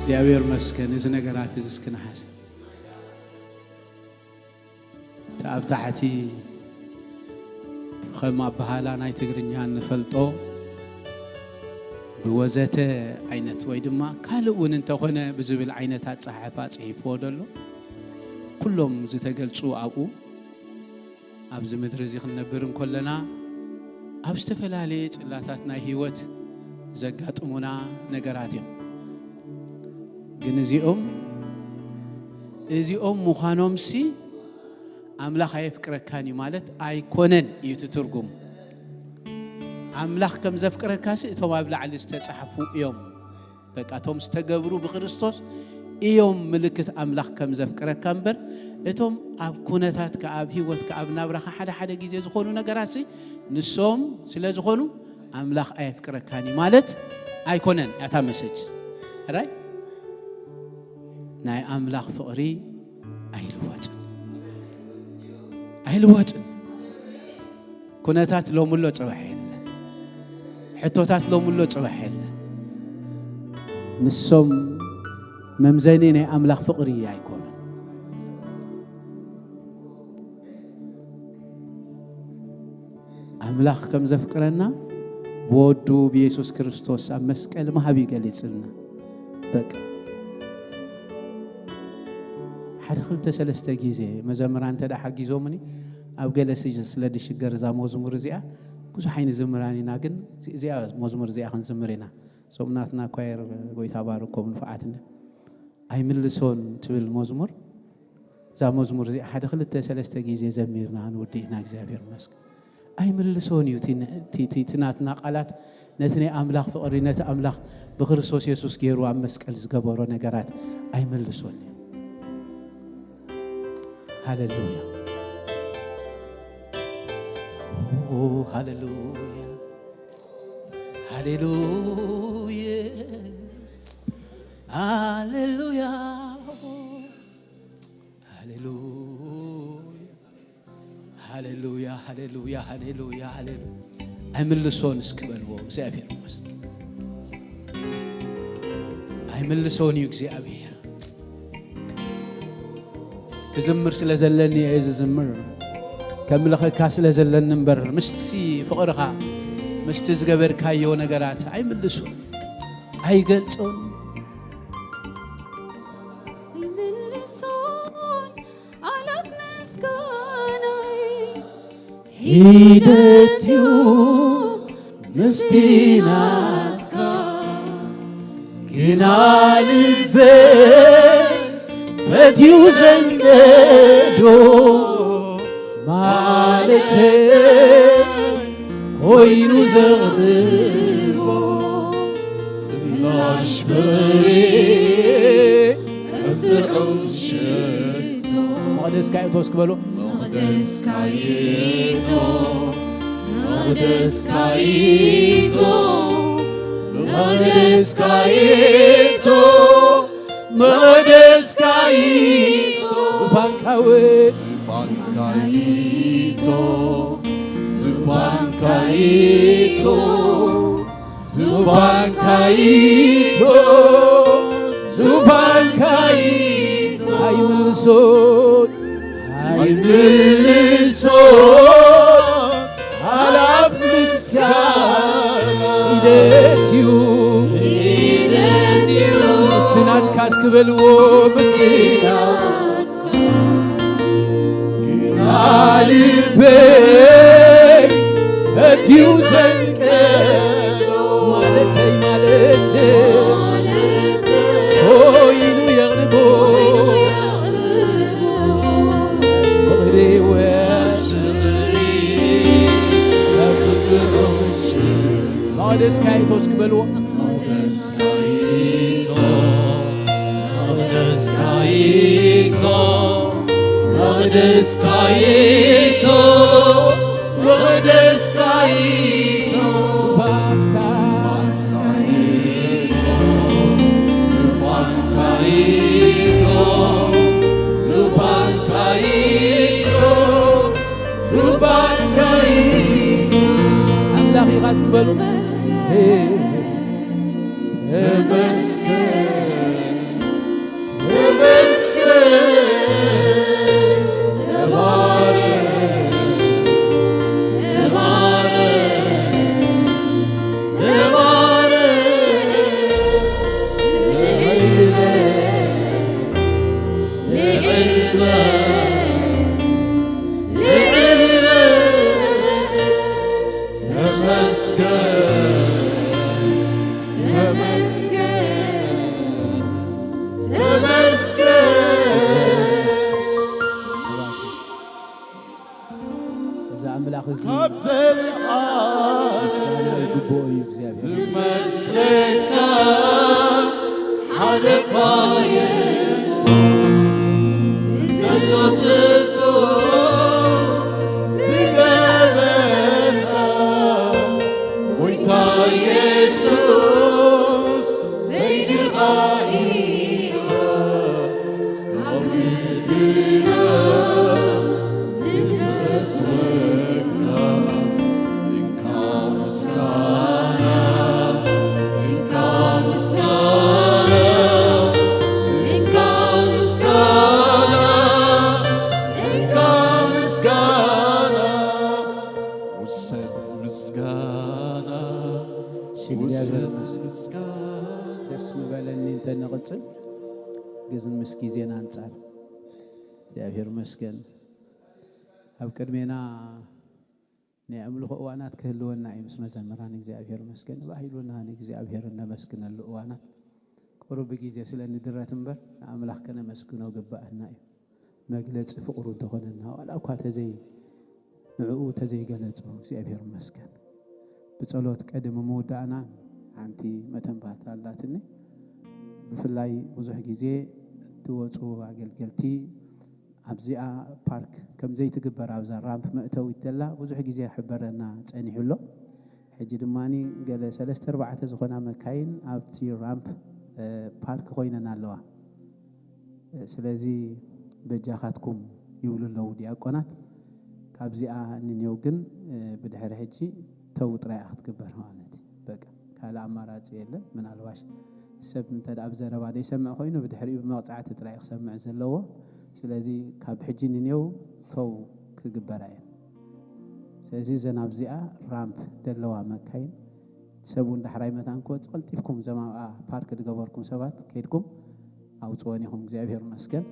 እግዚአብሔር መስገን እዚ ነገራት እዚ እስክንሓስ ተኣብታዕቲ ከማ ባህላ ናይ ትግርኛ ንፈልጦ ብወዘተ ዓይነት ወይ ድማ ካልእ እውን እንተኾነ ብዝብል ዓይነታት ጻሕፋ ጽሒፍዎ ደሎ ኩሎም ዝተገልጹ ኣብኡ ኣብዚ ምድሪ እዚ ክንነብር እንከለና ኣብ ዝተፈላለየ ጽላታት ናይ ህይወት ዘጋጥሙና ነገራት እዮም ግን እዚኦም ምዃኖምሲ ኣምላኽ ኣይፍቅረካን እዩ ማለት ኣይኮነን እዩ ትርጉም ኣምላኽ ከም ዘፍቅረካሲ እቶም ኣብ ላዕሊ ዝተጻሕፉ እዮም በቃ እቶም ዝተገብሩ ብክርስቶስ እዮም ምልክት ኣምላኽ ከም ዘፍቅረካ እምበር እቶም ኣብ ኩነታት ከኣብ ህይወት ከኣብ ናብራኻ ሓደ ግዜ ዝኾኑ ነገራሲ ንሶም ስለ ዝኾኑ ኣምላኽ ኣይፍቅረካን እዩ ማለት ኣይኮነን ያታ መሰጅ ኣራይ ናይ ኣምላኽ ፍቕሪ ኣይልወጥን ኩነታት ሎምሎ ጽባሕ የለን ሕቶታት ሎምሎ ጽባሕ የለን ንሶም መምዘኒ ናይ ኣምላኽ ፍቕሪ ኣይኮነን ኣምላኽ ከም ዘፍቅረና ብወዱ ብኢየሱስ ክርስቶስ ኣብ መስቀል መሃብ ይገልጽልና በቃ ሓደ ክልተ ሰለስተ ግዜ መዘምራን ተዳሓጊዞምኒ ኣብ ገለሲ ስለ ድሽገር ዛ መዝሙር እዚኣ ብዙሕ ዓይነት ዝምራን ኢና ግን እዚኣ መዝሙር እዚኣ ክንዝምር ኢና ሶምናትና ኳየር ጎይታ ባርኮም ንፈዓትና ኣይምልሶን ትብል መዝሙር ዛ መዝሙር እዚኣ ሓደ ክልተ ሰለስተ ግዜ ዘሚርና ንውዲእና እግዚአብሔር መስገን ኣይምልሶን እዩ ትናትና ቃላት ነቲ ናይ ኣምላኽ ፍቕሪ ነቲ ኣምላኽ ብክርስቶስ ኢየሱስ ገይሩ ኣብ መስቀል ዝገበሮ ነገራት ኣይምልሶን ሃሌሉያ ሃሌሉያ ሃሌሉያ ሃሌሉያ ሃሌሉያ ሃሌሉያ ሃሌሉያ ሃሌሉያ ኣይምልሶን እስክበልዎ እግዚአብሔር ይመስገን ኣይምልሶን እዩ እግዚአብሔር ትዝምር ስለ ዘለኒ እየ ዝዝምር ከምልኸካ ስለ ዘለኒ እምበር ምስቲ ፍቕርኻ ምስቲ ዝገበርካዮ ነገራት ኣይምልሶን ኣይገልጾን ሂደትዩ ምስቲናትካ ግና ልበይ ፈትዩ ዘንገዶ ማለተይ ኮይኑ ዘቕርቦ ላሽ ፍቕሪ እትርዑም ሸቶ መቕደስካ እቶስ ክበሎ አይምልሶን አላፍ ምስጋና ሂደትዩ ምስትናትካ እስክበልዎ ምስትናትካ ግና ልበይ ፈትዩ ዘንቀዶ ማለተይ ኮይኑ የቕርቦ مقدسكايتوس كبلو تبلو تمسكن ደስ ምበለኒ እንተ ንቕፅል ግዝን ምስ ጊዜና አንጻር እግዚአብሔር መስገን ኣብ ቅድሜና ናይ ኣምልኾ እዋናት ክህልወና እዩ ምስ መዘምራን እግዚአብሔር መስገን ባሂሉና እግዚአብሔር ነመስግነሉ እዋናት ቁርብ ጊዜ ስለንድረት እምበር ኣምላኽ ከነመስግኖ ግባአና እዩ መግለጽ ፍቅሩ ተኾነና ዋላ እኳ ተዘይ ንዕኡ ተዘይገለጹ እግዚአብሔር መስገን ብጸሎት ቀደም መውዳእና አንቲ መተንባታ አላትኒ ብፍላይ ብዙሕ ጊዜ ትወጹ አገልገልቲ ኣብዚኣ ፓርክ ከም ዘይትግበር ኣብዛ ራምፕ መእተው ይደላ ብዙሕ ጊዜ ሕበረና ጸኒሕሎ ሕጂ ድማኒ ገለ 3-4 ዝኾና መካይን ኣብቲ ራምፕ ፓርክ ኮይነና ኣለዋ ስለዚ በጃኻትኩም ይብሉለው ዲያቆናት ካብዚኣ ንኔው ግን ብድሕሪ ሕጂ ተው ጥራይ ክትግበር ማለት በቃ ካለ አማራጭ የለን ምናልባሽ ሰብ እንተዳ ብዘረባ ደይሰምዕ ኮይኑ ብድሕሪኡ ብመቕጻዕቲ ጥራይ ክሰምዕ ዘለዎ ስለዚ ካብ ሕጂ ንኔው ተው ክግበራ እየን ስለዚ ዘናብዚኣ ራምፕ ደለዋ መካይን ሰቡ እንዳሕራይ መታን ክወጽ ቀልጢፍኩም ዘማኣ ፓርክ ድገበርኩም ሰባት ከይድኩም ኣውጽወን ኢኹም እግዚአብሔር መስገን